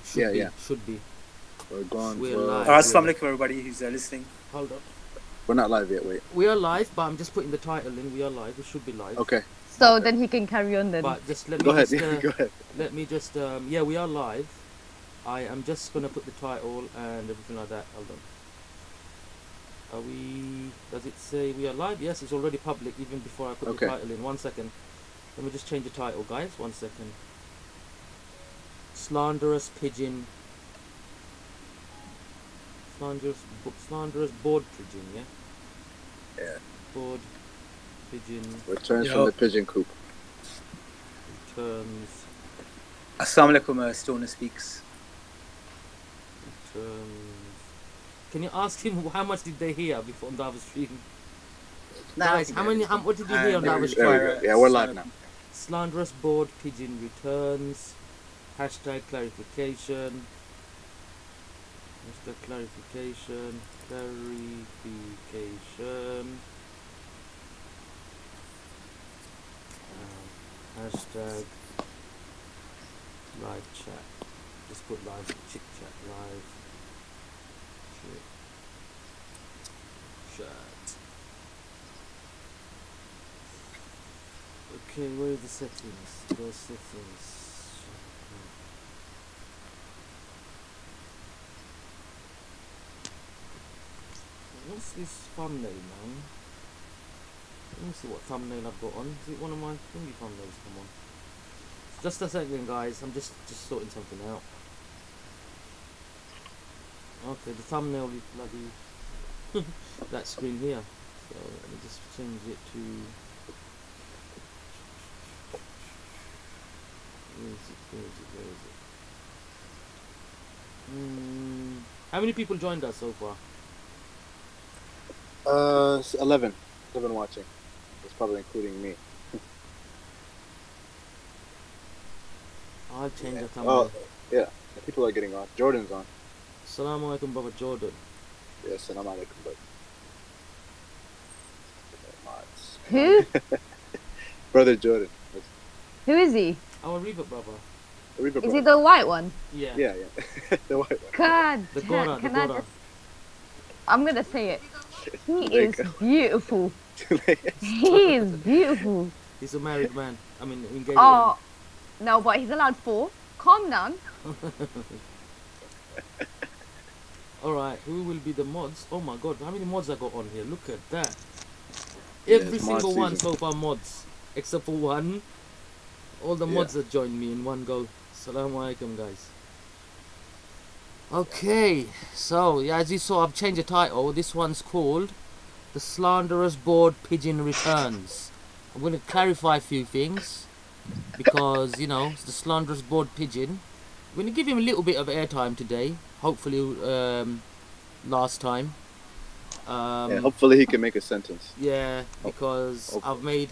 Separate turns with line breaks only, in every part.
Should be.
We're gone.
We're live.
Assalamu alaikum everybody who's listening.
Hold up.
We're not live yet, wait.
We are live, but I'm just putting the title in. We are live. We should be live.
Okay.
So then he can carry on then.
But just let me
Go ahead.
just,
Go ahead.
Let me just yeah, we are live. I am just gonna put the title and everything like that. Hold on. Are we? Does it say we are live? Yes, it's already public even before I put the title in. 1 second. Let me just change the title, guys. 1 second. Slanderous pigeon. Slanderous board pigeon, yeah?
Yeah.
Board pigeon.
Returns from the pigeon coop.
Returns.
Assalamu alaikum, Stoner speaks.
Returns. Can you ask him how much did they hear before on the other stream?
Nah,
guys, what did you hear on the other stream?
Yeah, we're live now.
Slanderous board pigeon returns. Hashtag clarification. Hashtag clarification. Hashtag live chat. Just put live chit chat live. Chit chat. Okay, where are the settings? Those settings. What's this thumbnail, man? Let me see what thumbnail I've got on. Is it one of my thingy thumbnails? Come on. Just a second, guys. I'm just sorting something out. Okay, the thumbnail is bloody that screen here. So let me just change it to. Where is it? How many people joined us so far?
11 watching. It's probably including me.
I'll change the thumbnail.
Oh, yeah. People are getting on. Jordan's on.
Assalamu alaikum, Brother Jordan.
Yes, assalamu alaikum, but.
Who?
Brother Jordan.
Who is he?
Our Reba brother.
Is he the white one?
Yeah.
Yeah. The white one.
God.
The Gora.
I'm gonna say it. He is beautiful. He is beautiful.
He's a married man. I mean, engaged.
Oh, no, but he's allowed 4. Calm down.
Alright, who will be the mods? Oh my god, how many mods I got on here? Look at that. Every single one so far mods. Except for one. All the mods that joined me in one go. Assalamu alaikum, guys. Okay, so yeah, as you saw, I've changed the title. This one's called The Slanderous Board Pigeon Returns. I'm going to clarify a few things because, you know, it's the slanderous board pigeon. I'm going to give him a little bit of airtime today. Hopefully, last time.
Yeah, hopefully he can make a sentence.
Yeah, because I've made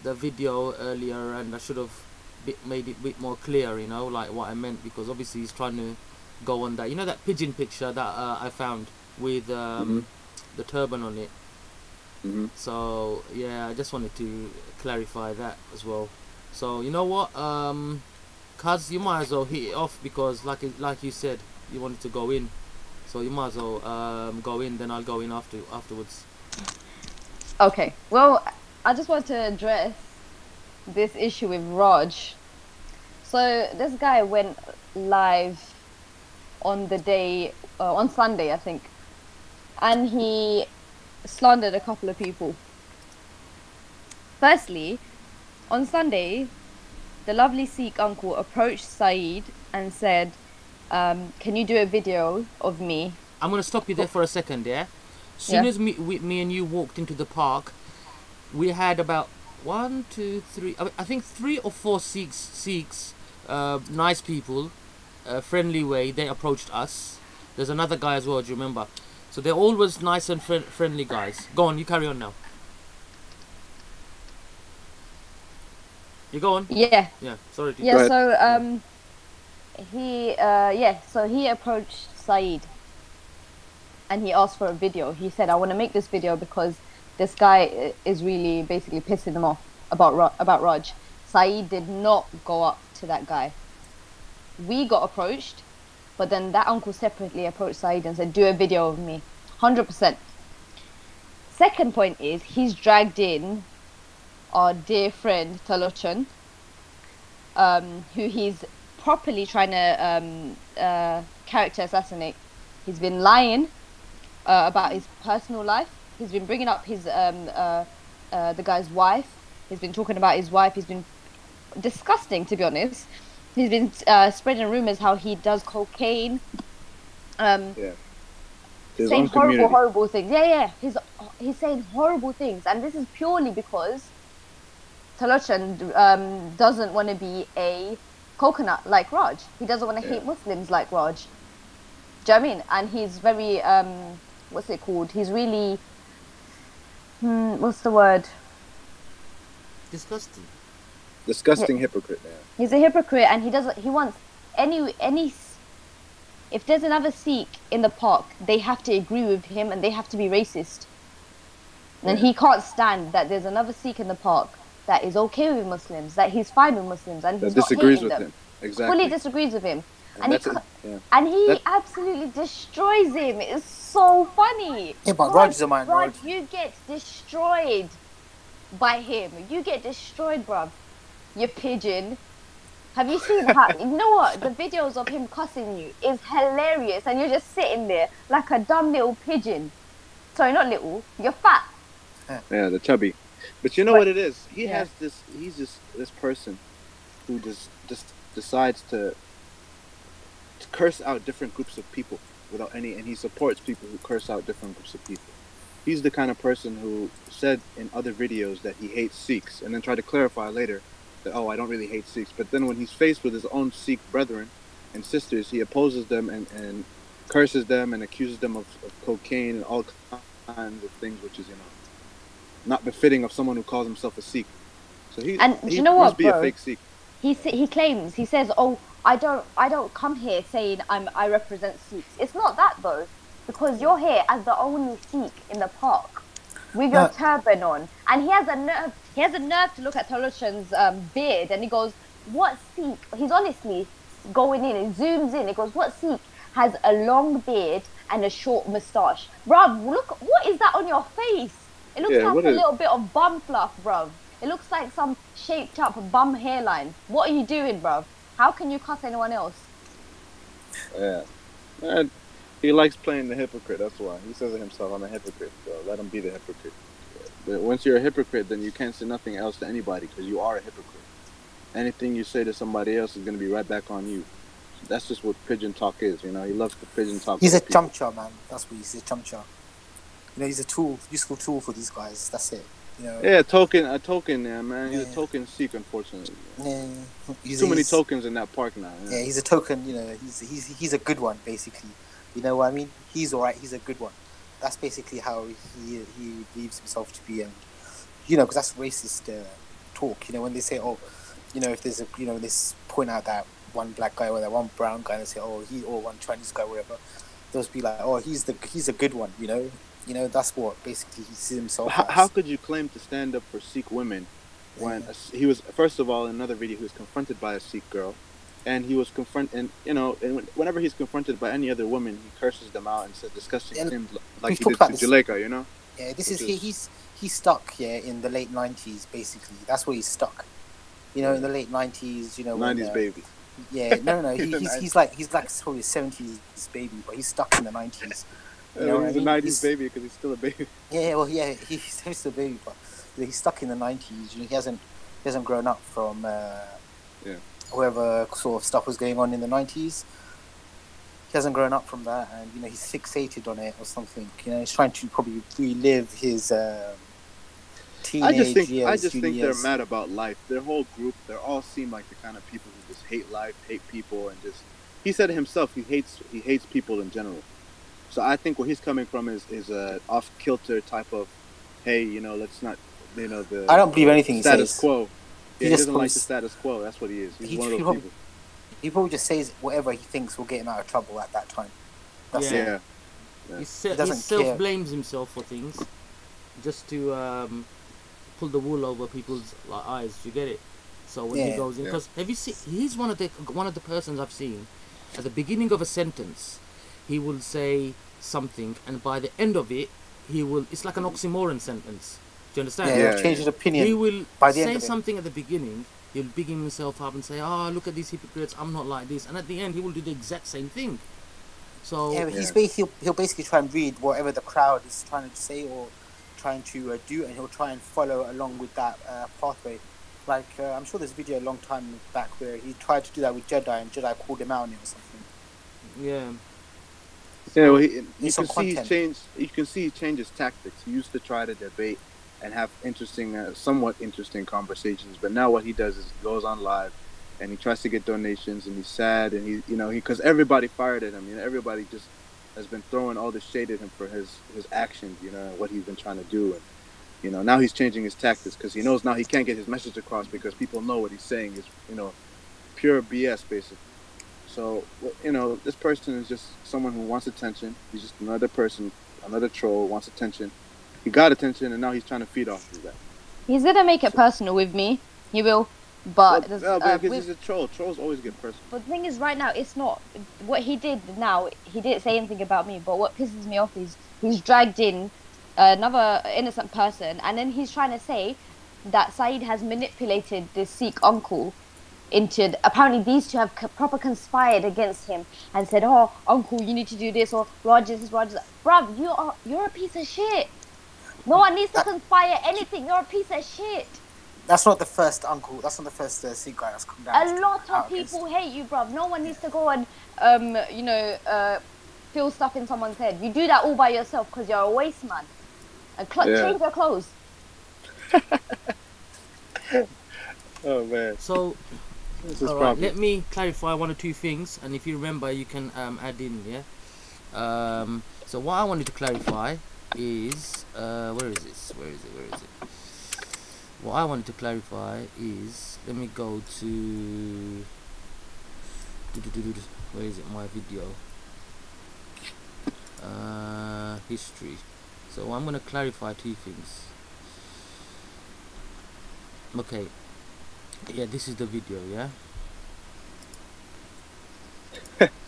the video earlier and I should have made it a bit more clear, you know, like what I meant, because obviously he's trying to go on that, you know, that pigeon picture that I found with the turban on it. So yeah, I just wanted to clarify that as well. So you know what, Kaz, you might as well hit it off because like you said, you wanted to go in, so you might as well go in, then I'll go in afterwards.
Okay, well, I just want to address this issue with Raj. So this guy went live on the day, on Sunday I think, and he slandered a couple of people. Firstly, on Sunday, the lovely Sikh uncle approached Syed and said, can you do a video of me?
I'm going to stop you there for a second, yeah? As soon as me and you walked into the park, we had about 1, 2, 3, I think 3 or 4 Sikhs, nice people, friendly way, they approached us. There's another guy as well, do you remember? So they're always nice and friendly guys. Go on, you carry on now. You go on?
Yeah.
Yeah, sorry.
Yeah, so so he approached Syed and he asked for a video. He said, I want to make this video because this guy is really basically pissing him off about Raj. Syed did not go up to that guy. we got approached, but then that uncle separately approached Syed and said, do a video of me. 100%. Second point is, he's dragged in our dear friend Talochan, who he's properly trying to character assassinate. He's been lying about his personal life. He's been bringing up his the guy's wife. He's been talking about his wife. He's been disgusting, to be honest. He's been spreading rumors how he does cocaine. Saying horrible things. He's saying horrible things, and this is purely because Talochan doesn't want to be a coconut like Raj. He doesn't want to hate Muslims like Raj. Do you know what I mean? And he's very what's it called? He's really what's the word?
Disgusting hypocrite, man.
He's a hypocrite, and he wants any. If there's another Sikh in the park, they have to agree with him and they have to be racist. And he can't stand that there's another Sikh in the park that is okay with Muslims, that he's fine with Muslims, and he's
that disagrees
not
with
them.
him. Exactly.
Fully disagrees with him.
And
he absolutely destroys him. It's so funny.
Yeah, but Raj is a minority.
Raj, you get destroyed by him. You get destroyed, bruv. You pigeon. Have you seen how, you know what, the videos of him cussing you is hilarious, and you're just sitting there like a dumb little pigeon. Sorry, not little, you're fat.
Yeah, the chubby. But you know what it is? He's just this person who just decides to curse out different groups of people without any, and he supports people who curse out different groups of people. He's the kind of person who said in other videos that he hates Sikhs, and then tried to clarify later that, oh, I don't really hate Sikhs. But then when he's faced with his own Sikh brethren and sisters, he opposes them and curses them and accuses them of cocaine and all kinds of things, which is, not befitting of someone who calls himself a Sikh. So he
you know
must
what,
be
bro?
a fake Sikh.
He claims, he says, oh, I don't come here saying I represent Sikhs. It's not that though, because you're here as the only Sikh in the park with your turban on, and he has a nerve to look at Talochan's beard, and he goes, what Sikh? He's honestly going in and zooms in. He goes, what Sikh has a long beard and a short moustache? Bruv, look, what is that on your face? It looks like a little bit of bum fluff, bruv. It looks like some shaped up bum hairline. What are you doing, bruv? How can you cuss anyone else?
Yeah. And he likes playing the hypocrite, that's why. He says it himself, I'm a hypocrite, so let him be the hypocrite. But once you're a hypocrite, then you can't say nothing else to anybody, because you are a hypocrite. Anything you say to somebody else is going to be right back on you. So that's just what pigeon talk is, He loves the pigeon talk.
He's a chumcha, man. That's what he's a chumcha. He's a tool, useful tool for these guys. That's it.
Yeah, a token, man. He's a token Sikh, unfortunately.
Yeah.
Too many tokens in that park now.
Yeah, he's a token. He's a good one, basically. You know what I mean? He's alright. He's a good one. That's basically how he believes himself to be, and because that's racist talk. When they say, oh, if there's this point out that one black guy or that one brown guy, and they say, oh, or one Chinese guy, whatever, they'll be like, oh, he's a good one. That's what basically he sees himself as.
How could you claim to stand up for Sikh women when he was, first of all, in another video, he was confronted by a Sikh girl, and he was and whenever he's confronted by any other woman, he curses them out and says disgusting things like he did to Zuleika,
Yeah, he's stuck in the late 90s, basically. That's where he's stuck. In the late 90s,
90s baby.
Yeah, no. He's like probably a 70s baby, but he's stuck in the 90s.
He's a 90s baby because he's still a baby.
Yeah, he's still a baby, but he's stuck in the 90s. He hasn't grown up from whatever sort of stuff was going on in the 90s. He hasn't grown up from that, and he's fixated on it or something. He's trying to probably relive his teenage years.
I just think they're mad about life. Their whole group, they all seem like the kind of people who just hate life, hate people, and just. He said it himself. He hates people in general. So I think where he's coming from is a off-kilter type of, hey, let's not, the.
I don't believe anything he says.
Status quo. Yeah, he doesn't like the status quo. That's what he is. He's one of those people.
He probably just says whatever he thinks will get him out of trouble at that time. That's it.
Yeah.
He self-blames himself for things, just to pull the wool over people's eyes. You get it? So when he goes in, because have you seen? He's one of the persons I've seen. At the beginning of a sentence, he will say something, and by the end of it, he will. It's like an oxymoron sentence. Do you understand?
Yeah, change his opinion.
He will
by the
say
end of
something at the beginning. He'll big himself up and say, "Oh, look at these hypocrites! I'm not like this." And at the end, he will do the exact same thing. So
yeah, he'll basically try and read whatever the crowd is trying to say or trying to do, and he'll try and follow along with that pathway. Like I'm sure there's a video a long time back where he tried to do that with Jedi, and Jedi called him out on it or something.
Yeah.
Yeah, well, you can see he changed his tactics. He used to try to debate and have interesting, somewhat interesting conversations, but now what he does is goes on live, and he tries to get donations, and he's sad, and because everybody fired at him. Everybody just has been throwing all this shade at him for his actions. What he's been trying to do, and now he's changing his tactics because he knows now he can't get his message across because people know what he's saying is pure BS basically. So this person is just someone who wants attention. He's just another person, another troll, wants attention. He got attention, and now he's trying to feed off of that.
He's gonna make it personal with me. He will, but
because he's a troll. Trolls always get personal.
But the thing is, right now, it's not what he did. Now he didn't say anything about me, but what pisses me off is he's dragged in another innocent person, and then he's trying to say that Syed has manipulated this Sikh uncle into. Apparently, these two have proper conspired against him and said, "Oh, uncle, you need to do this," or Raj is that. Bruv, you're a piece of shit. No one needs to conspire anything. You're a piece of shit.
That's not the first uncle. That's not the first Sikh guy that's come down.
A lot of people hate you, bruv. No one needs to go and feel stuff in someone's head. You do that all by yourself because you're a waste man. And change your clothes.
Oh man.
So, all right. Let me clarify one or two things, and if you remember, you can add in. Yeah. So what I wanted to clarify is where is it? What I wanted to clarify is, let me go to where is it? My video history. So I'm going to clarify two things. Okay, yeah, this is the video. Yeah.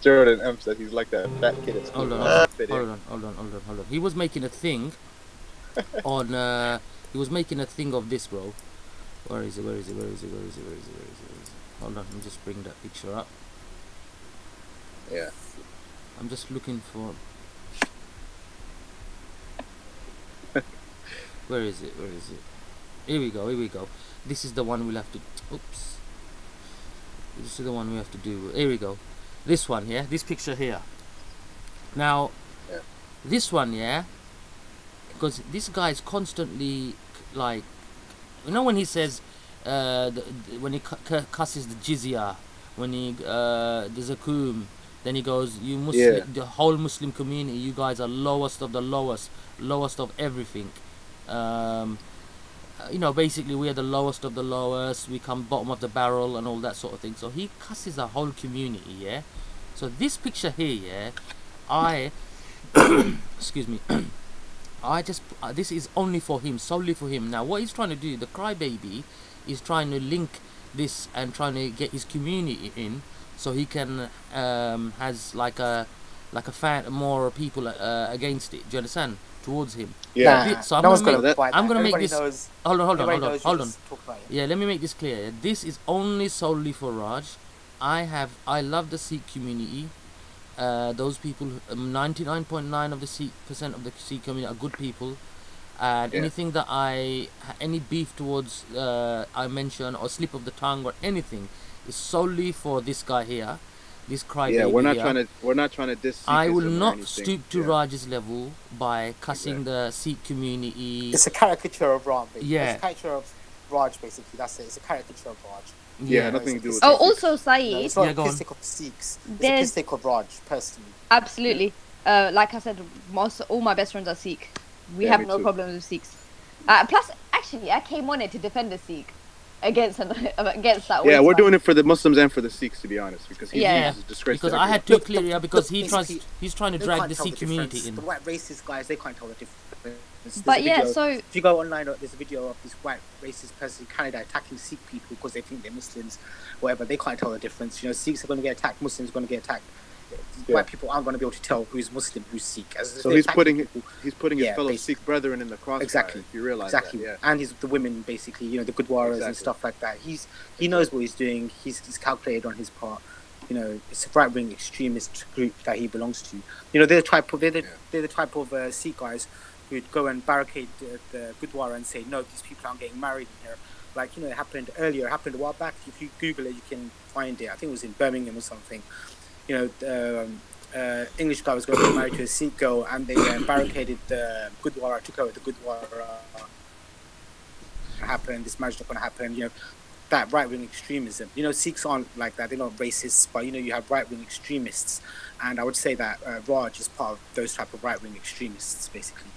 Jordan M said he's like that fat kid at school.
Hold on. He was making a thing on. He was making a thing of this, bro. Where is it? Hold on, let me just bring that picture up.
Yeah.
I'm just looking for. Where is it? Here we go. This is the one we'll have to. Oops. This is the one we have to do. Here we go. This one, yeah. This picture here. Now, this one, yeah. Because this guy is constantly like, when he says, when he cusses the jizya, when he the zakum, then he goes, "You Muslim, the whole Muslim community, you guys are lowest of the lowest of everything." Basically we are the lowest of the lowest, we come bottom of the barrel and all that sort of thing. So he cusses the whole community, yeah. So this picture here, yeah, excuse me, this is only for him, solely for him. Now what he's trying to do, the crybaby, is trying to link this and trying to get his community in, so he can has like a fan, more people against it. Do you understand? Towards him.
Yeah.
So I'm
gonna make this.
Knows,
hold on.
About
Yeah, let me make this clear. This is only solely for Raj. I love the Sikh community. Those people, 99.9% of the Sikh community are good people. And anything that any beef towards I mention or slip of the tongue or anything is solely for this guy here. This crybaby.
Yeah, we're not trying to diss Sikhism.
I will not stoop to Raj's level by cussing the Sikh community.
It's a caricature of Raj.
Yeah.
It's a caricature of Raj, basically. That's it. It's a caricature of Raj.
Yeah, nothing to do with
Oh, also Syed.
No, it's not a piss take of Sikhs. It's a piss take of Raj, personally.
Absolutely. Like I said, all my best friends are Sikh. We have no problems with Sikhs. Plus, actually, I came on it to defend the Sikh. against that.
Yeah, we're
waste
doing it for the Muslims and for the Sikhs, to be honest, because he's
Yeah.
a disgrace.
Because
to
I had
everyone.
to clear, because
Basically,
he's trying to
they
drag
can't
the
tell
Sikh community
difference.
in.
The white racist guys, they can't tell the difference. There's
But
a
yeah,
video-
so
if you go online, there's a video of this white racist person in Canada attacking Sikh people because they think they're Muslims, whatever. They can't tell the difference. You know, Sikhs are going to get attacked, Muslims are going to get attacked.
Yeah.
White people aren't going to be able to tell who's Muslim, who's Sikh.
So he's putting his
Yeah,
fellow
basically.
Sikh brethren in the crossfire.
Exactly.
If you realize
Exactly,
that, yeah.
and the women basically, you know, the Gurdwaras and
Exactly.
stuff like that. He knows what he's doing. He's calculated on his part. You know, it's a right wing extremist group that he belongs to. You know, they're the type of Sikh guys who'd go and barricade the Gurdwara and say, no, these people aren't getting married in here. Like, you know, it happened a while back. If you Google it, you can find it. I think it was in Birmingham or something. You know, English guy was going to get married to a Sikh girl, and they barricaded the Gurdwara, took over the Gurdwara. This marriage not going to happen. You know, that right-wing extremism. You know, Sikhs aren't like that. They're not racists, but you know, you have right-wing extremists, and I would say that Raj is part of those type of right-wing extremists, basically.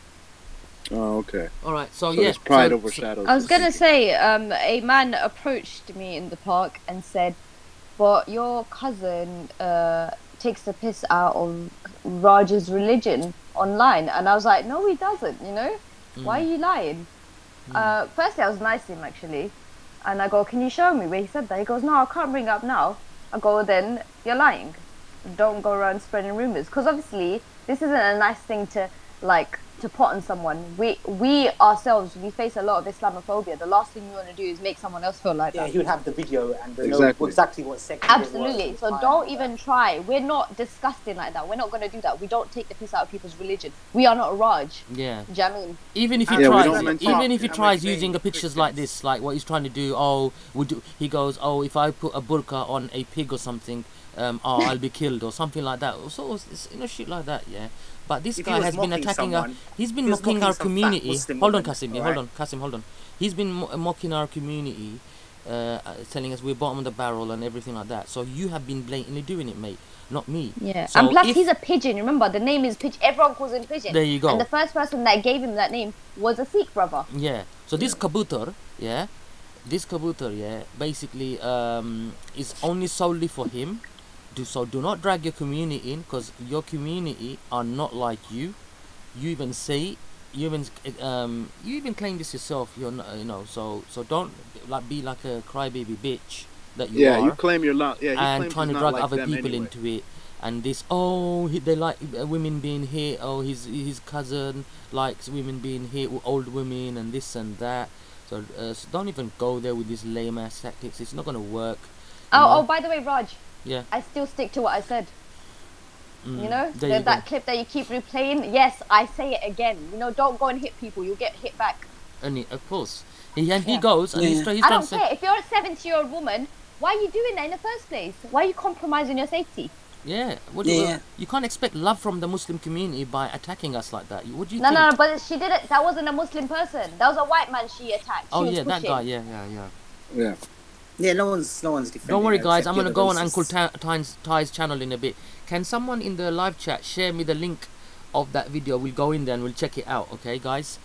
Oh, okay.
All right, so
So
yeah,
his pride
so-
overshadows.
I was
the
gonna
Sikh.
say, a man approached me in the park and said, "But your cousin takes the piss out of Raj's religion online," and I was like, "No, he doesn't. You know, why are you lying?" Firstly, I was nice to him actually, and I go, "Can you show me where he said that?" He goes, "No, I can't bring it up now." I go, "Then you're lying. Don't go around spreading rumors, because obviously this isn't a nice thing to to put on someone. We ourselves, we face a lot of Islamophobia. The last thing we want to do is make someone else feel like
Yeah,
that.
he would have the video and they
Exactly.
know exactly what section.
Absolutely. So don't even try. We're not disgusting like that. We're not going to do that. We don't take the piss out of people's religion. We are not Raj.
yeah.
Do you know what I mean?
Even if he
Yeah, we
tries,
don't mention-
even if he
I'm
tries
like
using
saying
pictures like
Christians.
this, like what he's trying to do, he goes, oh, if I put a burqa on a pig or something, I'll be killed or something like that. So it's, you know, shit like that, yeah. But this
If he
guy
was
has been
mocking
attacking
someone,
he's been
he was
mocking
mocking
our
some fat
community.
Muslim
Hold on,
woman,
Kasim,
alright?
Kasim, hold on. He's been mocking our community, telling us we're bottom of the barrel and everything like that. So you have been blatantly doing it, mate, not me.
Yeah.
So
and plus,
if-
he's a pigeon. Remember, the name is Pigeon. Everyone calls him Pigeon.
There you go.
And the first person that gave him that name was a Sikh brother.
Yeah. So this kabutar, basically is only solely for him. So do not drag your community in, because your community are not like you. You even say, you even claim this yourself. You're not, you know. So don't be like a crybaby bitch that you
Yeah,
are.
you claim you're not. Yeah, he
And
claims
trying
he's
to
not
drag
like
other
them
people
anyway.
into it, and this they like women being hit, his cousin likes women being hit, old women, and this and that. So don't even go there with these lame ass tactics. It's not gonna work. you know?
Oh, by the way, Raj,
Yeah.
I still stick to what I said. You know,
there you
that
go.
clip that you keep replaying. Yes, I say it again. You know, don't go and hit people. You'll get hit back.
And of course, he
Yeah.
goes and he's
I
trying
don't
to say,
care. If you're a 70-year-old woman, why are you doing that in the first place? Why are you compromising your safety?
yeah.
Yeah.
You can't expect love from the Muslim community by attacking us like that. What do you
No,
think?
no, but she did it. That wasn't a Muslim person. That was a white man she attacked. She
Oh
was
yeah, that
pushing.
guy. Yeah.
Yeah.
Yeah, no one's defending.
Don't worry,
her
guys.
except
I'm
the
gonna
other
go on
racists.
Uncle Ty's channel in a bit. Can someone in the live chat share me the link of that video? We'll go in there and we'll check it out. Okay, guys.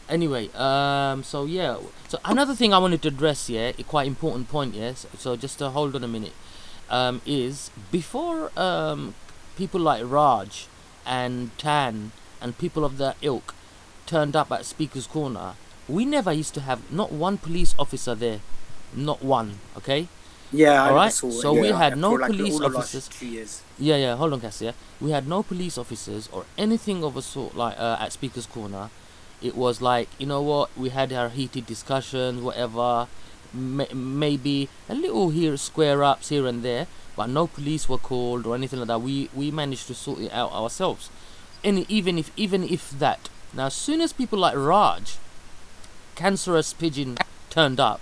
Anyway, so yeah. So another thing I wanted to address, yeah, a quite important point, yes. So just hold on a minute. Is before people like Raj and Tan and people of that ilk turned up at Speaker's Corner, we never used to have not one police officer there, not one. Okay.
Yeah,
All right,
I saw it,
so we
yeah,
had no
for like
police
all the last
officers.
2 years.
Yeah, hold on, Cassia. We had no police officers or anything of a sort like at Speaker's Corner. It was like, you know what, we had our heated discussions, whatever, maybe a little square ups here and there, but no police were called or anything like that. We managed to sort it out ourselves, and even if that. Now, as soon as people like Raj, cancerous pigeon, turned up,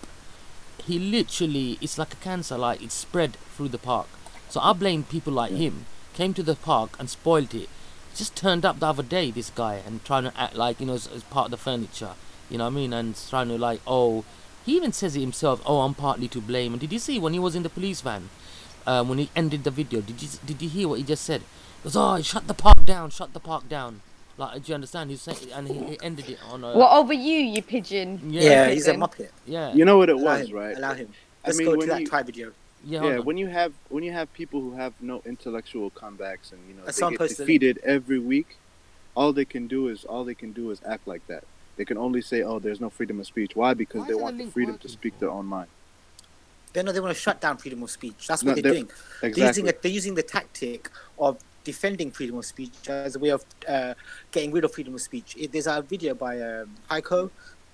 he literally, it's like a cancer, like it spread through the park. So I blame people like him, came to the park and spoiled it. Just turned up the other day, this guy, and trying to act like, you know, as part of the furniture, you know what I mean, and trying to like, oh, he even says it himself, oh, I'm partly to blame. And did you see when he was in the police van, when he ended the video, did you hear what he just said? He goes, oh, shut the park down, Like, do you understand? He's saying, and he ended it on a.
What over you pigeon?
Yeah,
Okay,
he's a
then.
muppet.
Yeah.
You know what it
Allow
was,
him.
right?
Allow him.
I
Let's
mean,
go
when
to that
you-
try video.
Yeah. Hold
Yeah,
on.
when you have people who have no intellectual comebacks and they
Someone
get
posted a
defeated every week, all they can do is act like that. They can only say, "Oh, there's no freedom of speech." Why? Because
Why
they
isn't
want
the
the
link
freedom to
working
speak
for?
their own mind.
They want to shut down freedom of speech. That's
No,
what they're
they're-
doing.
Exactly.
They're using the tactic of defending freedom of speech as a way of getting rid of freedom of speech. There's a video by Heiko,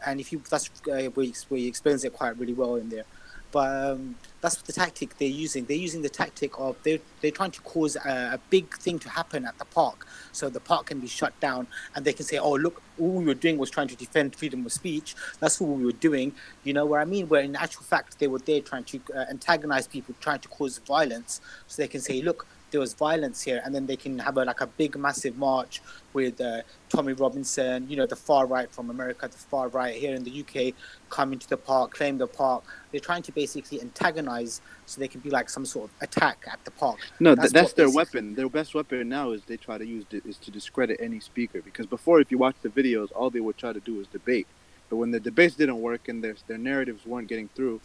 and that's where he explains it quite really well in there. But that's the tactic they're using. They're using the tactic of they're trying to cause a big thing to happen at the park, so the park can be shut down, and they can say, "Oh, look, all we were doing was trying to defend freedom of speech. That's what we were doing." You know what I mean? Where in actual fact they were there trying to antagonize people, trying to cause violence, so they can say, "Look, there was violence here," and then they can have a big, massive march with Tommy Robinson, the far right from America, the far right here in the UK, come into the park, claim the park. They're trying to basically antagonize, so they can be like some sort of attack at the park.
No, that's
what
their
basically-
weapon. Their best weapon now is they try to use is to discredit any speaker. Because before, if you watch the videos, all they would try to do is debate. But when the debates didn't work and their narratives weren't getting through,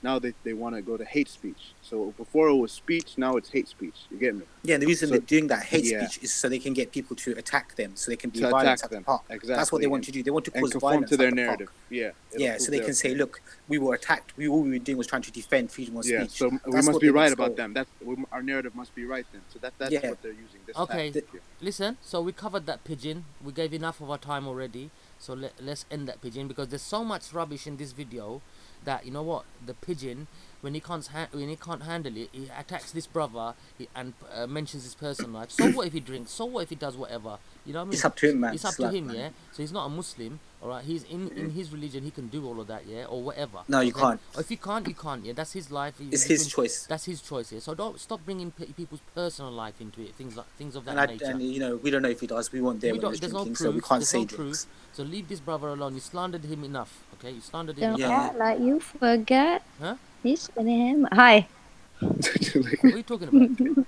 now they want to go to hate speech. So before it was speech, now it's hate speech. You get me?
Yeah, the reason they're doing that hate
Yeah.
speech is so they can get people to attack them, so they can be
To
violence
attack
at the
them.
park.
Exactly.
That's what they want to do. They want to
And
cause
conform
violence
to their
at the
narrative.
park.
Yeah.
Yeah, so they can say, "Look, we were attacked. All we were doing was trying to defend freedom of
Yeah,
speech."
so we
That's
must
what
be
they
right
want to
about
go.
them. Our narrative must be right then. So that's
Yeah.
what they're using. This
Okay.
tactic here.
Listen, so we covered that pigeon. We gave enough of our time already. So let's end that pigeon, because there's so much rubbish in this video that, you know what, the pigeon, when he can't handle it, he attacks this brother and mentions his personal life. So what if he drinks? So what if he does whatever? You know what I mean?
It's up to him, man.
It's up
It's
to
like,
him,
man.
yeah. So he's not a Muslim, all right. He's in his religion. He can do all of that, yeah, or whatever.
No, you
Okay?
can't.
Or if you can't, you can't. Yeah, that's his life.
It's his choice.
That's his choice. Yeah. So don't stop bringing people's personal life into it. Things of that nature.
And we don't know if he does. We weren't there when he was
There's no
drinking,
proof.
so we can't
There's
say
no
drinks.
proof. So leave this brother alone. You slandered him enough. Okay, you slandered him.
Don't
Yeah.
act like you forget.
Huh?
He's him. Hi.
What are you talking about?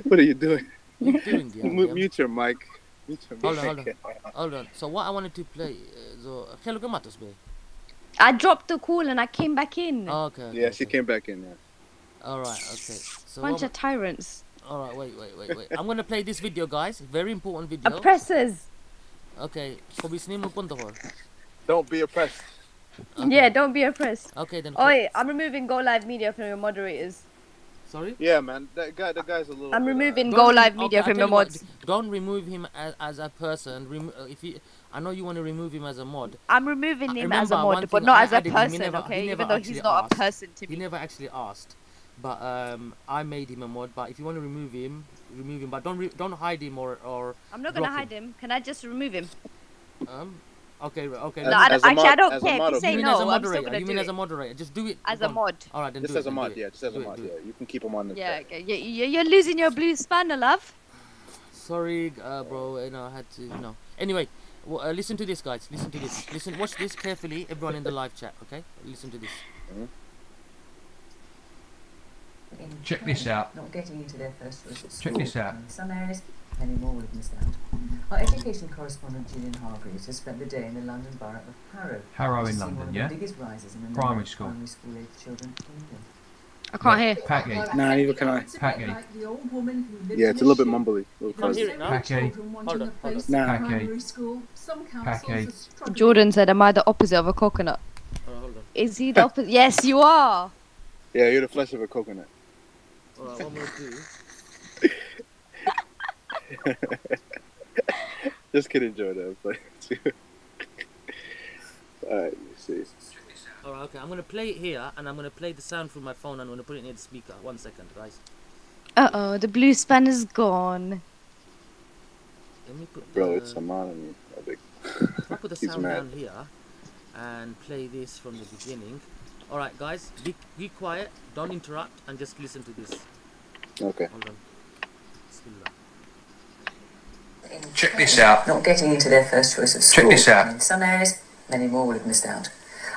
What are you doing?
What are you doing, Dion?
Mute your mic.
Hold on. Hold on. So what I wanted to play. Hello, Gamatos, be.
I dropped the call and I came back in.
Okay.
Yeah, she came back in. Yeah.
All right. Okay. So
Bunch of tyrants.
all right. Wait. I'm gonna play this video, guys. Very important video.
Oppressors.
Okay. Kobe Snimu Puntohor.
Don't be oppressed.
Okay.
Yeah, don't be oppressed.
Okay then.
Oi, I'm removing Go Live Media from your moderators.
Sorry.
Yeah, man. The guy's a little.
I'm
bit,
removing
Don't
Go
re-
Live
okay,
Media
I'll
from
tell
your
you what,
mods.
Don't remove him as a person. I know you want to remove him as a mod.
I'm removing him as
Remember,
a
one
mod, but
thing
not
I
as a
added him, he
person,
never-
okay?
he never
Even though
actually
he's not
asked.
a person to
He
me.
never actually asked, but I made him a mod. But if you want to remove him. But don't hide him or.
I'm not gonna
block
hide him. Can I just remove him?
Okay.
No,
then-
as a
actually, I
mod-
don't
as a
care. If
mod
you
of-
say
you mean
no,
as a
I'm still
moderator?
gonna
You
do
mean
it.
as a moderator? Just do it.
As
Go
a
on.
mod.
All right, then
Just
do
as
it,
a
then
mod,
do it.
yeah. Just as a
Do it,
mod,
do
yeah.
it.
You can keep him on the
Yeah,
chat.
okay. You're losing your blue spanner, love.
Sorry, bro. I had to. Anyway, listen to this, guys. Listen to this. Listen. Watch this carefully, everyone in the live chat. Okay. Listen to this.
Check this out.
Not getting into their first choice at
Check
school.
this out.
In some areas, many more would have missed out. Our education correspondent Gillian Hargreaves has spent the day in the London borough of Harrow.
Harrow in
to see
London,
one of
yeah?
the biggest rises in the number
Primary
of
school.
primary school-aged children in England.
I can't hear.
Packy.
Nah, neither can I.
Packy.
Yeah, it's a little bit mumbly. A little
Can't hear
fuzzy.
it now.
Packy.
Hold on.
Nah.
Packy.
Jordan said, "Am I the opposite of a coconut?"
Hold on.
Is he the opposite? Yes, you are.
Yeah, you're the flesh of a coconut.
All right. What I'm gonna do.
Just kidding, Jordan. Alright, let me see.
All right. Okay. I'm gonna play it here, and I'm gonna play the sound through my phone. And I'm gonna put it near the speaker. 1 second, guys.
The blue spanner's gone.
Let me put.
Bro,
the,
it's Saman and me. I think.
I'll put the
He's
sound
mad.
down here, and play this from the beginning. All right, guys. Be quiet. Don't interrupt, and just listen to this.
Okay.
Hold on. Bismillah.
Check this out.
Not getting into their first choice at school.
Check this out.
In some areas, many more would have missed out.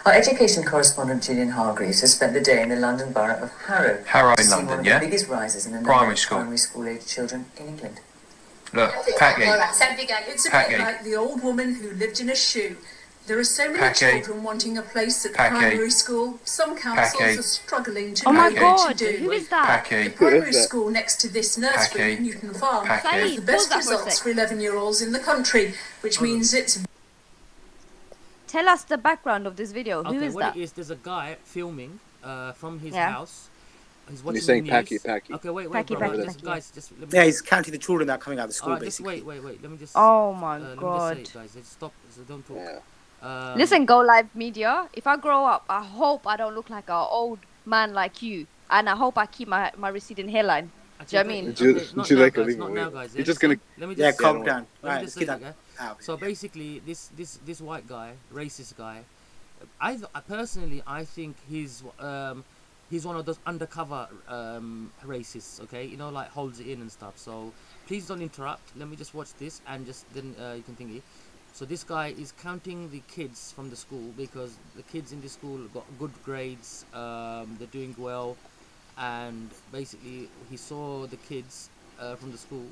Our education correspondent Gillian Hargreaves has spent the day in the London borough of Harrow.
Harrow
to
in
see
London,
one of
yeah?
the biggest rises in the number
Primary
of
school.
primary school-aged children in England.
Look, Paki.
It's a bit like the old woman who lived in a shoe. There are so many children wanting a place at primary school. Some councils are struggling to know what to do.
Who is that?
The primary school next to this nursery, Newton Farm, has the best results for 11-year-olds in the country, which means it's...
Tell us the background of this video. Who is
what
that?
it is, there's a guy filming from his house. He's watching
He's saying
the news.
Paki.
Okay, wait,
Paki,
bro.
Paki,
Just, guys, just let me
Yeah, he's counting the children that are coming out of the school,
Alright, just
basically.
wait. Let me just.
Oh my
let
god.
me just say it, guys. Just stop. So don't talk.
Yeah.
Listen, Go Live Media. If I grow up, I hope I don't look like an old man like you, and I hope I keep my receding hairline. Do you know what I mean?
Not now, guys.
You're just gonna.
Let me just.
Calm down.
Let me just say
Alright,
that. So basically, this white guy, racist guy, I personally think he's one of those undercover racists. Okay, you know, like holds it in and stuff. So please don't interrupt. Let me just watch this and just then you can think it. So this guy is counting the kids from the school because the kids in the school got good grades. They're doing well, and basically he saw the kids from the school.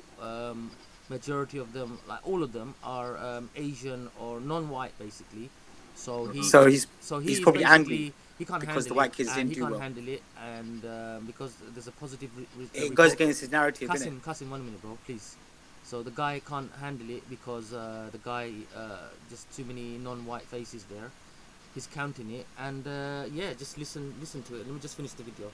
Majority of them, like all of them, are Asian or non-white, basically. So he's
probably angry.
He can't
because
handle
the white
it,
kids didn't
he
do
can't
well.
handle it, and because there's a positive.
It goes against his narrative, doesn't it?
Cussing 1 minute, bro, please. So the guy can't handle it because the guy just too many non-white faces there. He's counting it, and yeah, just listen to it. Let me just finish the video.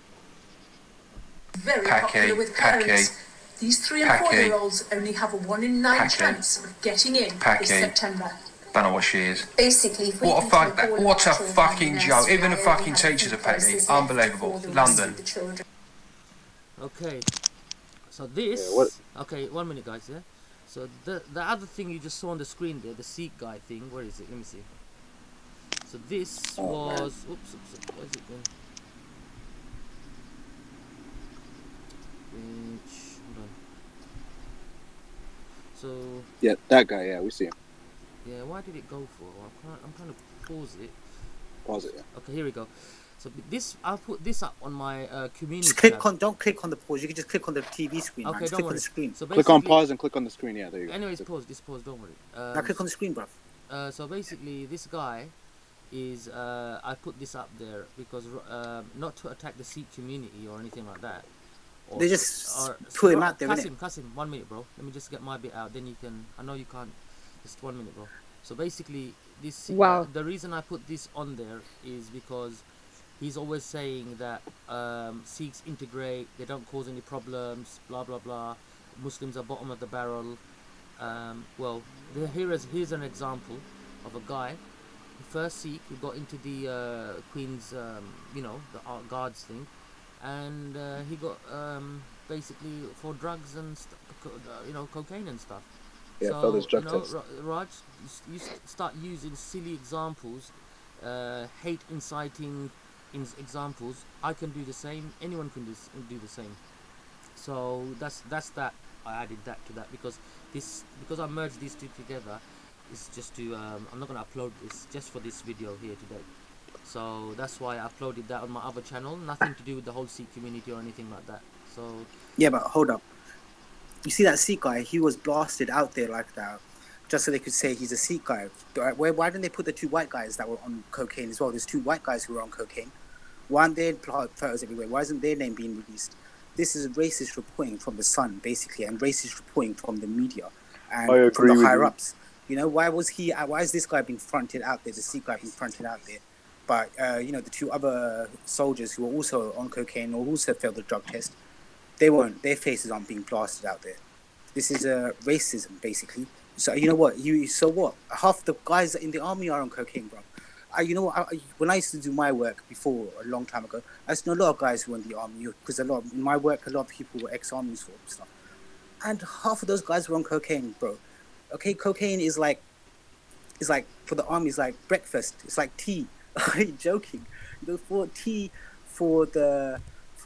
Very popular with parents. These 3 and 4-year-olds only have a 1 in 9 chance of getting in this September.
Don't know what she is.
Basically,
what a fucking joke. Even the fucking teachers are petty. Unbelievable. London.
Okay. So this. Okay, 1 minute, guys. Yeah. So the other thing you just saw on the screen there, the Sikh guy thing. Where is it? Let me see. So this was. Oops. Where's it going? Hold on. So.
Yeah, that guy. Yeah, we see him.
Yeah, why did it go for? I'm trying to pause it.
Pause it, yeah.
Okay, here we go. So this, I'll put this up on my community.
Just click on. Don't click on the pause. You can just click on the TV screen.
Okay,
man. Just
don't
click
worry.
on the screen.
So
click on pause and click on the screen. Yeah, there you go.
Anyways, pause. This pause. Don't worry.
Now click on the screen, bruv.
So basically, this guy is. I put this up there because not to attack the Sikh community or anything like that.
They just put him out there.
Kasim, 1 minute, bro. Let me just get my bit out. Then you can. I know you can't. Just 1 minute, bro. So basically, this the reason I put this on there is because he's always saying that Sikhs integrate, they don't cause any problems, blah blah blah. Muslims are bottom of the barrel. Well, here's an example of a guy, the first Sikh who got into the Queen's, you know, the art guards thing, and he got basically for drugs and you know, cocaine and stuff.
Yeah,
so,
failed his drug
you know,
test.
Raj, you start using silly examples, hate inciting examples. I can do the same. Anyone can do the same. So that's that. I added that to that because I merged these two together. It's just to I'm not gonna upload this just for this video here today. So that's why I uploaded that on my other channel. Nothing to do with the whole Sikh community or anything like that. So
yeah, but hold up. You see that Sikh guy? He was blasted out there like that, just so they could say he's a Sikh guy. Why didn't they put the 2 white guys that were on cocaine as well? There's 2 white guys who were on cocaine. Why aren't their photos everywhere? Why isn't their name being released? This is racist reporting from the Sun, basically, and racist reporting from the media and from the higher ups. You know, why is this guy being fronted out there? The Sikh guy being fronted out there, but you know, the 2 other soldiers who were also on cocaine or also failed the drug test. They weren't. Their faces aren't being blasted out there. This is racism, basically. So you know what? So what? Half the guys in the army are on cocaine, bro. You know what? When I used to do my work before, a long time ago, I used to know a lot of guys who were in the army because in my work, a lot of people were ex-armies for stuff, and half of those guys were on cocaine, bro. Okay, cocaine is like for the army, it's like breakfast. It's like tea. Are you joking? You know, for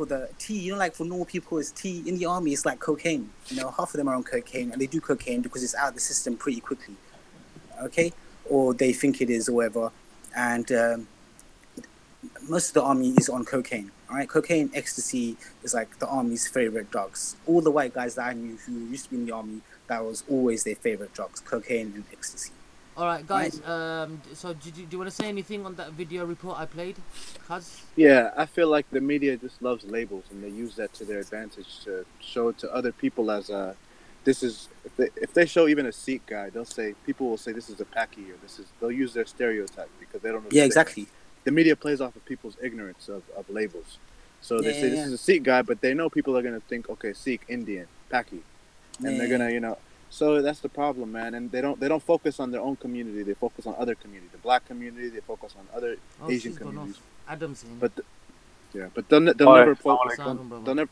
the tea, you know, like for normal people, it's tea. In the army, it's like cocaine. You know, half of them are on cocaine, and they do cocaine because it's out of the system pretty quickly. Okay, or they think it is, or whatever. And most of the army is on cocaine.
Alright, cocaine, ecstasy is like the army's favorite drugs. All the white guys that I knew who used to be in the army, that was always their favorite drugs, cocaine and ecstasy.
Alright, guys, so do you want to say anything on that video report I played? Cuz?
Yeah, I feel like the media just loves labels, and they use that to their advantage to show it to other people as this is, if they show even a Sikh guy, people will say this is a Paki, or they'll use their stereotype because they don't know.
Yeah, exactly.
The media plays off of people's ignorance of labels. So they say this is a Sikh guy, but they know people are going to think, okay, Sikh, Indian, Paki. And they're going to, so that's the problem, man. And they don't focus on their own community. They focus on other community, the black community. They focus on other Asian communities.
Adam's in.
But they'll never focus on,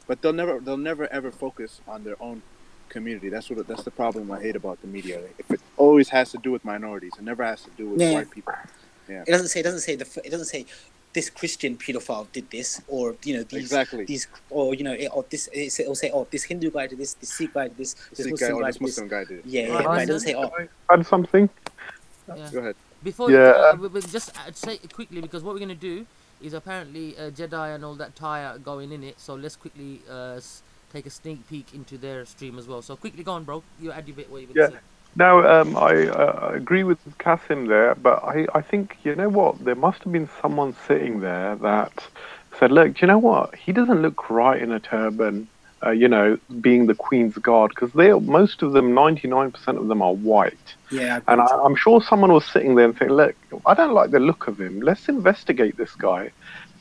But they'll never ever focus on their own community. That's the problem I hate about the media. If it always has to do with minorities, it never has to do with white people. Yeah.
It doesn't say this Christian pedophile did this, or these or it'll say this Hindu guy did this Sikh guy did this Muslim guy did it. It doesn't say
add something.
Yeah.
Go ahead.
Before we'll just say it quickly, because what we're gonna do is apparently Jedi and all that tie are going in it. So let's quickly take a sneak peek into their stream as well. So quickly, go on, bro. You add your bit. What you would say.
No, I agree with Kasim there, but I think, you know what, there must have been someone sitting there that said, look, you know what, he doesn't look right in a turban, being the Queen's Guard, because most of them, 99% of them are white.
Yeah.
And I'm sure someone was sitting there and saying, look, I don't like the look of him. Let's investigate this guy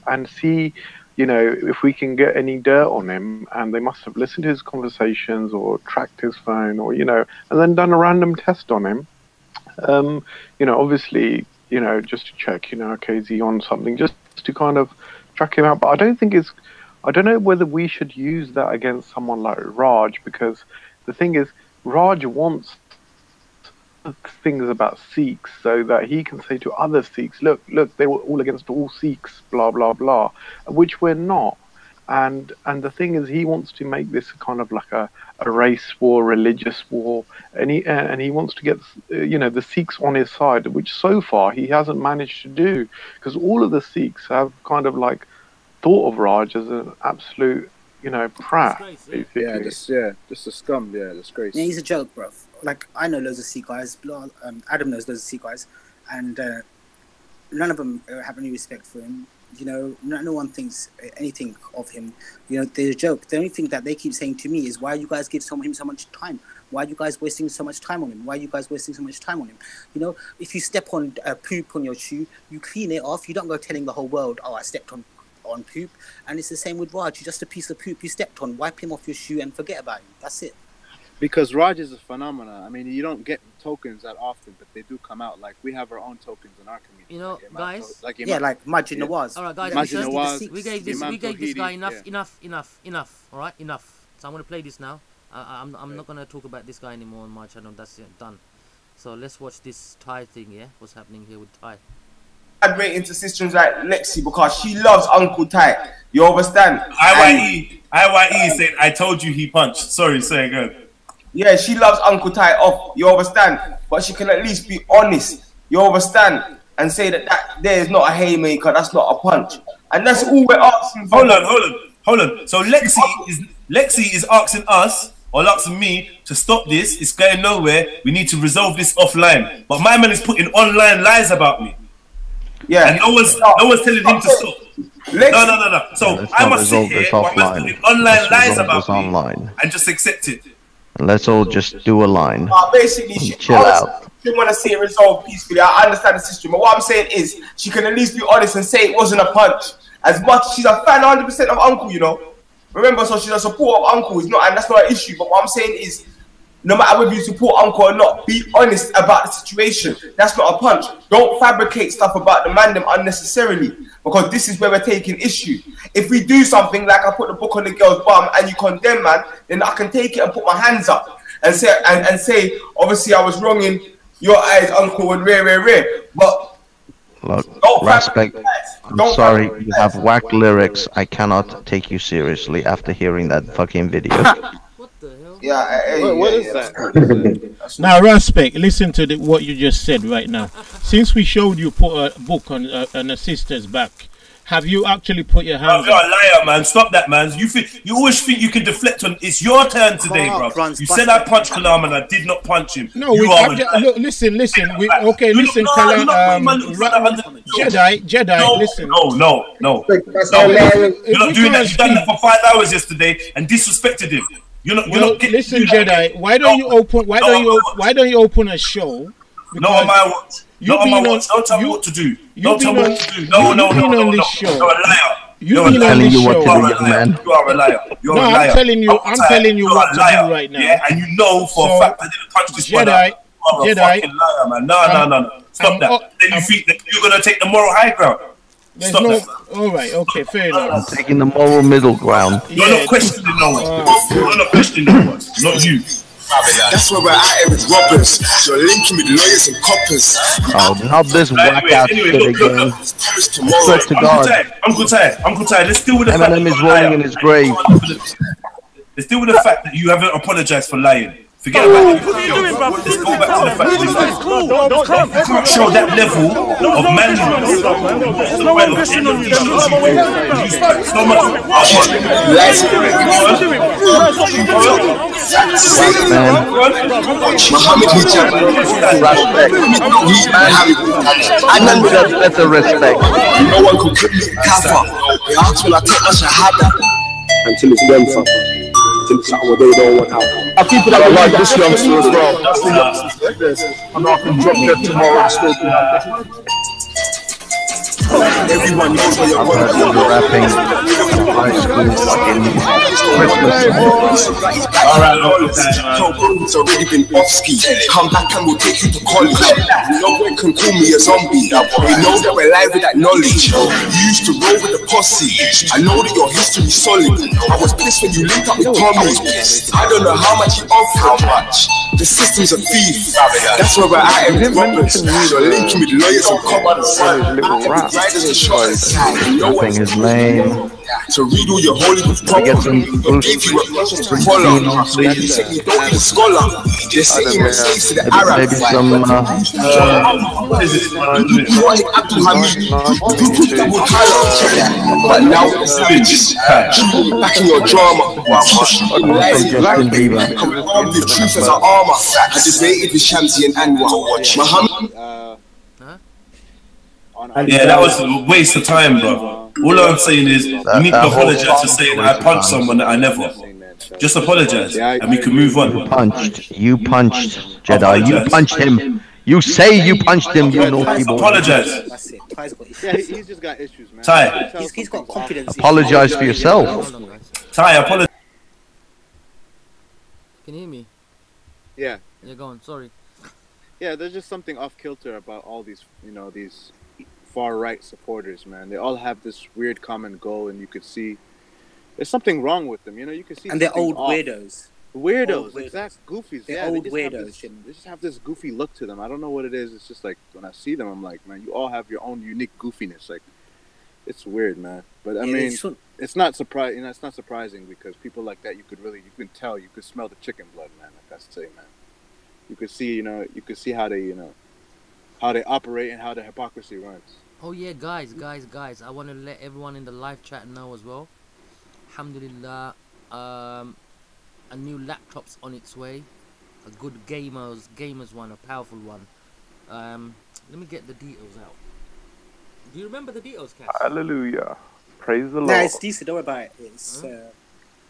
and see, if we can get any dirt on him. And they must have listened to his conversations or tracked his phone or, and then done a random test on him. Obviously, just to check, okay, is he on something, just to kind of track him out. But I don't know whether we should use that against someone like Raj, because the thing is, Raj wants things about Sikhs so that he can say to other Sikhs, look, they were all against all Sikhs, blah, blah, blah, which we're not. And the thing is, he wants to make this kind of like a race war, religious war, and he wants to get, the Sikhs on his side, which so far he hasn't managed to do, because all of the Sikhs have kind of like thought of Raj as an absolute, prat. Basically.
Just a scum, disgrace.
Yeah, he's a joke, bro. Like, I know loads of Sikh guys, Adam knows loads of Sikh guys, and none of them have any respect for him. No one thinks anything of him. They're a joke. The only thing that they keep saying to me is, why you guys give him so much time? Why are you guys wasting so much time on him? Why are you guys wasting so much time on him? If you step on poop on your shoe, you clean it off. You don't go telling the whole world, oh, I stepped on poop. And it's the same with Raj. You're just a piece of poop you stepped on. Wipe him off your shoe and forget about him. That's it.
Because Raj is a phenomenon. I mean, you don't get tokens that often, but they do come out. Like, we have our own tokens in our community.
Guys.
Like
Majid Nawaz.
All right, guys. We gave this guy enough. All right, enough. So I'm going to play this now. I'm not going to talk about this guy anymore on my channel. That's it. Done. So let's watch this Thai thing. Yeah, what's happening here with Thai?
I'd rate into systems like Lexi because she loves Uncle Ty. You understand?
IYE saying, I told you he punched. Sorry, go.
Yeah, she loves Uncle Ty off. You understand? But she can at least be honest. You understand? And say that there is not a haymaker. That's not a punch. And that's all we're asking for.
Hold on. So Lexi is asking us, or asking me, to stop this. It's going nowhere. We need to resolve this offline. But my man is putting online lies about me.
Yeah,
and no one's telling him to stop. No. So I must sit here, but I'm putting online lies about me and just accept it.
Let's all just do a line.
Basically, she
chill out.
She want to see it resolved peacefully. I understand the system, but what I'm saying is, she can at least be honest and say it wasn't a punch. As much she's a fan 100% of Uncle, Remember, so she's a supporter of Uncle. And that's not an issue. But what I'm saying is, no matter whether you support Uncle or not, be honest about the situation. That's not a punch. Don't fabricate stuff about the man them unnecessarily, because this is where we're taking issue. If we do something like I put the book on the girl's bum and you condemn man, then I can take it and put my hands up and say, obviously I was wrong in your eyes, Uncle, and rare. But
look, respect. I'm sorry, you have whack lyrics. I cannot take you seriously after hearing that fucking video.
Yeah,
what is that?
Now, respect. Listen to what you just said right now. Since we showed you put a book on a sister's back, Have you actually put your
Bro,
hands
you're
up?
a liar, man. Stop that, man. You always think you can deflect on. It's your turn today, bro. You said I punched Kalam and I did not punch him.
No,
you
look, listen. Okay, listen, Kalam. Jedi, listen.
No. You're not doing that. You done that for 5 hours yesterday and disrespected him. You're not getting.
Listen, Jedi. Why don't you open a show?
Not on my watch. Not on my watch. Don't tell me what to do. Don't tell me what to do. No. You're a liar.
You're telling you what to do, young man.
You are a liar. You're a liar.
I'm telling you what to do right now.
Yeah, and you know for a fact I didn't punch this brother. You are a fucking liar, man. No. Stop that. Then you think that you're gonna take the moral high ground. Stop that.
All right. Okay. Fair enough.
I'm taking the moral middle ground.
You're not questioning no one. You're not questioning no one. Not you.
That's where we're at with robbers. You're linking with lawyers and coppers.
Oh, not this whack out shit again. I swear to God.
Uncle Ty, let's deal with the fact
Eminem is rolling in his grave.
Let's deal with the fact that you haven't apologized for lying. Forget about it. What are you doing, bro? Let's go back to the fact that you can't show that level of manliness. No one question on you. So much.
Muhammad Hijab.
That's a respect.
No one could put me in kafir. They ask when I take my shahada. Until it's them, fam. Until it's something they don't want out. I people that like this youngster as well. That's the youngsters like this. And I can drop dead tomorrow and still be happy. Everyone knows where you're going.
Rapping high school fucking Christmas.
Alright, it's already been off-ski. Come back and we'll take you to college. No one can call me a zombie. We know that we're live with that knowledge. You used to roll with the posse. I know that your history's solid. I was pissed when you linked up with Tommy. I don't know how much you offer. How much? The system's a thief. That's where we're at with robbers. You're linking with lawyers and coppers. Riders and shots.
Nothing is lame.
To read all your holy book proper. Gave you a process to follow. You said you don't need a scholar. They're saying mistakes to the Arabs.
Maybe some
What is it? You wanted Abdul Hamid. But now it's back in your drama.
Justin Bieber.
Confirmed the truth as an armor. I debated with Shamsi and Anwar. Muhammad.
Yeah, that was a waste of time, bro. All I'm saying is, you need to apologize for saying I punched someone that I never. Just apologize, and we can move on.
You punched Jedi. You punched him. You say you punched him. You naughty boy.
Apologize.
That's it. Yeah, he's just got issues, man.
Ty.
He's got confidence.
Apologize for yourself.
Ty, apologize.
Can you hear me?
Yeah.
Yeah, go on. Sorry.
Yeah, there's just something off kilter about all these, these far-right supporters, man. They all have this weird common goal, and you could see there's something wrong with them. You could see.
And they're old weirdos.
Weirdos, exact goofies.
They're
yeah,
old
they
weirdos.
They just have this goofy look to them. I don't know what it is. It's just like when I see them, I'm like, man, you all have your own unique goofiness. Like, it's weird, man. But I mean, it's not surprising. It's not surprising because people like that, you can tell, you could smell the chicken blood, man. Like I say, man. You could see, you could see how they, how they operate and how the hypocrisy runs.
Oh yeah, guys, I want to let everyone in the live chat know as well. Alhamdulillah, a new laptop's on its way. A good gamers one, a powerful one. Let me get the details out. Do you remember the details, Cass?
Hallelujah. Praise the Lord.
No, it's decent. Don't worry about it. It's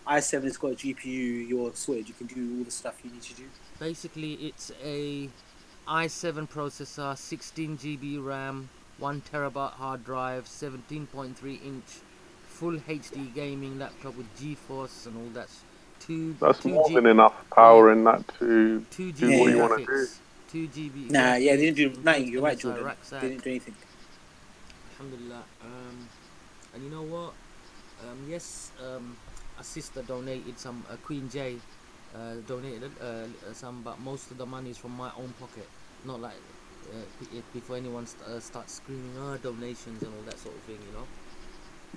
i7 has got a GPU. You're sorted. You can do all the stuff you need to do.
Basically, it's a i7 processor, 16 GB RAM, 1 TB hard drive, 17.3 inch full HD gaming laptop with GeForce and all that.
That's more than enough power in that to do what you want to do.
2 GB.
Nah, yeah, they didn't do nothing. You're right, Jordan. They didn't do anything.
Alhamdulillah. And you know what? Yes, a sister donated some. Queen J donated some, but most of the money is from my own pocket. Not like before anyone starts screaming, donations and all that sort of thing,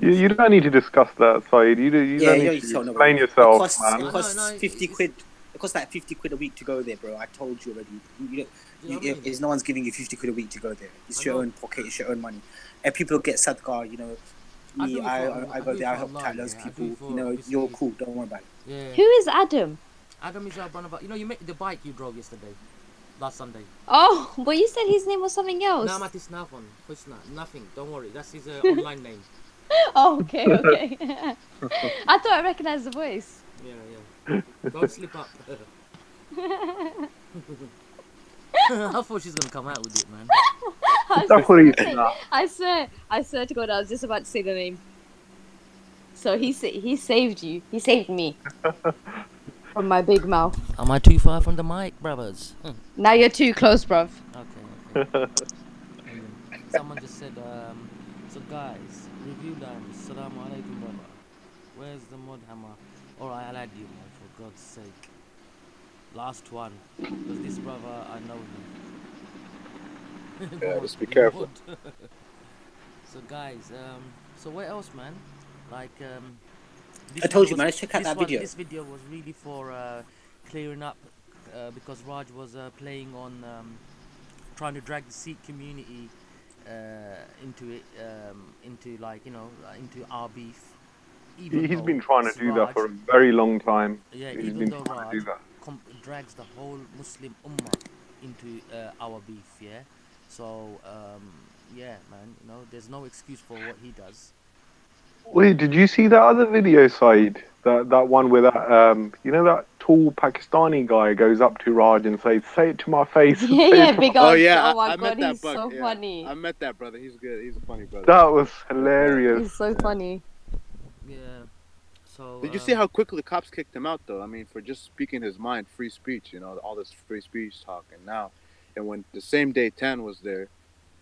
You don't need to discuss that, Syed. You don't need to explain yourself, man.
It costs 50 quid. It costs like 50 quid a week to go there, bro. I told you already. There's no one's giving you 50 quid a week to go there. It's your own pocket. It's your own money. And people get sadaqah, me, I go there, I help out those people. You know, you're cool. Don't worry about it.
Yeah.
Who is Adam?
Adam is our brother. You know, you met the bike you drove yesterday, last Sunday.
Oh, but you said his name was something else.
No, Matis Nafon. Nothing. Don't worry. That's his online name.
Oh, okay. I thought I recognized the voice.
Yeah. Don't slip up. I thought she's gonna come out with it, man.
I swear to God, I was just about to say the name. So he saved you. He saved me from my big mouth.
Am I too far from the mic, brothers?
Now you're too close, bruv.
Okay. Someone just said, so guys, review land. Assalamu alaikum, brother. Where's the mud hammer? Alright, I'll add you, man, for God's sake. Last one. Because this brother, I know him.
Yeah, just be careful.
So guys, so what else, man? Like,
I told you, man, let's check out that video.
This video was really for clearing up, because Raj was playing on trying to drag the Sikh community into it, into like, you know, into our beef.
He's been trying to do that for a very long time.
Yeah,
he's
even
been
though
trying to do that.
Drags the whole Muslim ummah into our beef, yeah. So yeah, man, you know, there's no excuse for what he does.
Wait, did you see that other video, Syed? That one where that you know, that tall Pakistani guy goes up to Raj and says, "Say it to my face."
Yeah, big old.
Oh yeah,
oh my
I
God,
met that
he's
bug.
so
Yeah,
funny.
I met that brother. He's good. He's a funny brother.
That was hilarious.
He's so funny.
Yeah. So.
Did you see how quickly the cops kicked him out, though? I mean, for just speaking his mind, free speech. You know, all this free speech talk, and when the same day Tan was there,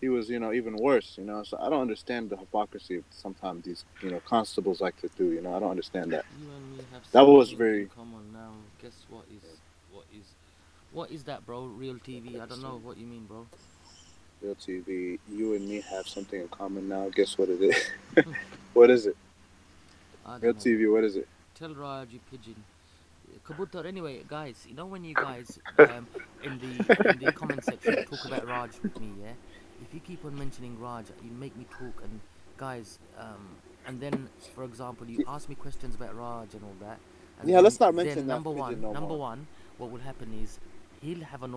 he was, you know, even worse. You know, so I don't understand the hypocrisy sometimes these, you know, constables like to do. You know, I don't understand that.
You and me have
that was very.
Come on now, guess what is that, bro? Real TV? I don't know what you mean, bro.
Real TV. You and me have something in common now. Guess what it is? What is it? Real TV. What is it?
Tell Raj, you pigeon. Kabutar. Anyway, guys, you know when you guys in the comment section talk about Raj with me, yeah. If you keep on mentioning Raj, you make me talk, and guys, and then, for example, you ask me questions about Raj and all that. And
yeah, let's not mention that.
Number one, what will happen is he'll have an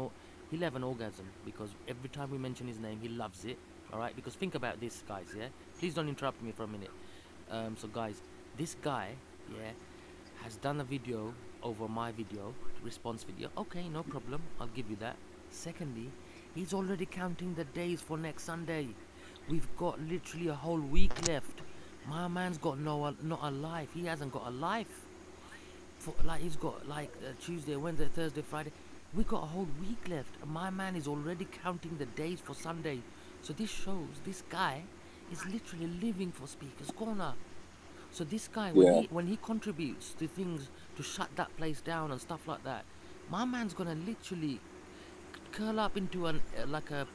orgasm, because every time we mention his name, he loves it. All right, because think about this, guys. Yeah, please don't interrupt me for a minute. So guys, this guy, yeah, has done a video over my video, response video. Okay, no problem. I'll give you that. Secondly, he's already counting the days for next Sunday. We've got literally a whole week left. My man's got not a life. He hasn't got a life. He's got like Tuesday, Wednesday, Thursday, Friday. We got a whole week left. My man is already counting the days for Sunday. So this shows this guy is literally living for Speaker's Corner. So this guy, when he contributes to things to shut that place down and stuff like that, my man's gonna literally curl up into like a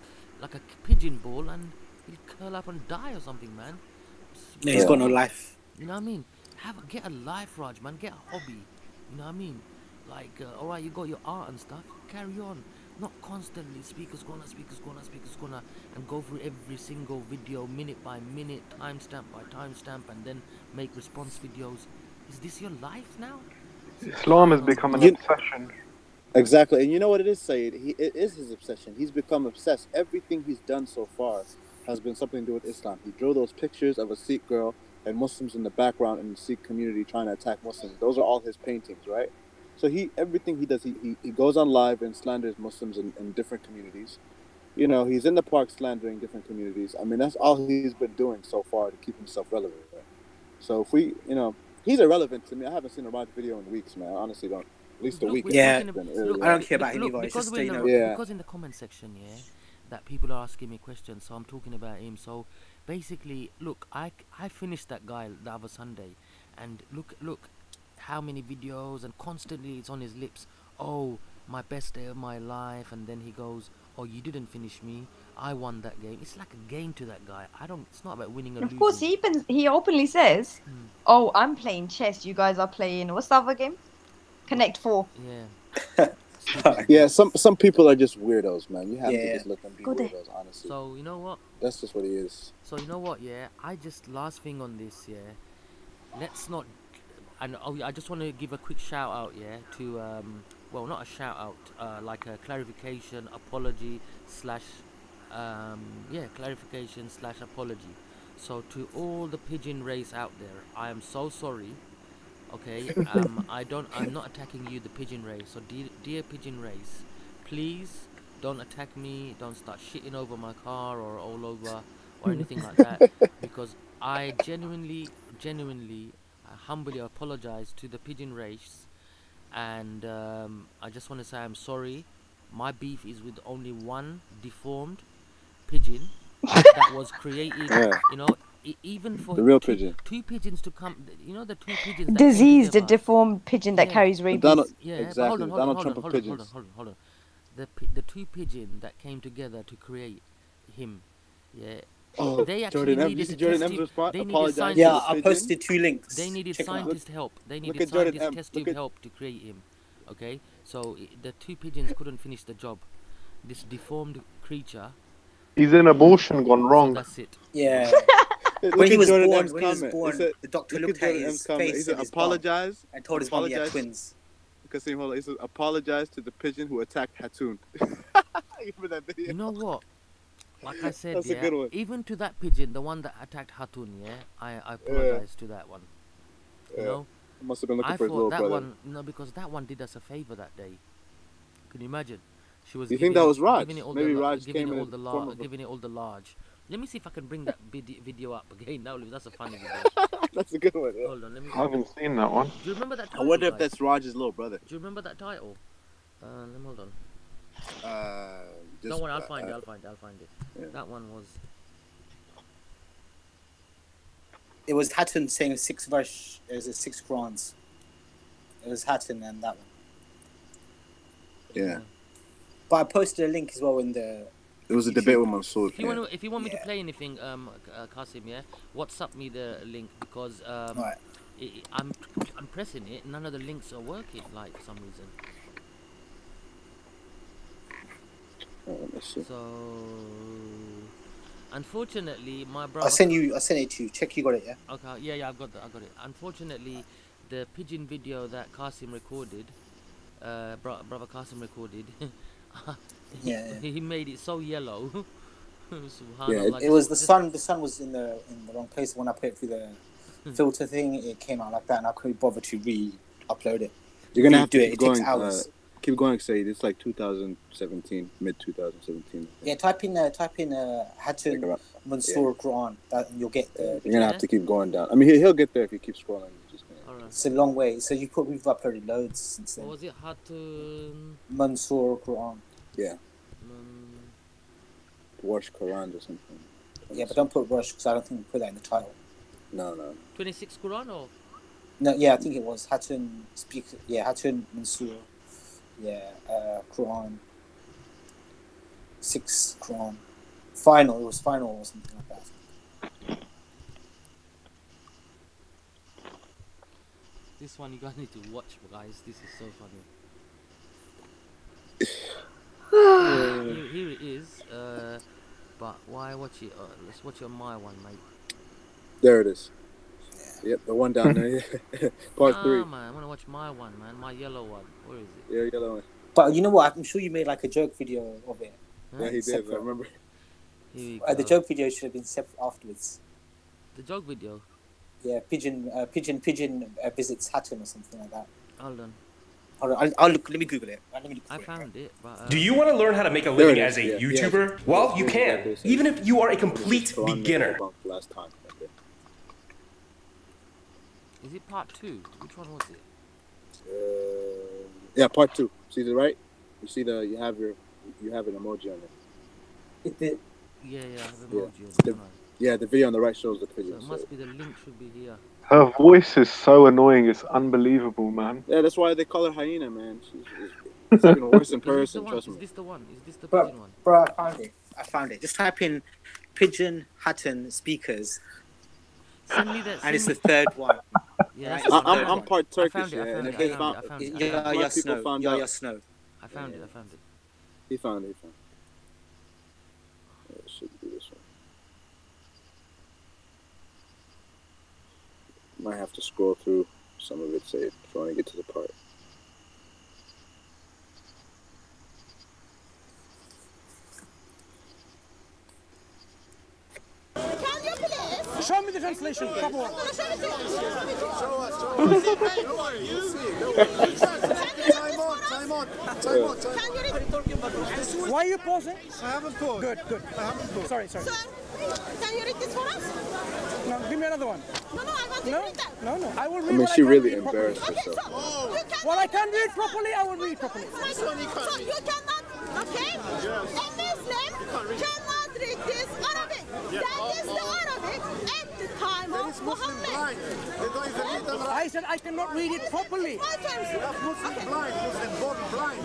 pigeon ball, and he'll curl up and die or something, man.
Yeah, he's got no life.
You know what I mean? Get a life, Raj, man. Get a hobby. You know what I mean? Like, alright, you got your art and stuff. Carry on. Not constantly Speaker's Corner, and go through every single video minute by minute, timestamp by timestamp, and then make response videos. Is this your life now?
Islam has become an obsession.
Exactly, and you know what it is, Syed? It is his obsession. He's become obsessed. Everything he's done so far has been something to do with Islam. He drew those pictures of a Sikh girl and Muslims in the background in the Sikh community trying to attack Muslims. Those are all his paintings, right? So everything he does, he goes on live and slanders Muslims in different communities. You know, he's in the park slandering different communities. I mean, that's all he's been doing so far to keep himself relevant. Right? So if we, you know, he's irrelevant to me. I haven't seen a Raj video in weeks, man. I honestly don't. At least a week.
Yeah, I don't care about him either. It's just, you know.
Because in the comment section, yeah, that people are asking me questions, so I'm talking about him. So basically, look, I finished that guy the other Sunday, and look how many videos, and constantly it's on his lips. Oh, my best day of my life, and then he goes, oh, you didn't finish me, I won that game. It's like a game to that guy. It's not about winning or losing.
Of course, he openly says, oh, I'm playing chess, you guys are playing, what's the other game? Connect 4.
Yeah.
Yeah, some people are just weirdos, man. You have to just let them be weirdos, honestly.
So you know what?
That's just what he is.
So you know what? Yeah, I just last thing on this. Yeah, let's not. And I just want to give a quick shout out. Yeah, to well, not a shout out. Like a clarification, apology slash. Yeah, clarification slash apology. So to all the pigeon race out there, I am so sorry. Okay, I'm not attacking you, the pigeon race. So dear pigeon race, please don't attack me. Don't start shitting over my car or all over or anything like that. Because I genuinely, humbly apologize to the pigeon race, and I just want to say I'm sorry. My beef is with only one deformed pigeon that was created. You know. Even for
the real pigeon,
two pigeons to come, you know, the two pigeons.
Diseased, a deformed pigeon that carries rabies.
Exactly. Hold
on. The two pigeons that came together to create him. Yeah.
Oh,
they actually needed
Yeah, I posted 2 links.
They needed scientist help. They needed scientist test tube help to create him. Okay, so the two pigeons couldn't finish the job. This deformed creature.
He's an abortion gone wrong.
So that's it.
Yeah. When he was born, the doctor looked at his face.
He said, "Apologize,"
and told his mom he had twins.
Because he said, "Apologize to the pigeon who attacked Hatun."
You know what? Like I said, that's a good one. Even to that pigeon, the one that attacked Hatun, I apologize to that one. You know,
must have been looking for his little brother.
One, because that one did us a favor that day. Can you imagine? She was.
You think that was Raj? Maybe Raj came in
giving it all the large. Let me see if I can bring that video up again. Now, that's a funny video.
That's a good one. Yeah.
Hold on, let me.
I haven't seen that one.
Do you remember that title?
I wonder if that's Raj's little brother.
Do you remember that title? Let me hold on. Don't worry, I'll find it. Yeah. That one was.
It was Hatton saying 6 verse. It was 6 Qurans. It was Hatton and that one.
Yeah.
But I posted a link as well in the.
It was a debate with Mansour.
If you want me to play anything, Qasim, WhatsApp me the link because I'm pressing it. None of the links are working, like for some reason. So, unfortunately, my brother.
I sent it to you. Check you got it, yeah.
Okay, yeah, I got it. Unfortunately, the pigeon video that Qasim recorded, brother Qasim recorded. He made it so yellow.
It was the sun. The sun was in the wrong place. When I put it through the filter thing, it came out like that, and I couldn't bother to re-upload it.
You're gonna have to do it. It takes hours. Keep going, Syed. It's like 2017, mid 2017.
Yeah, type in Hatun Mansour Quran. You'll get the.
You're gonna have to keep going down. I mean, he'll get there if you keep scrolling.
It's a long way. So we've uploaded loads since then.
What was it? Hatun
Mansour Quran.
Yeah. Wash Quran or something.
Yeah, but don't put Rush because I don't think we put that in the title.
No.
26 Quran or?
No, yeah, I think it was Hatun Hatun Mansour. Yeah, Quran. 6 Quran. Final. It was final or something like that.
This one you guys need to watch, guys. This is so funny. Here it is. But why watch it? Let's watch it on my one, mate.
There it is. Yep, the one down there. Part 3.
Man, I want to watch my one, man. My yellow one. Where is it?
Yeah, yellow one.
But you know what? I'm sure you made like a joke video of it.
Huh? Yeah, he did. I remember.
The joke video should have been separate afterwards.
The joke video?
Yeah, pigeon visits Hatton or something like that.
Hold on.
I'll look. Let me Google it.
I found it. But,
do you want to learn how to make a living as a YouTuber? Yeah. Well, you can, even if you are a complete beginner.
Last time. Okay.
Is it part 2? Which one was it?
Yeah, part 2. See the right? You see you have an emoji on it.
Yeah, I have an emoji on it.
Yeah, the video on the right shows the pigeon.
So it must be the link should be here.
Her voice is so annoying, it's unbelievable, man.
Yeah, that's why they call her hyena, man. She's even worse in person, trust me.
Is this the one? Is this the pigeon one?
Bro, I found it. Just type in pigeon Hatton speakers.
Send me that.
And it's the 3rd one.
Yeah,
I'm part Turkish,
I found it.
Yahya Snow.
I found it. I found it.
He found it. Yeah, it should be this one. Might have to scroll through some of it, say, if you want to get to the part.
Show me the translation. Couple one. Why are you pausing? I haven't paused. Good. I haven't paused. Sorry. Sir, can you read this for us? No, give me another one. No, I want to read that. No. I will read.
I mean, she really embarrassed herself.
What I can read properly, I will read properly.
So you cannot, okay? A Muslim cannot read this Arabic. That is the Arabic at the time of Muhammad.
I said I cannot read it properly.
Muslim blind, Muslim born blind.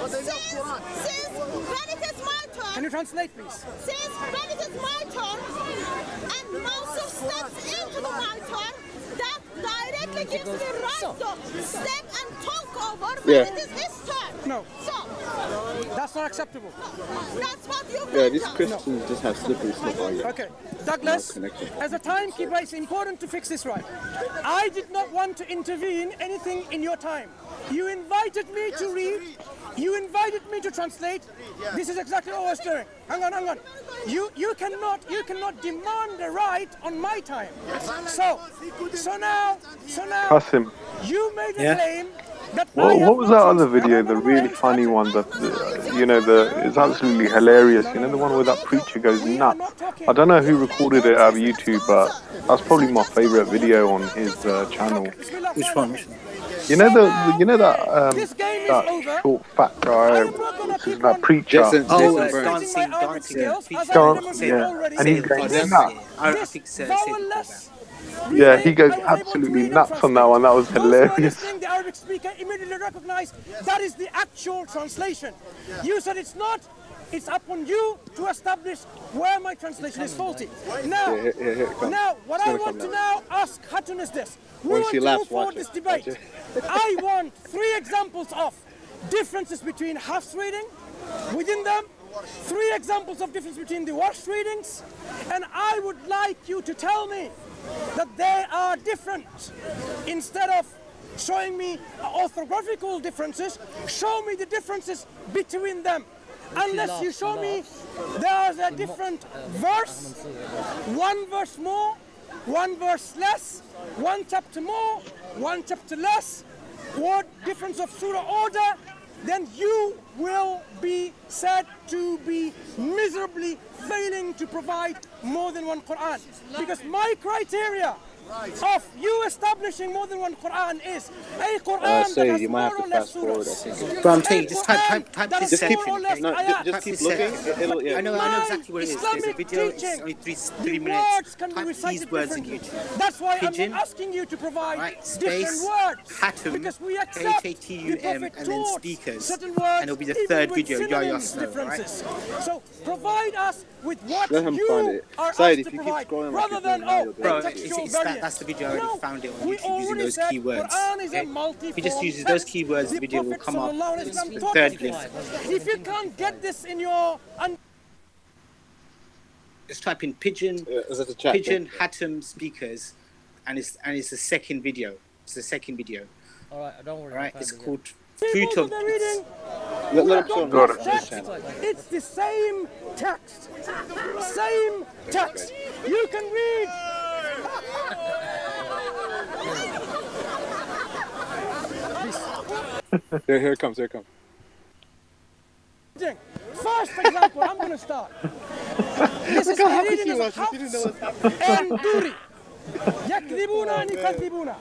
But they know Quran. Since when it is my turn.
Can you translate, please?
Since when it is my turn, and Mansur steps into my turn, that directly gives me right to step and talk over when it is his turn.
No.
So,
that's not acceptable.
That's what you
Yeah, these Christians just have slippery stuff on you.
Okay. Douglas, as a timekeeper, it's important to fix this right. I did not want to intervene anything in your time. You invited me to read. You invited me to translate. This is exactly what I was doing. Hang on. You cannot demand the right on my time. So now
Qasim.
you made a claim that
what was that other video? The really funny one that it's absolutely hilarious. You know, the one where that preacher goes nuts. I don't know who recorded it out of YouTube, but that's probably my favorite video on his channel.
Which one?
You know that short fat guy, that preacher.
Dancing.
Yeah, and he's going nuts. Yeah, he goes absolutely nuts on that one. That was hilarious.
The Arabic speaker immediately recognized that is the actual translation. You said it's not. It's upon you to establish where my translation is faulty. Now, what I want to now ask Hatun is this. We want to move forward this debate. I want 3 examples of differences between Hafs reading within them, 3 examples of difference between the Warsh readings, and I would like you to tell me that they are different. Instead of showing me orthographical differences, show me the differences between them. Unless you show me there's a different verse, 1 verse more, 1 verse less, 1 chapter more, 1 chapter less, or difference of surah order, then you will be said to be miserably failing to provide more than 1 Quran. Because my criteria of you establishing more than 1 Quran is a Quran that has more or less surahs.
But I'm telling you, just type this section.
Just keep looking.
I know exactly what it is. There's a video, it's only 3 minutes. Type these words in YouTube.
That's why
Pigeon,
I'm asking you to provide
space,
different words.
Hatum, K-H-A-T-U-M, and then speakers. And it'll be the 3rd video, Yahya Snow, right?
So provide us with what
Let him
you
find it.
are
Syed,
asked
if
to
you keep
provide,
scrolling
rather than
Bro, that's the video. I already found it on YouTube using those keywords. Okay? If he just uses those keywords, the video will come up. It's the 3rd link.
If you can't get this in your...
Just type in pigeon, Hatum speakers, and it's the 2nd video. It's the 2nd video.
Alright, don't worry.
Alright, it's called Fruit of...
Let him show.
It's the same text. Same text. You can read.
Here it comes.
First example, I'm going to start. This is the reading of Hafs and Duri. يكذبون and يكذبون.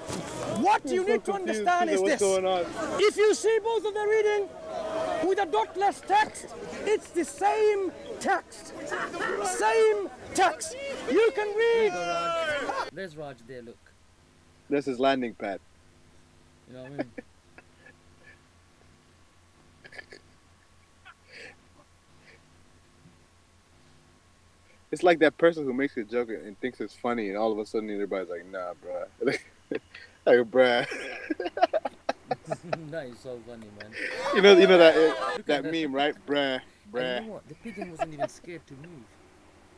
What you need to understand is this. If you see both of the reading with a dotless text, it's the same text. Same text. You can read.
There's Raj there, look.
That's his landing pad.
You know what I mean?
It's like that person who makes a joke and thinks it's funny, and all of a sudden everybody's like, "Nah, bruh." Like, bruh.
That is so funny, man.
You know that meme, right? Bruh.
And you know what? The pigeon wasn't even scared to move.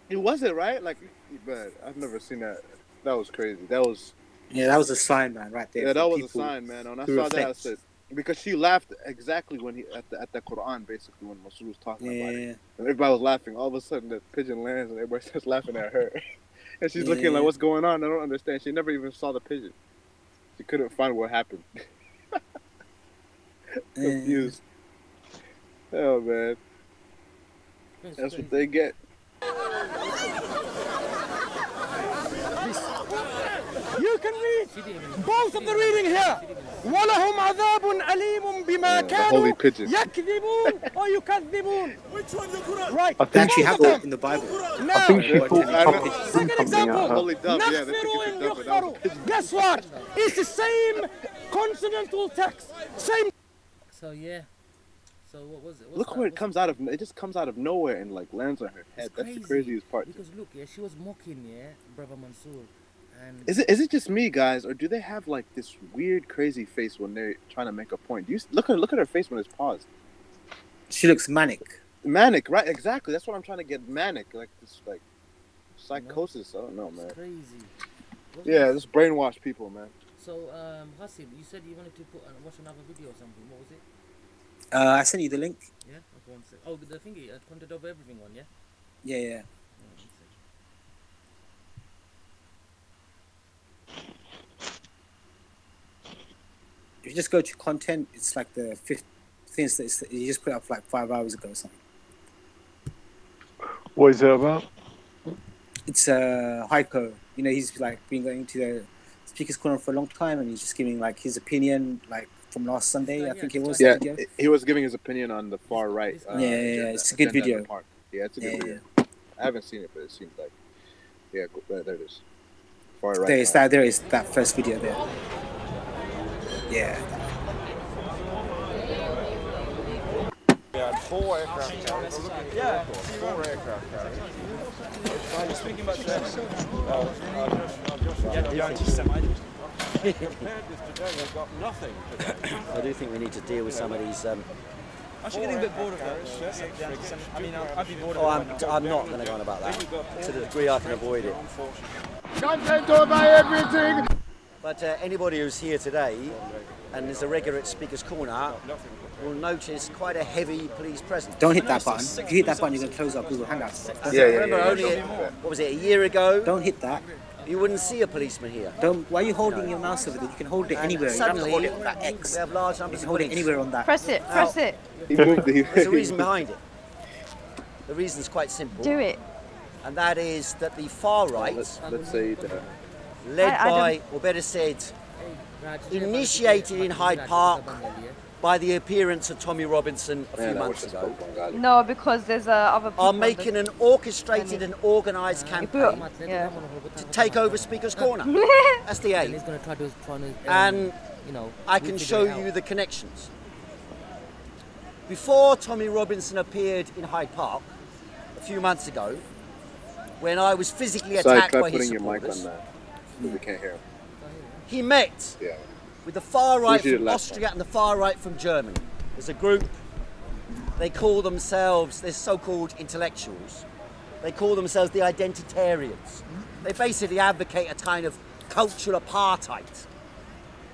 It wasn't, right? Like, but I've never seen that. That was crazy. That was.
Yeah, that was a sign, man, right there.
Yeah, that was a sign, man. When I saw that, I said, because she laughed exactly when he at the Quran, basically when Masud was talking about it. And everybody was laughing. All of a sudden, the pigeon lands, and everybody starts laughing at her. And she's looking like, "What's going on? I don't understand." She never even saw the pigeon. She couldn't find what happened. Confused. Oh man, that's what they get.
You can read both of the reading here. وَلَهُمْ عَذَابٌ أَلِيمٌ بِمَا كَانُوا يَكْذِبُونَ or يُكَذِّبُونَ. Which one the Quran? Right.
They actually have that in the Bible.
Now,
I think she
second example. Guess what? It's the same consonantal text. Same.
So yeah. So what was it?
Look where it comes out of. It just comes out of nowhere and like lands on her head. That's the craziest part.
Because look, yeah, she was mocking, Brother Mansour. And
is it just me, guys, or do they have like this weird, crazy face when they're trying to make a point? Do you look at her face when it's paused?
She looks manic.
Manic, right? Exactly. That's what I'm trying to get. Manic, like this, like psychosis. I don't know, man.
Crazy.
Yeah, just brainwash people, man.
So, Hassim, you said you wanted to watch another video or something. What was it?
I sent you the link.
Yeah. Okay, one sec. Oh, the thingy, content over everything one, yeah.
Yeah. If you just go to content, it's like the fifth things that you just put up like 5 hours ago or something.
What is it about?
It's Heiko. You know, he's like been going to the speaker's corner for a long time, and he's just giving like his opinion, like from last Sunday, I think it was.
Yeah, he was giving his opinion on the far right.
It's a good video.
Yeah, it's a good video. I haven't seen it, but it seems like there it is. Far right.
There is that first video there. Yeah.
We had 4 aircraft carriers. Yeah, 4 aircraft carriers. I was speaking about this. Compared with today, we've got nothing today.
I do think we need to deal with some of these.
I'm actually getting a bit bored of that. I mean, I'd be bored
of it. I'm not going to go on about that to the degree I can avoid it.
Content over everything!
But anybody who's here today and is a regular at Speaker's Corner will notice quite a heavy police presence.
Don't hit that button. If you hit that button, you're going to close our Google Hangouts.
Remember, only what was it, a year ago?
Don't hit that.
You wouldn't see a polilisman here.
Why are you holding your mouse over there? You can hold it anywhere.
Suddenly,
you don't have to hold it on that X.
We have large numbers
of police. Hold it anywhere on that.
Press it. Press it.
There's a reason behind it. The reason's quite simple.
Do it.
And that is that the far right,
let's say that,
led by, or better said, initiated in Hyde Park by the appearance of Tommy Robinson a few months ago.
No, because there's other people
are making an orchestrated and organised campaign to take over Speaker's Corner. That's the aim. And I can show you the connections. Before Tommy Robinson appeared in Hyde Park a few months ago, when I was physically attacked by his supporters,
we can't hear him.
He met with the far right from Austria and the far right from Germany. There's a group, they call themselves, they're so-called intellectuals, they call themselves the identitarians. They basically advocate a kind of cultural apartheid.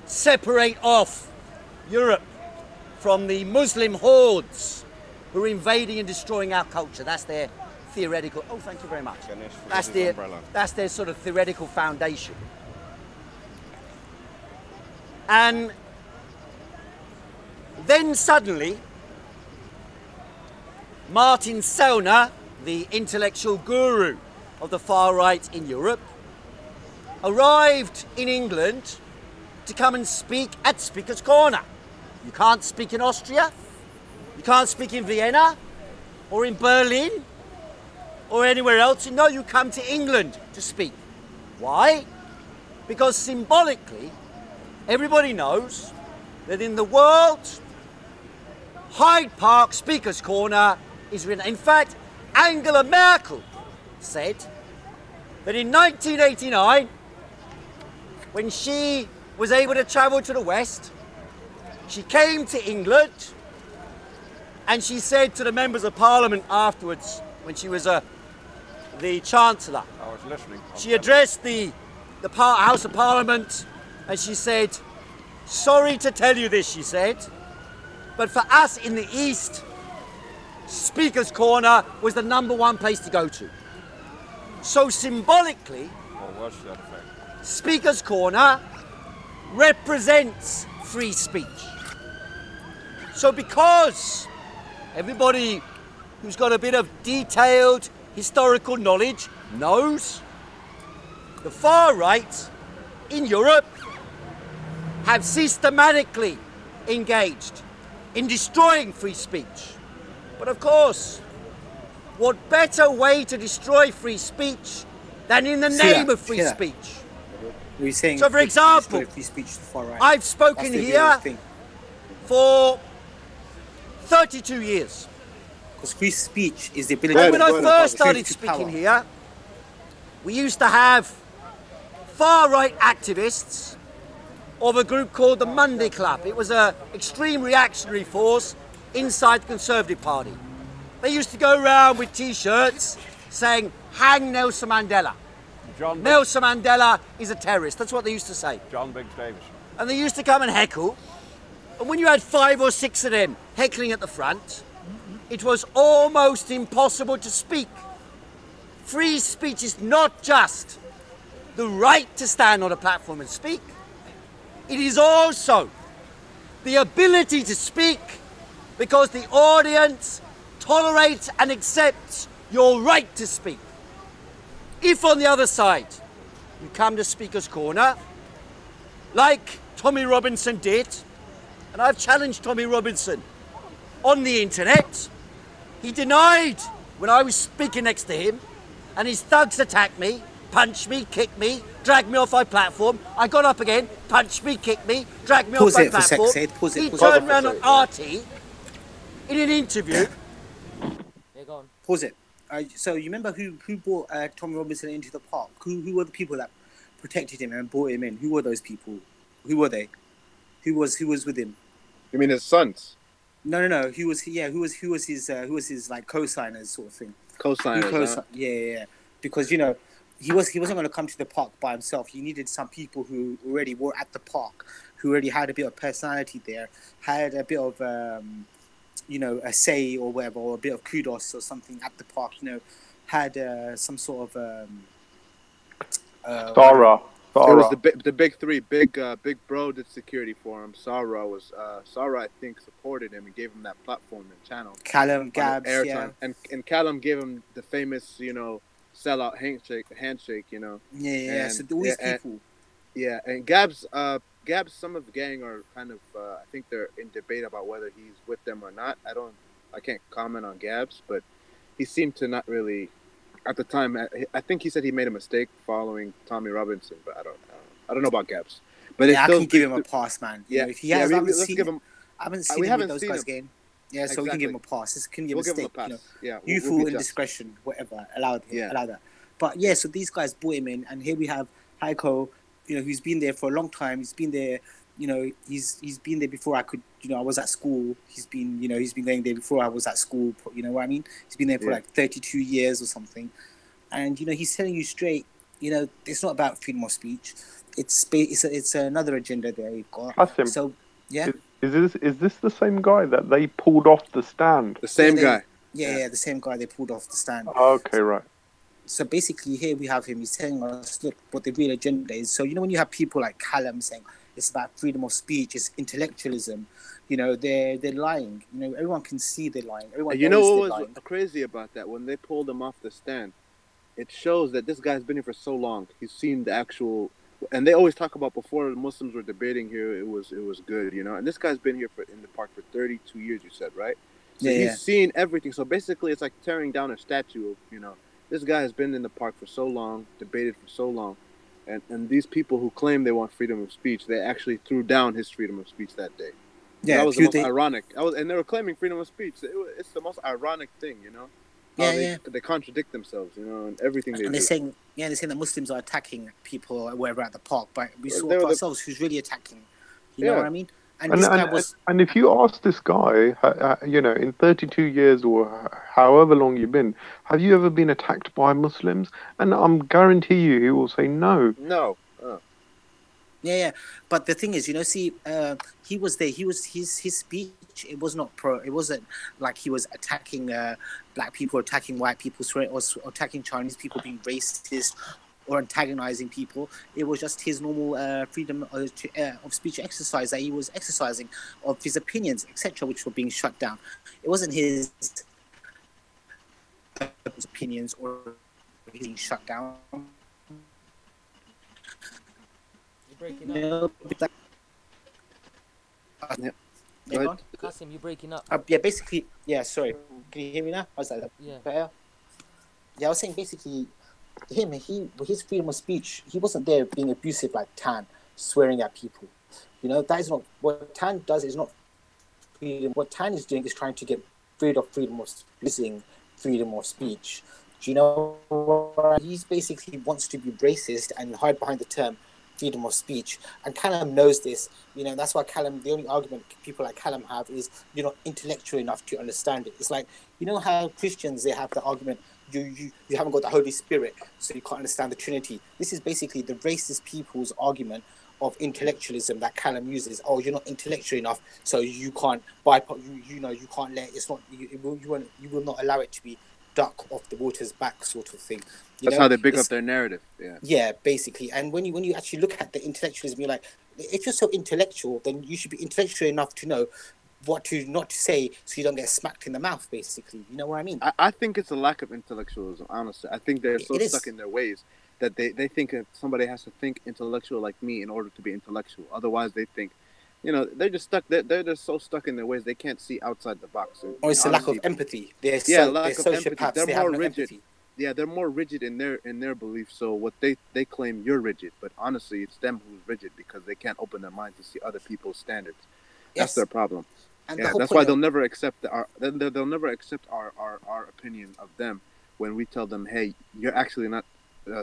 Separate off Europe from the Muslim hordes who are invading and destroying our culture. That's their theoretical, oh thank you very much. That's their sort of theoretical foundation. And then suddenly, Martin Sellner, the intellectual guru of the far right in Europe, arrived in England to come and speak at Speaker's Corner. You can't speak in Austria, you can't speak in Vienna, or in Berlin, or anywhere else. No, you come to England to speak. Why? Because symbolically, everybody knows that in the world, Hyde Park Speaker's Corner is written. In fact, Angela Merkel said that in 1989, when she was able to travel to the West, She came to England and she said to the members of Parliament afterwards, when she was the Chancellor,
I was listening.
she addressed the House of Parliament and she said, sorry to tell you this, she said, but for us in the East, Speaker's Corner was the #1 place to go to. So symbolically,
Or was that effect?
Speaker's Corner represents free speech. So because everybody who's got a bit of detailed historical knowledge knows, the far right in Europe have systematically engaged in destroying free speech. But of course, what better way to destroy free speech than in the name of free speech?
We're saying
so, for example,
free speech is far right.
I've spoken here for 32 years.
Because free speech is the ability.
And when I first started speaking here, we used to have far-right activists of a group called the Monday Club. It was an extreme reactionary force inside the Conservative Party. They used to go around with T-shirts saying, hang Nelson Mandela. Nelson Mandela is a terrorist. That's what they used to say.
John Biggs Davis.
And they used to come and heckle. And when you had 5 or 6 of them heckling at the front, it was almost impossible to speak. Free speech is not just the right to stand on a platform and speak. It is also the ability to speak because the audience tolerates and accepts your right to speak. If on the other side you come to Speaker's Corner, like Tommy Robinson did, and I've challenged Tommy Robinson on the internet, he denied when I was speaking next to him, and his thugs attacked me, punched me, kicked me, dragged me off my platform. I got up again, punched me, kicked me, dragged me off my platform. He turned around on RT in an interview.
Pause it. So you remember who brought Tommy Robinson into the park? Who were the people that protected him and brought him in? Who were those people? Who were they? Who was with him?
You mean his sons?
No. Who was his like co-signers sort of thing?
Co-signers.
Yeah. Because he wasn't going to come to the park by himself. He needed some people who already were at the park, who already had a bit of personality there, had a bit of a say or whatever, or a bit of kudos or something at the park. Had some sort of
Sarah.
It was the big three. Big Bro did security for him. Sarah, I think, supported him and gave him that platform and channel.
Callum, Gabs, yeah.
And Callum gave him the famous, sellout handshake,
Yeah. So all these people.
And Gabs, some of the gang are kind of, I think they're in debate about whether he's with them or not. I can't comment on Gabs, but he seemed to not really. At the time, I think he said he made a mistake following Tommy Robinson, but I don't know about Gaps. But
I can give him a pass, man. If he has, I haven't seen him with those guys' game. Yeah, so we can give him a pass. This can be a mistake. Youthful indiscretion, whatever. Allow that. But yeah, so these guys brought him in, and here we have Heiko, who's been there for a long time. He's been there. He's been there before I could. I was at school. He's been going there before I was at school. You know what I mean? He's been there for like 32 years or something, and he's telling you straight. It's not about freedom of speech. It's another agenda that you've got.
Hassim,
so yeah.
Is this the same guy that they pulled off the stand?
The same guy.
Yeah, the same guy they pulled off the stand.
Okay, right.
So basically, here we have him. He's telling us, look, what the real agenda is. So when you have people like Callum saying it's about freedom of speech, it's intellectualism, they're lying. Everyone can see they're lying. Everyone knows
what
they're
was
lying.
crazy about that? When they pulled him off the stand, it shows that this guy's been here for so long. He's seen the actual, and they always talk about before the Muslims were debating here, it was good, And this guy's been here in the park for 32 years. You said, right? So he's seen everything. So basically, it's like tearing down a statue of, this guy has been in the park for so long, debated for so long, and these people who claim they want freedom of speech, they actually threw down his freedom of speech that day. Yeah, that was the most ironic. And they were claiming freedom of speech. It's the most ironic thing, They contradict themselves, and everything they do.
They're saying that Muslims are attacking people or whatever at the park, but we saw for ourselves who's really attacking. You know what I mean? And this guy was.
And if you ask this guy, you know, in 32 years or however long you've been, have you ever been attacked by Muslims? And I'm guarantee you, he will say no.
No.
Yeah. But the thing is, you know, see, he was there. He was his speech. It was not pro. It wasn't like he was attacking black people, attacking white people, or attacking Chinese people, being racist or antagonizing people. It was just his normal freedom of speech exercise that he was exercising, of his opinions, etc., which were being shut down. It wasn't his opinions or being shut down.
Breaking up. Kasim, you're breaking up.
Yeah, basically, yeah, sorry. Can you hear me now? How's that?
Yeah.
Better? Yeah, I was saying basically, his freedom of speech, he wasn't there being abusive like Tan, swearing at people. You know, that is not, what Tan does is not freedom. What Tan is doing is trying to get rid of freedom of speech. Do you know, he's basically wants to be racist and hide behind the term freedom of speech, and Callum knows this, you know. That's why Callum, the only argument people like Callum have is you're not intellectual enough to understand it. It's like, you know how Christians, they have the argument, you haven't got the Holy Spirit, so you can't understand the Trinity. This is basically the racist people's argument of intellectualism that Callum uses. Oh, you're not intellectual enough, so you can't bypass. You know, you can't let. It's not. You will not allow it to be duck off the water's back, sort of thing.
That's how they pick up their narrative. Yeah.
Yeah, basically. And when you actually look at the intellectualism, you're like, if you're so intellectual, then you should be intellectual enough to know what to not to say, so you don't get smacked in the mouth. Basically, you know what I mean?
I think it's a lack of intellectualism. Honestly, I think they're so stuck in their ways that they think that somebody has to think intellectual like me in order to be intellectual. Otherwise, they think, you know, they're just stuck. They're just so stuck in their ways they can't see outside the box.
Or it's a lack of empathy.
Lack of empathy. They're more rigid. Yeah, they're more rigid in their beliefs. So what they claim, you're rigid, but honestly, it's them who's rigid because they can't open their mind to see other people's standards. That's their problem. And that's why they'll never accept our opinion of them when we tell them, hey, you're actually not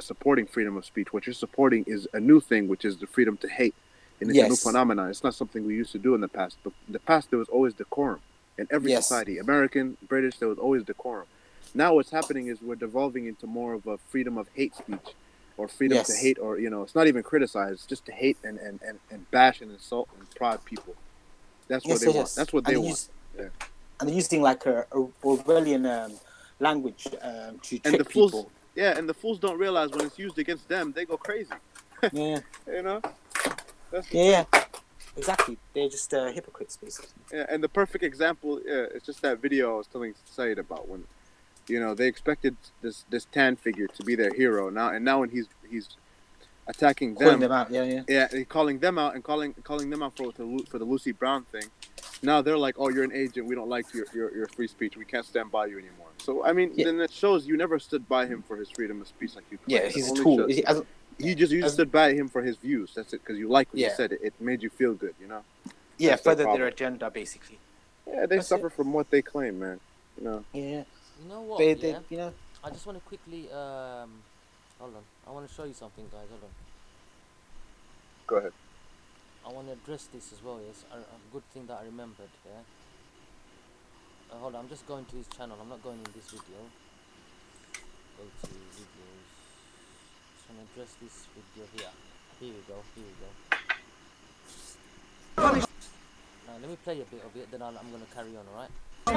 supporting freedom of speech. What you're supporting is a new thing, which is the freedom to hate. And it's a new phenomenon. It's not something we used to do in the past. But in the past, there was always decorum in every society. American, British, there was always decorum. Now what's happening is we're devolving into more of a freedom of hate speech, or freedom to hate, or, you know, it's not even criticize, it's just to hate and bash and insult and prod people. That's what they want. That's what they want. And
they're using like a Orwellian language to trick
fools,
people.
Yeah, and the fools don't realize when it's used against them, they go crazy.
Yeah.
You know?
Yeah. Exactly. They're just hypocrites, basically.
Yeah, and the perfect example, it's just that video I was telling Syed about when, you know, they expected this Tan figure to be their hero now when he's attacking them,
calling them out,
calling them out and calling them out for the Lucy Brown thing. Now they're like, oh, you're an agent, we don't like your free speech, we can't stand by you anymore. So I mean, then it shows you never stood by him for his freedom of speech like you claim.
Yeah, he's a tool.
You just stood by him for his views. That's it, because you like what he said. It made you feel good, you know.
Yeah, further their agenda, basically.
Yeah, they suffer from what they claim, man. You know.
Yeah.
You know what?
You know.
I just want to quickly hold on. I want to show you something, guys. Hold on.
Go ahead.
I want to address this as well. Yes, a good thing that I remembered. Yeah. Hold on. I'm just going to his channel. I'm not going in this video. Go to videos. Just want to address this video here. Here we go. Now let me play a bit of it. Then I'm going to carry on. All right.
But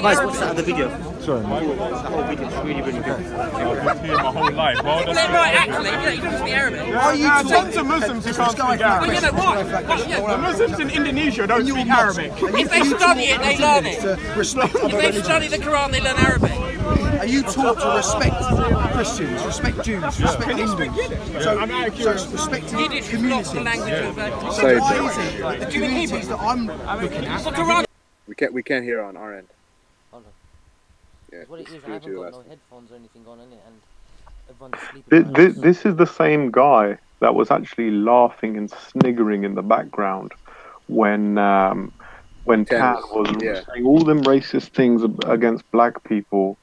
guys, what's that other video?
Sorry,
that whole video is really, really good.
I've been my whole life.
Right, actually, you don't speak Arabic.
Are you talking to Muslims who can't speak Arabic?
Well, you know what?
The Muslims in Indonesia don't speak Arabic.
If they study it, they learn it. If they study the Quran, they learn Arabic.
Are you taught to respect Christians, respect Jews, respect Hindus? So respecting communities.
The language of
the communities that I'm looking at.
We can't hear on our end.
Hold on.
Yeah,
what it is, I haven't got no headphones or anything on in it, and everyone's sleeping.
This is the same guy that was actually laughing and sniggering in the background when Tan was saying all them racist things against black people,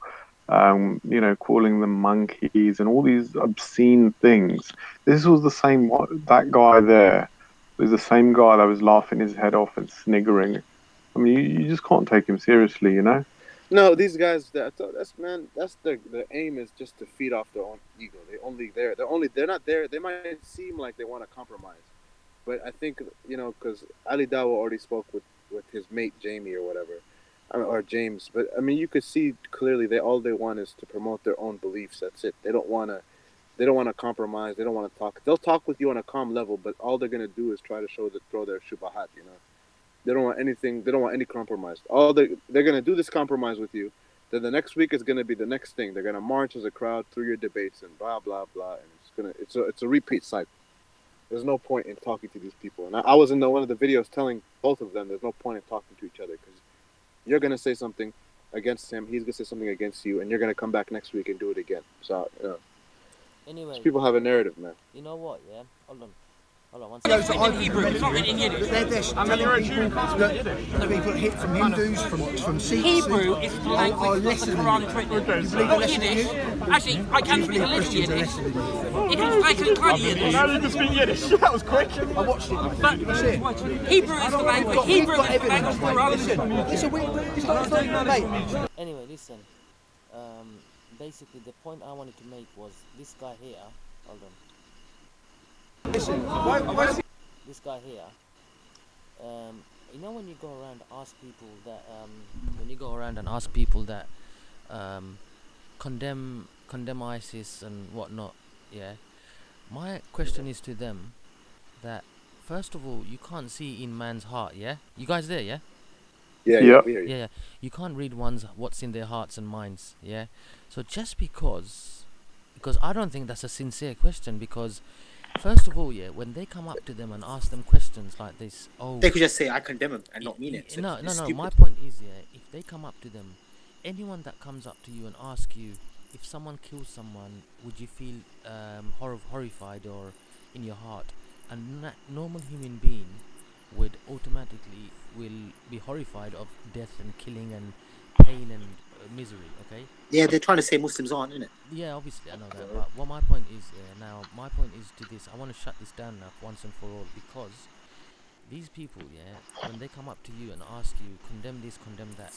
you know, calling them monkeys and all these obscene things. This was the same that guy there was the same guy that was laughing his head off and sniggering. I mean, you just can't take him seriously, you know?
No, these guys. That's their aim is just to feed off their own ego. They're not there. They might seem like they want to compromise, but I think because Ali Dawa already spoke with his mate Jamie or whatever, or James. But I mean, you could see clearly all they want is to promote their own beliefs. That's it. They don't want to compromise. They don't want to talk. They'll talk with you on a calm level, but all they're gonna do is try to throw their shubahat. They don't want anything. They don't want any compromise. They're gonna do this compromise with you. Then the next week is gonna be the next thing. They're gonna march as a crowd through your debates and blah blah blah. And it's a repeat cycle. There's no point in talking to these people. And I was in one of the videos telling both of them there's no point in talking to each other because you're gonna say something against him. He's gonna say something against you, and you're gonna come back next week and do it again. So
anyway,
these people have a narrative, man.
You know what? Yeah. Hold on. One
it's written in Hebrew, it's not written in Yiddish.
They're telling people hit from Hindus, from Sikhs.
Hebrew is the language that the Quran is written. Not Yiddish. Actually, I can speak a little Yiddish. If it's like a kind of Yiddish.
Now you can speak Yiddish. That was quick.
I watched it.
But Hebrew is the language. Hebrew is the language the Quran is written.
Anyway, listen. Basically, the point I wanted to make was this guy here. Hold on.
Listen,
this guy here, when you go around and ask people that, condemn ISIS and whatnot, yeah, my question is to them that, first of all, you can't see in man's heart, yeah? You guys there, yeah? Yeah. You can't read what's in their hearts and minds, yeah? So just because I don't think that's a sincere question, because first of all, yeah, when they come up to them and ask them questions like this,
they could just say, I condemn him and not mean it. So
no. My point is, yeah, if they come up to them, anyone that comes up to you and asks you, if someone kills someone, would you feel horrified or in your heart? A normal human being would automatically be horrified of death and killing and pain and misery, okay?
Yeah, they're trying to say Muslims aren't, isn't it?
Yeah, obviously, I know that. But what my point is, my point is to this. I want to shut this down now once and for all, because these people, yeah, when they come up to you and ask you, condemn this, condemn that,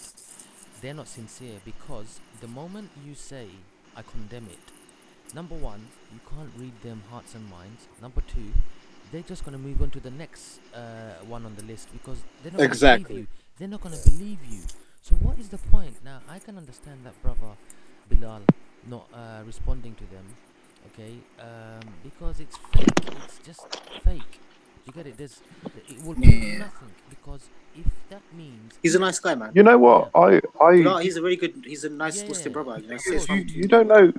they're not sincere, because the moment you say, I condemn it, number one, you can't read them hearts and minds. Number two, they're just going to move on to the next one on the list, because they're not going to believe you. They're not going to believe you. So what is the point? Now, I can understand that brother Bilal not responding to them, okay, because it's fake. It's just fake. You get it? It will do nothing, because if that means...
He's a nice guy, man.
You know what?
No, he's a very good... He's a nice Muslim brother.
You don't know...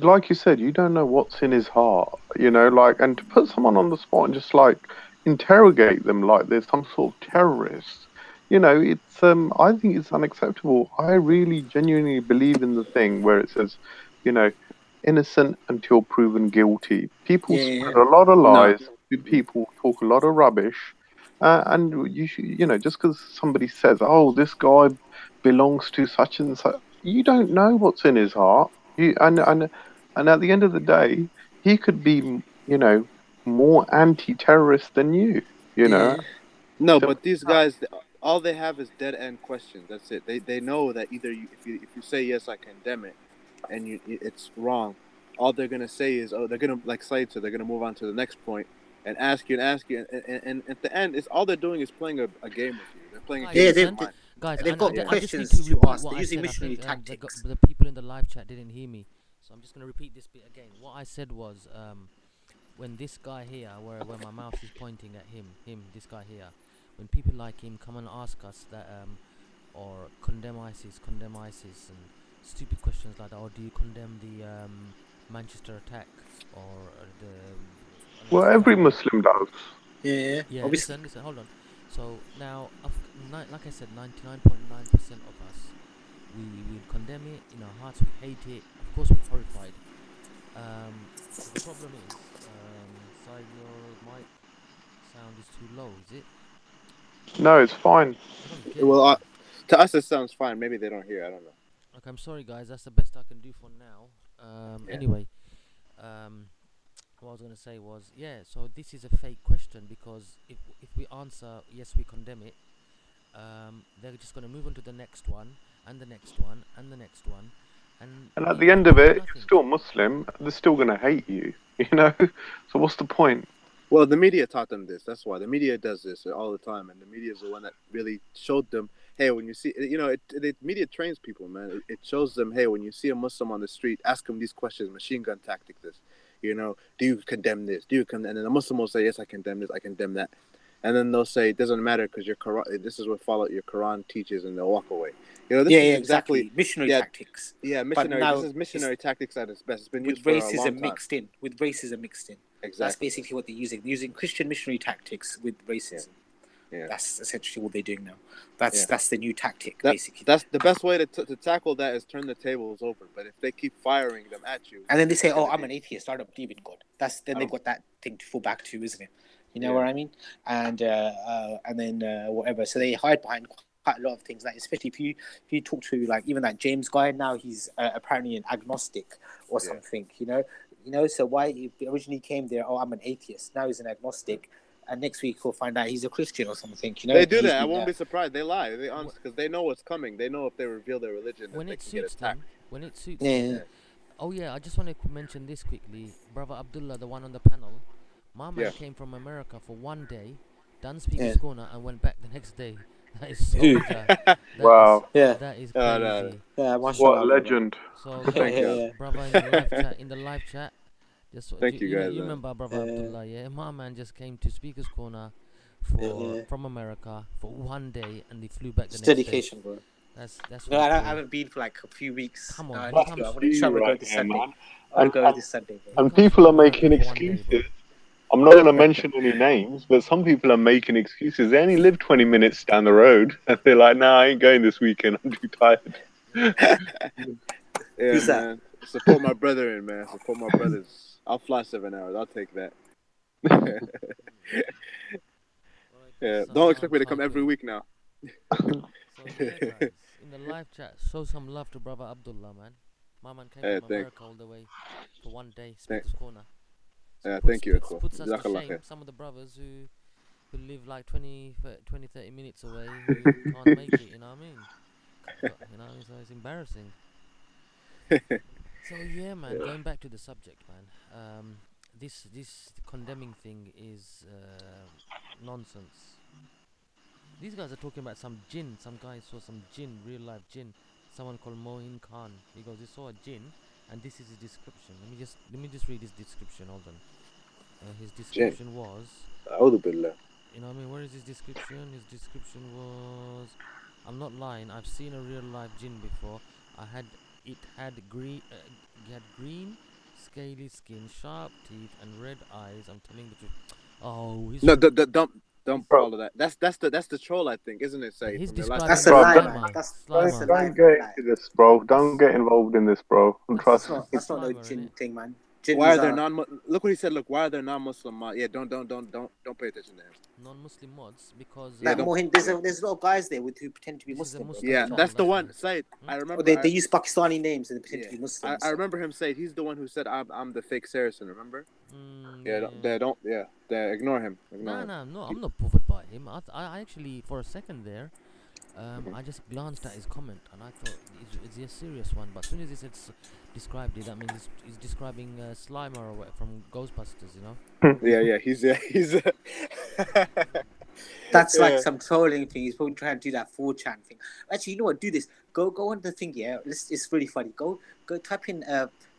Like you said, you don't know what's in his heart, and to put someone on the spot and just, interrogate them like they're some sort of terrorist, it's I think it's unacceptable. I really genuinely believe in the thing where it says, innocent until proven guilty. People spread a lot of lies. People talk a lot of rubbish, and you should, just because somebody says, "Oh, this guy belongs to such and such," you don't know what's in his heart. And at the end of the day, he could be, more anti-terrorist than you.
No, but these guys, all they have is dead end questions. That's it. They know that either if you say yes, I condemn it, and it's wrong. All they're gonna say is, they're gonna, like Syed said, they're gonna move on to the next point and ask you, and at the end, it's all they're doing is playing a game with you. They're playing a game.
Guys,
they've got questions to ask. They're using missionary tactics.
The people in the live chat didn't hear me, so I'm just gonna repeat this bit again. What I said was, when this guy here, where my mouse is pointing at this guy here, when people like him come and ask us that, or condemn ISIS, and stupid questions like that, or do you condemn the Manchester attack, or the...
Well, every Muslim does.
Yeah.
Listen, hold on. So now, like I said, 99.9% of us, we condemn it in our hearts, we hate it, of course we're horrified. The problem is, Syed, your mic sound is too low, is it?
No, it's fine.
Well, to us it sounds fine. Maybe they don't hear. I don't know.
Okay, I'm sorry, guys. That's the best I can do for now. Anyway, what I was going to say was, yeah, so this is a fake question, because if we answer yes, we condemn it, they're just going to move on to the next one, and the next one, and the next one,
And at the end of it, if you're still Muslim, they're still going to hate you, you know? So what's the point?
Well, the media taught them this. That's why the media does this all the time, and the media is the one that really showed them, hey, when you see, you know, media trains people, man. It shows them, hey, when you see a Muslim on the street, ask him these questions, machine gun tactic this, you know, do you condemn this? Do you condemn? And then the Muslim will say, yes, I condemn this, I condemn that. And then they'll say, it doesn't matter because your Quran, this is what your Quran teaches, and they'll walk away. You know, this is exactly
missionary tactics.
Yeah, missionary.
Now,
this is missionary tactics at its best. It's been used
with
for a long
racism
time.
mixed in. With racism mixed in.
Exactly.
That's basically what they're using. They're using Christian missionary tactics with racism.
Yeah.
That's essentially what they're doing now. That's the new tactic, basically.
That's the best way to tackle that is turn the tables over. But if they keep firing them at you,
and then they say, "Oh, I'm an atheist. I don't believe in God." Then they've got that thing to fall back to, isn't it? You know what I mean? And then whatever. So they hide behind quite a lot of things. Like especially if you talk to like even that James guy, now he's apparently an agnostic or something. You know. So why he originally came there? Oh, I'm an atheist. Now he's an agnostic. And next week we'll find out he's a Christian or something. You know,
they do that. I won't be surprised. They lie. They honest because they know what's coming. They know if they reveal their religion,
when
they
it
can
suits
get attacked.
them. When it suits
them.
Yeah. Oh yeah, I just want to mention this quickly. Brother Abdullah, the one on the panel, my man came from America for one day, done Speaker's Corner, and went back the next day. That is so bizarre.
Wow.
That is crazy.
What a legend.
So
Thank
brother, in the live chat.
Thank you guys.
You remember Brother Abdullah, yeah? My man just came to Speaker's Corner from America for one day, and he flew back the next day.
Dedication, bro.
That's
no, I haven't been for like a few weeks.
Come on,
I want to try to go this Sunday. I'll go this Sunday.
And people are making excuses. I'm not going to mention any names, but some people are making excuses. They only live 20 minutes down the road, and they're like, "Nah, I ain't going this weekend. I'm too tired."
Who's that? Man. Support my brother in, man. Support my brothers. I'll fly 7 hours. I'll take that. Yeah, don't expect me to come every week now.
So yeah, guys, in the live chat, show some love to Brother Abdullah, man. My man came from America all the way for one day, Speaker's Corner. So
thank you.
Puts us to shame, some of the brothers who live like 20, 30 minutes away who can't make it, you know what I mean? You know, so it's embarrassing. So yeah, man, going back to the subject, man. This condemning thing is nonsense. These guys are talking about some jinn. Some guy saw some jinn, real life jinn. Someone called Mohin Khan. He goes, he saw a jinn, and this is his description. Let me just read his description. Hold on. His description was.
You know
what I mean? Where is his description? His description was. I'm not lying. I've seen a real life jinn before. It had green, scaly skin, sharp teeth, and red eyes. I'm telling the truth. Oh,
no, don't follow that. That's the troll, I think, isn't it? Say
that's a lie, man.
Don't get into this, bro. Don't get involved in this, bro. Trust me.
That's not a jinn thing, man.
Why are there Look what he said. Look, why are there non-Muslim mods? Yeah, don't pay attention to him.
Non-Muslim mods because
there's a lot of guys there who pretend to be Muslim.
Yeah, that's the one. Syed, I remember.
They use Pakistani names and they pretend to be Muslims.
I remember him saying he's the one who said I'm the fake Saracen. Remember? They ignore him.
No, I'm not bothered by him. I actually for a second there. I just glanced at his comment and I thought, is he a serious one? But as soon as he said described it, I mean, he's describing Slimer or from Ghostbusters, you know?
yeah, he's
That's like some trolling thing. He's probably trying to do that 4chan thing. Actually, you know what? Do this. Go on the thing, yeah? It's really funny. Go type in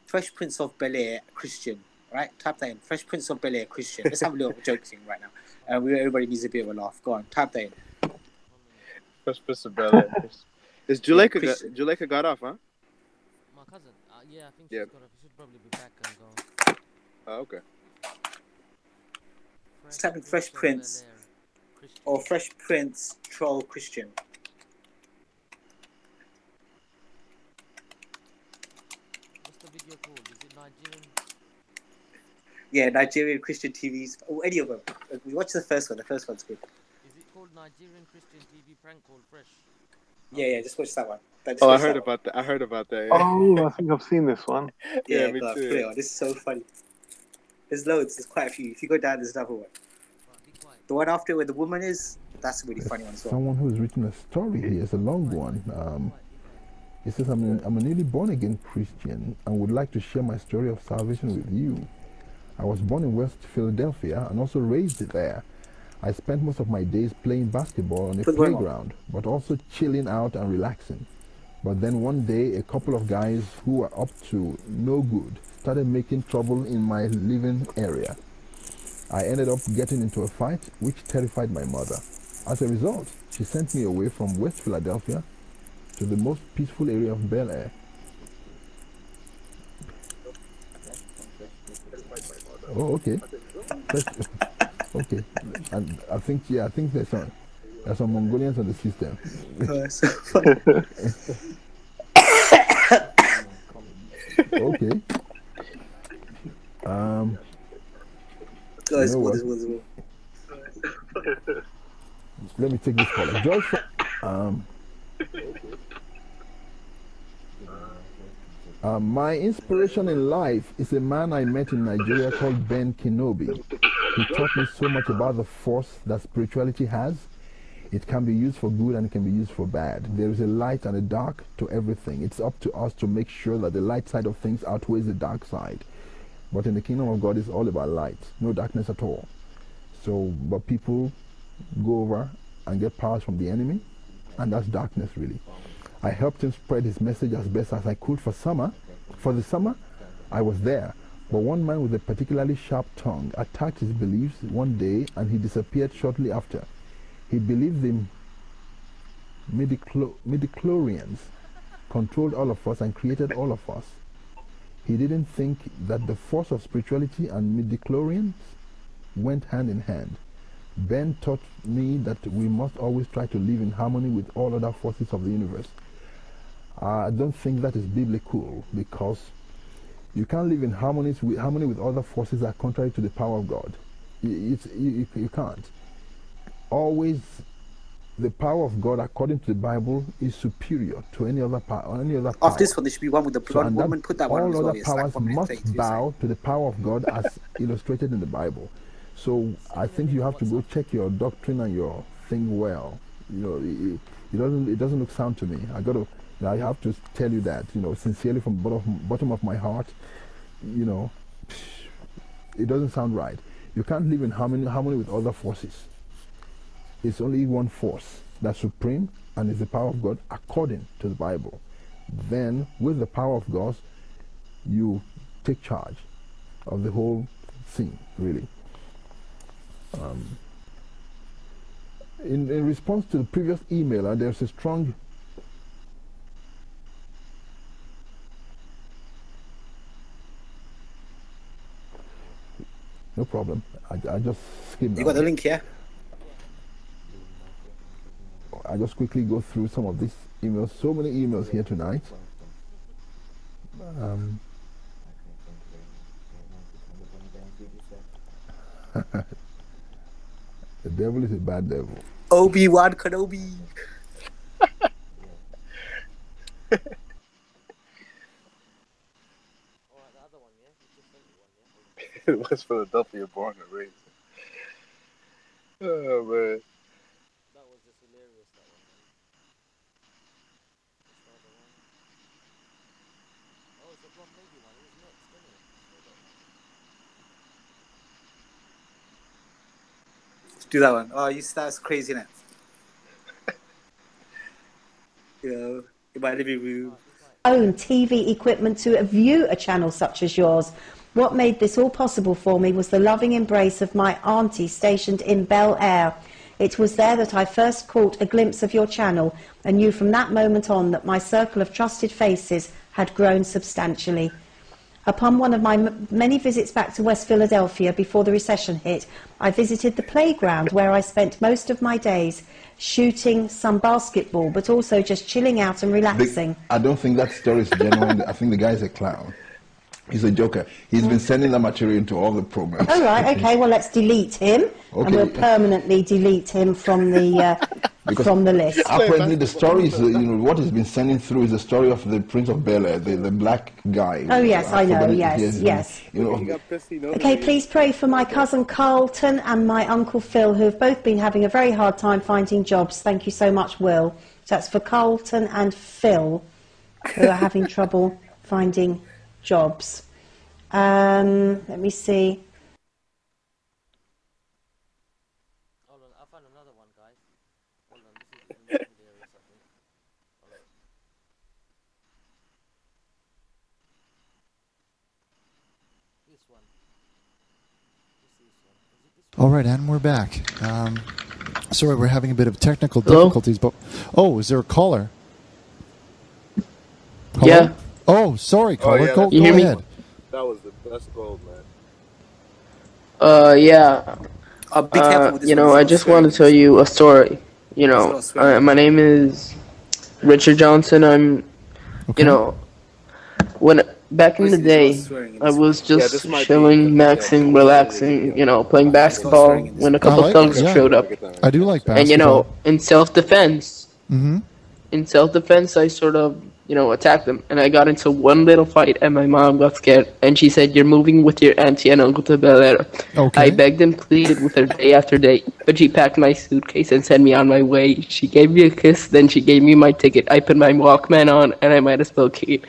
Fresh Prince of Bel-Air Christian, right? Type that in. Fresh Prince of Bel-Air Christian. Let's have a little joke thing right now. Everybody needs a bit of a laugh. Go on, type that in.
Fresh Prince of Bel-Air. Is Juleka got off, huh?
My cousin. Yeah, I think she's got off. She should probably be back and go.
Oh, okay.
Type in Fresh Prince or Fresh Prince Troll Christian.
What's the video called? Is it Nigerian?
Yeah, Nigerian Christian TVs. Oh, any of them. We watched the first one. The first one's good.
Is it called Nigerian Christian TV prank called Fresh?
Yeah, just watch that one.
I heard about that. I heard about that. Yeah.
Oh, I think I've seen this one.
Yeah, me too.
This is so funny.
There's loads. There's quite a few. If you go down, there's another one. The one after where the woman is, that's a really funny one as well.
Someone who's written a story here. It's a long one. It says, I'm a newly born-again Christian and would like to share my story of salvation with you. I was born in West Philadelphia and also raised there. I spent most of my days playing basketball on a playground, but also chilling out and relaxing. But then one day, a couple of guys who were up to no good started making trouble in my living area. I ended up getting into a fight, which terrified my mother. As a result, she sent me away from West Philadelphia to the most peaceful area of Bel Air. Oh, okay. Okay. And I think there's some Mongolians on the system. Okay. You know what? Let me take this caller. Joyce. My inspiration in life is a man I met in Nigeria called Ben Kenobi. He taught me so much about the force that spirituality has. It can be used for good and it can be used for bad. There is a light and a dark to everything. It's up to us to make sure that the light side of things outweighs the dark side. But in the kingdom of God, it's all about light, no darkness at all. So, but people go over and get powers from the enemy, and that's darkness really. I helped him spread his message as best as I could for the summer. I was there, but one man with a particularly sharp tongue attacked his beliefs one day and he disappeared shortly after. He believed the midichlorians controlled all of us and created all of us. He didn't think that the force of spirituality and midichlorians went hand in hand. Ben taught me that we must always try to live in harmony with all other forces of the universe. I don't think that is biblical, because you can't live in harmony with other forces that are contrary to the power of God. You can't. Always, the power of God, according to the Bible, is superior to any other power.
After this one, there should be one with the blonde woman. Put that one on as well.
All other powers must bow to the power of God as illustrated in the Bible. So I think you have to go check your doctrine and your thing well. You know, it doesn't look sound to me. I have to tell you that, sincerely from the bottom of my heart, it doesn't sound right. You can't live in harmony with other forces. It's only one force that's supreme, and it's the power of God according to the Bible. Then, with the power of God, you take charge of the whole thing, really. In response to the previous emailer, there's a strong no problem. I just skimmed.
You got the link here?
I just quickly go through some of these emails. So many emails here tonight. The devil is a bad devil.
Obi-Wan Kenobi.
It was Philadelphia, born and raised. Oh man.
That was just hilarious, that one, man. That's not the one. Oh, it's a Blonde Lady one. It was next, didn't it?
Let's do that one. Oh, that's crazy, innit? In my living room.
Own TV equipment to view a channel such as yours. What made this all possible for me was the loving embrace of my auntie stationed in Bel Air. It was there that I first caught a glimpse of your channel and knew from that moment on that my circle of trusted faces had grown substantially. Upon one of my many visits back to West Philadelphia before the recession hit, I visited the playground where I spent most of my days shooting some basketball, but also just chilling out and relaxing.
I don't think that story is genuine. I think the guy's a clown. He's a joker. He's been sending that material into all the programs.
All right, okay, well, let's delete him.
Okay.
And we'll permanently delete him from the from the list.
Apparently, the story is, what he's been sending through is the story of the Prince of Bel-Air, the black guy.
Oh, yes, I know, yes. Okay, please pray for my cousin Carlton and my uncle Phil, who have both been having a very hard time finding jobs. Thank you so much, Will. So that's for Carlton and Phil, who are having trouble finding jobs. Let me see.
Hold on, I found another one, guys. Hold on, this is the hilarious, I think. Hold on. This one.
All right, and we're back. Sorry, we're having a bit of technical difficulties, but is there a caller? Hello?
Yeah.
Oh, sorry, caller.
Yeah,
go
hear me?
ahead.
That was the best gold, man.
Yeah.
Be careful with this one.
I just want to tell you a story. My name is Richard Johnson. I'm, back in the day, I was just chilling, maxing, relaxing, playing basketball when a couple thugs showed up.
I do like basketball.
And, in self-defense, I sort of, attacked them. And I got into one little fight, and my mom got scared. And she said, "You're moving with your auntie and uncle to Bel Air."
Okay.
I begged and pleaded with her day after day, but she packed my suitcase and sent me on my way. She gave me a kiss, then she gave me my ticket. I put my Walkman on, and I might as well kick it.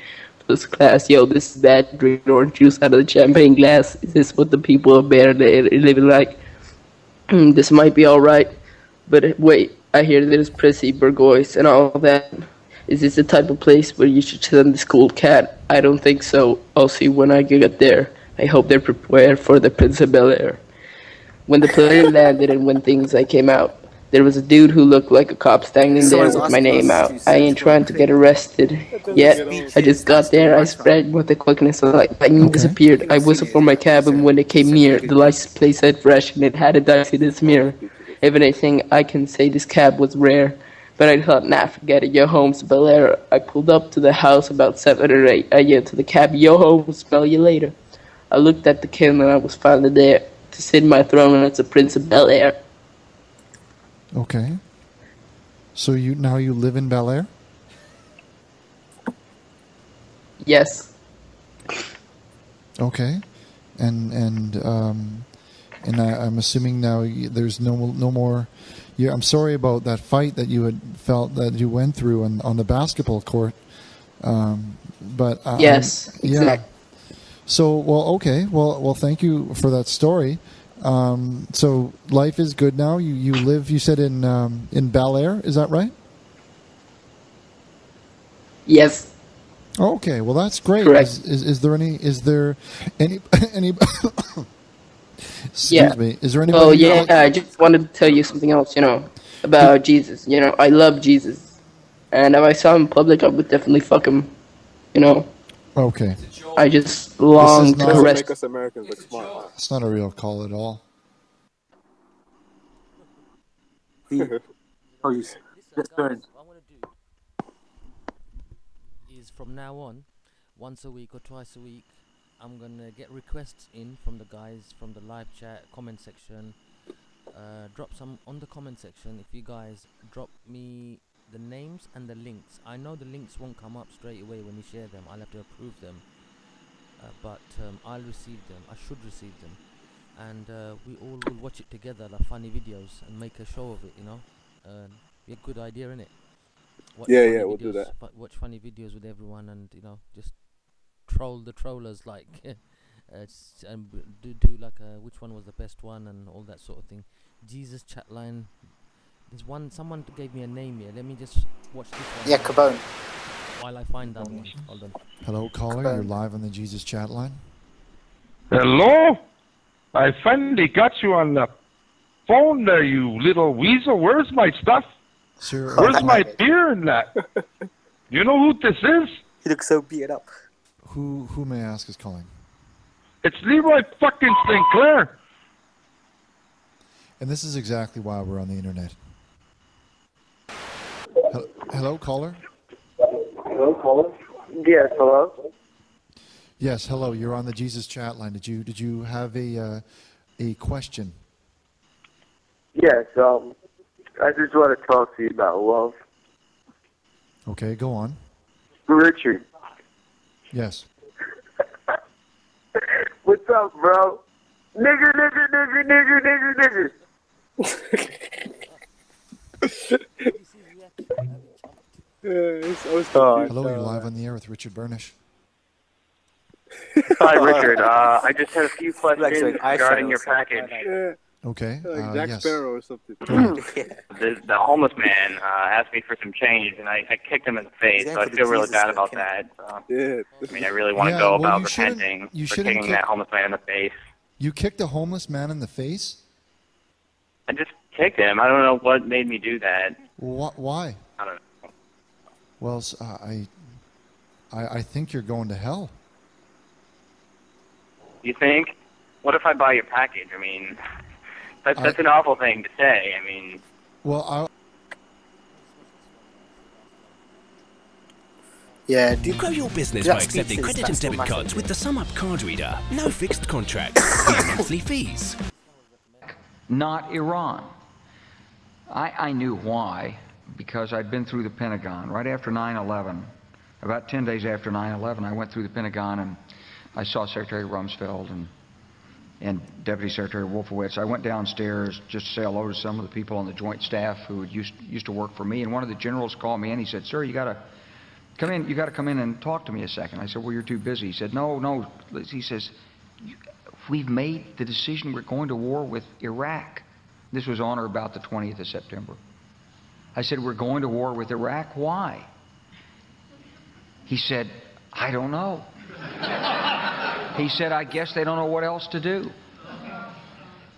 This class, this is bad. Drink orange juice out of the champagne glass. Is this what the people of Bel Air living like? This might be alright, but wait, I hear there's prissy burgoyes and all that. Is this the type of place where you should send the school cat? I don't think so. I'll see when I get there. I hope they're prepared for the Prince of Bel Air. When the plane landed and when things came out, there was a dude who looked like a cop standing there with my name out. I ain't trying to get arrested yet. I just got there, I spread with the quickness of lightning disappeared. I whistled for my cab, and when it came near, the license plate said fresh and it had a dice in its mirror. If anything, I can say this cab was rare. But I thought, nah, forget it, yo home's Bel Air. I pulled up to the house about 7 or 8. I yelled to the cab, yo home, smell you later. I looked at the king and I was finally there to sit in my throne as the Prince of Bel Air.
Okay. So now you live in Bel Air?
Yes.
Okay. And I'm assuming now there's no more. I'm sorry about that fight that you had felt that you went through on the basketball court. But
yes, exactly.
Yeah. So okay. Well, thank you for that story. So life is good now. You live, you said, in Bel Air, is that right?
Yes.
Okay, well that's great.
Correct.
Is there any excuse me, is there anybody?
Oh yeah, I just wanted to tell you something else, about Jesus. I love Jesus. And if I saw him in public, I would definitely fuck him,
Okay.
I just long to arrest.
Make us Americans look smart.
It's not a real call at all.
Is from now on, once a week or twice a week, I'm gonna get requests in from the guys from the live chat, comment section. Drop some on the comment section. If you guys drop me the names and the links, I know the links won't come up straight away when you share them. I'll have to approve them, but I'll receive them. I should receive them, and we all will watch it together, like funny videos, and make a show of it. Be a good idea, innit?
Yeah, we'll do that.
Watch funny videos with everyone, and just troll the trollers, like and do like which one was the best one and all that sort of thing. Jesus chat line. There's one. Someone gave me a name here. Let me just watch this one.
Yeah, Cabone.
While I find that one. Hold on.
Hello, caller. You're live on the Jesus chat line.
Hello? I finally got you on the phone there, you little weasel. Where's my stuff?
Sure.
Where's my beer and that? You know who this is?
He looks so beat up.
Who may I ask is calling?
It's Leroy fucking Sinclair.
And this is exactly why we're on the internet. Hello, caller?
Hello, caller? Yes, hello?
Yes, hello. You're on the Jesus chat line. Did you have a question?
Yes. I just want to talk to you about love.
Okay, go on.
Richard.
Yes.
What's up, bro? Nigger, nigger, nigger, nigger, nigger, nigger.
Hello, you're live on the air with Richard Burnish.
Hi, Richard. I just had a few questions regarding your package.
Okay.
Jack
yes.
Sparrow or something.
The homeless man asked me for some change, and I kicked him in the face, so I feel really bad about that. I mean, I really want to go about repenting for kicking that homeless man in the face.
You kicked a homeless man in the face?
I just kicked him. I don't know what made me do that.
Why?
I don't know.
Well, I think you're going to hell.
You think? What if I buy your package? I mean, that's an awful thing to say. I mean...
Well,
Yeah,
Grow your business by accepting credit and debit cards with the SumUp card reader. No fixed contracts, no monthly fees.
Not Iran. I knew why, because I'd been through the Pentagon right after 9/11. About 10 days after 9/11, I went through the Pentagon and I saw Secretary Rumsfeld and Deputy Secretary Wolfowitz. I went downstairs just to say hello to some of the people on the Joint Staff who used to work for me, and one of the generals called me in. He said, "Sir, you got to come in. You got to come in and talk to me a second." I said, "Well, you're too busy." He said, "No." He says, "We've made the decision. We're going to war with Iraq." This was on or about the 20th of September. I said, "We're going to war with Iraq. Why?" He said, "I don't know." He said, "I guess they don't know what else to do."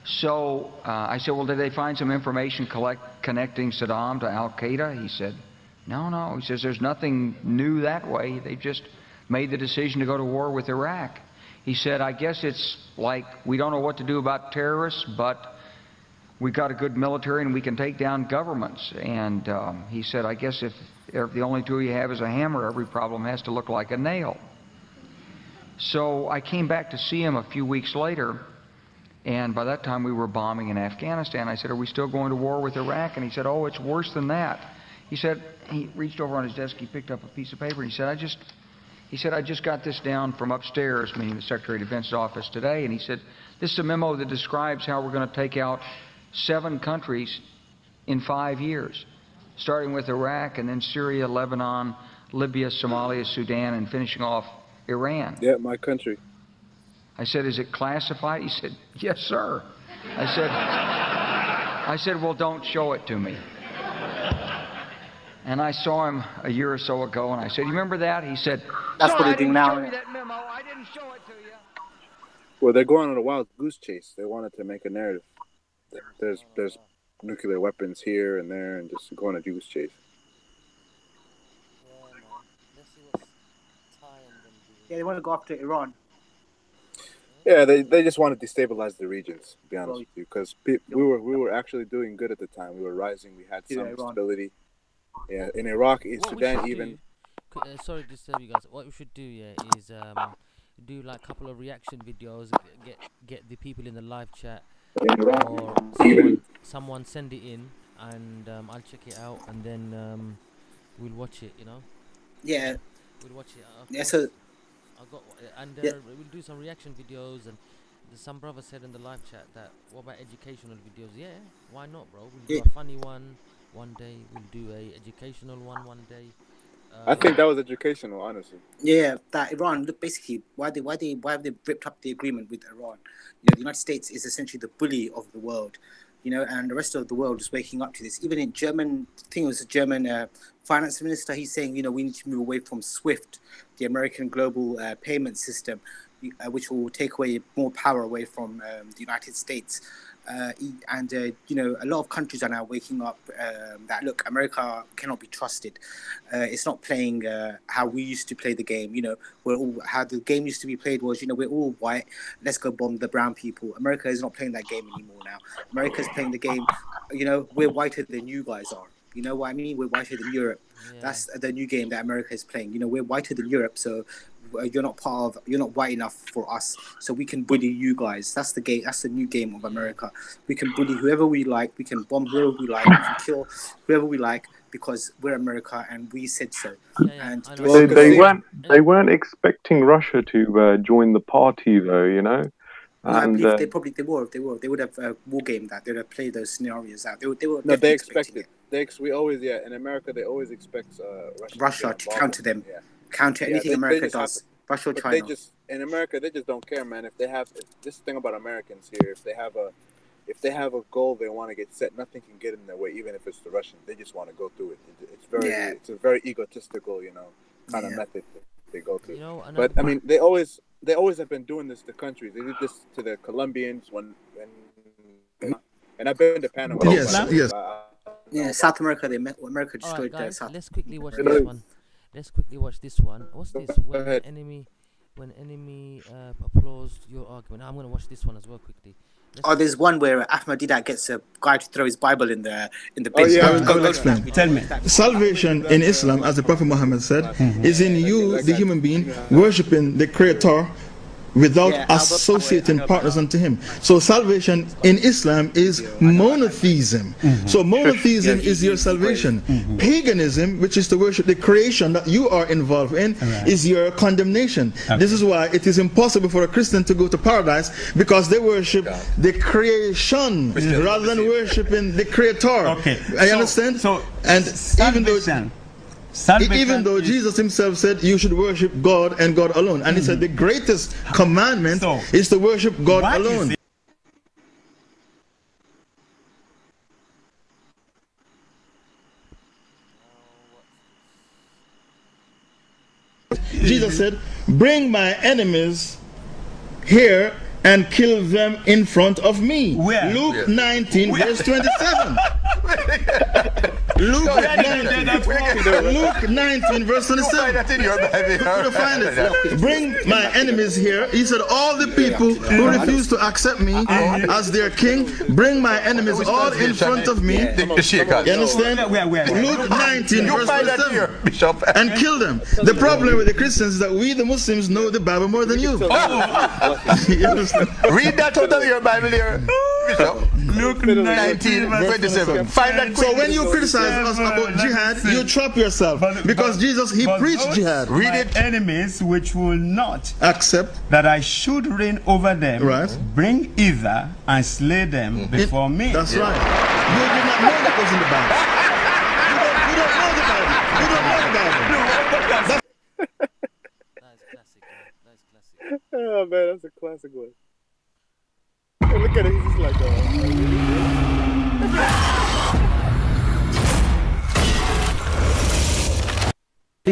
So I said, "Well, did they find some information connecting Saddam to Al-Qaeda?" He said, No. He says, "There's nothing new that way. They just made the decision to go to war with Iraq." He said, "I guess it's like we don't know what to do about terrorists, but we've got a good military and we can take down governments." And he said, "I guess if the only tool you have is a hammer, every problem has to look like a nail." So I came back to see him a few weeks later, and by that time we were bombing in Afghanistan. I said, "Are we still going to war with Iraq?" And he said, "Oh, it's worse than that." He said, he reached over on his desk, he picked up a piece of paper, and he said, I just got this down from upstairs," meaning the Secretary of Defense's office today, and he said, "This is a memo that describes how we're going to take out 7 countries in 5 years, starting with Iraq and then Syria, Lebanon, Libya, Somalia, Sudan, and finishing off Iran."
Yeah, my country.
I said, "Is it classified?" He said, "Yes, sir." I said, "Well, don't show it to me." And I saw him a year or so ago, and I said, "You remember that?" He said,
That's
"No,
what
I
they do
didn't
now.
show you that memo. I didn't show it to you."
Well, they're going on a wild goose chase. They wanted to make a narrative. There's nuclear weapons here and there, and just going on a goose chase.
Yeah, they want to go after Iran.
Yeah, they just want to destabilize the regions, to be honest with you, because we were actually doing good at the time. We were rising. We had some stability. Yeah, in Iraq, in Sudan, even.
Sorry to disturb you guys. What we should do, is do like a couple of reaction videos. Get the people in the live chat, or someone send it in, and I'll check it out, and then we'll watch it.
Yeah.
We'll watch it.
Yeah. So.
We'll do some reaction videos, and some brother said in the live chat that what about educational videos? Yeah, why not, bro? We'll do a funny one day. We'll do a educational one day.
I think that was educational, honestly.
Yeah, that Iran. Look, basically, why have they ripped up the agreement with Iran? The United States is essentially the bully of the world, and the rest of the world is waking up to this. Even in German, I think it was a German finance minister. He's saying, we need to move away from SWIFT, the American global payment system, which will take away more power away from the United States. A lot of countries are now waking up that, look, America cannot be trusted. It's not playing how we used to play the game. How the game used to be played was, we're all white, let's go bomb the brown people. America is not playing that game anymore now. America's playing the game, we're whiter than you guys are. You know what I mean? We're whiter than Europe. Yeah. That's the new game that America is playing. We're whiter than Europe, so you're not white enough for us, so we can bully you guys. That's the game. That's the new game of America. We can bully whoever we like. We can bomb whoever we like. We can kill whoever we like because we're America and we said so. And
they weren't expecting Russia to join the party, though, you know.
I believe they would have war gamed that. They would have played those scenarios out. They were
no, they expected. We always in America they always expect
Russia to counter them. Yeah. Counter anything America does. Russia or China.
In America they just don't care, man. If this thing about Americans here, if they have a goal they want to get set, nothing can get in their way, even if it's the Russians. They just want to go through it. It's a very egotistical, kind of method they go through. But I mean, they always have been doing this to countries. They did this to the Colombians and I've been to Panama.
Yes. South America. America destroyed South.
Let's quickly watch this one. What's this? When enemy applauds your argument. I'm going to watch this one as well quickly.
There's one where Ahmadiyya gets a guy to throw his Bible in the bin.
Go explain. Tell me. Salvation in Islam, as the Prophet Muhammad said, is in you, the human being, worshipping the Creator without associating partners unto him. So salvation in Islam is monotheism. So monotheism is your salvation. Paganism, which is to worship the creation that you are involved in, is your condemnation. This is why it is impossible for a Christian to go to paradise, because they worship the creation rather than worshiping the Creator. I understand? Even though Jesus himself said you should worship God and God alone, and he said the greatest commandment is to worship God alone. Jesus said, bring my enemies here and kill them in front of me. Where? Luke 19 verse 27. Luke 19 verse 27. Find it. Bring my enemies here. He said, all the people who refuse to accept me as their king, bring my enemies all in front of me. You understand? Luke 19 verse 27. And kill them. The problem with the Christians is that we, the Muslims, know the Bible more than you.
Read that out of your Bible here, Bishop.
Luke 19 verse 27.
Find that.
So when you criticize us about jihad, you trap yourself, because Jesus, he preached jihad.
Read it. Enemies which will not
accept
that I should reign over them, bring hither and slay them before me.
That's right. You did not know that was in the Bible. You don't know the Bible. You don't know the Bible.
Oh man, that's a classic one. Hey, look at it, he's just like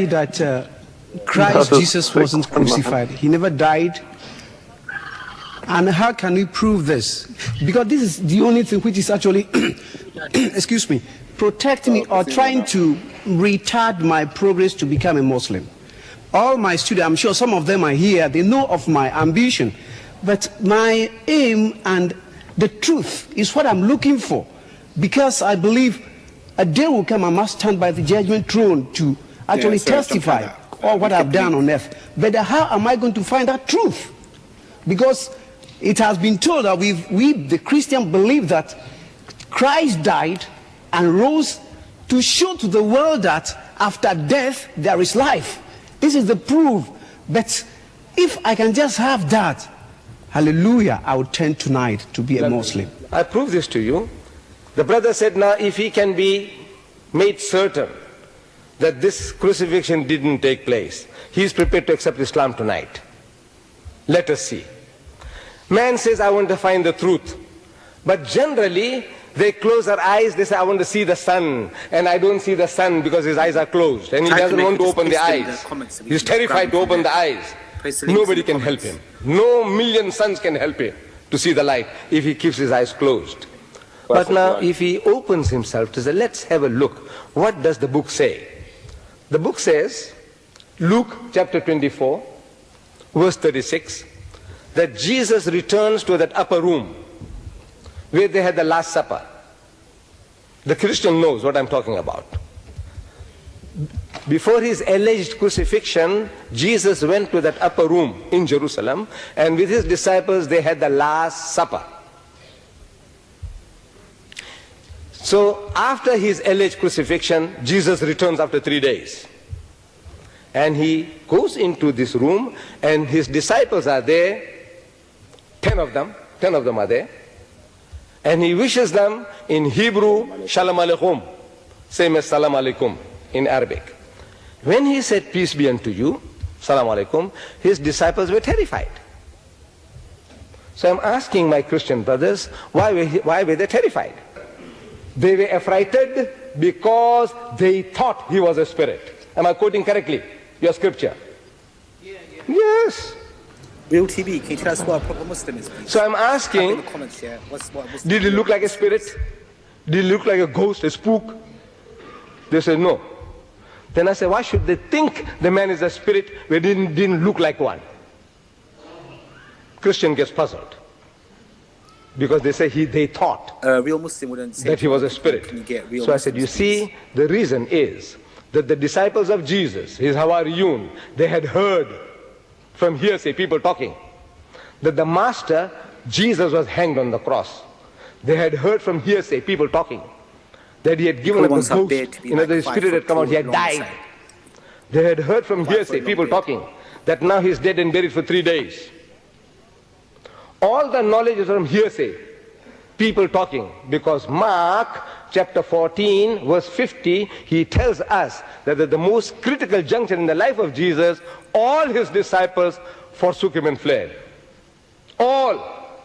that Christ Jesus wasn't crucified. He never died. And how can we prove this? Because this is the only thing which is actually, excuse me, protecting me or trying to retard my progress to become a Muslim. All my students, I'm sure some of them are here, they know of my ambition. But my aim and the truth is what I'm looking for. Because I believe a day will come I must stand by the judgment throne to actually testify all what I've done on earth. But how am I going to find that truth? Because it has been told that we the Christian, believe that Christ died and rose to show to the world that after death there is life. This is the proof. But if I can just have that, hallelujah, I would turn tonight to be a Muslim.
I prove this to you. The brother said, now if he can be made certain that this crucifixion didn't take place, he is prepared to accept Islam tonight. Let us see. Man says, I want to find the truth. But generally, they close their eyes, they say, I want to see the sun. And I don't see the sun because his eyes are closed. And he doesn't want to open the eyes. He's terrified to open the eyes. Nobody can help him. No million suns can help him to see the light if he keeps his eyes closed. But now, if he opens himself to say, let's have a look. What does the book say? The book says, Luke chapter 24, verse 36, that Jesus returns to that upper room where they had the Last Supper. The Christian knows what I'm talking about. before his alleged crucifixion, Jesus went to that upper room in Jerusalem, and with his disciples they had the Last Supper. So after his alleged crucifixion, Jesus returns after 3 days. And he goes into this room, and his disciples are there, 10 of them are there. And he wishes them in Hebrew, Shalom Aleichem, same as Salam Alaikum in Arabic. When he said, peace be unto you, Salam Alaikum, his disciples were terrified. So I'm asking my Christian brothers, why were they terrified? They were affrighted because they thought he was a spirit. Am I quoting correctly your scripture? Yes.
Real TV, can you tell us what a proper Muslim is, please?
So I'm asking,
in the comments here,
did he look like a spirit? Did he look like a ghost, a spook? They said no. Then I said, why should they think the man is a spirit when he didn't look like one? Christian gets puzzled. Because they say they thought
real Muslim wouldn't say
that he was a spirit. So I said, you see, the reason is that the disciples of Jesus, his Hawariyun, they had heard from hearsay, people talking, that the master, Jesus, was hanged on the cross. They had heard from hearsay, people talking, that he had given up the ghost, the spirit had come out, he had died. They had heard from hearsay, people talking, that now he's dead and buried for 3 days. All the knowledge is from hearsay, people talking, because Mark chapter 14 verse 50, he tells us that at the most critical juncture in the life of Jesus, all his disciples forsook him and fled. All.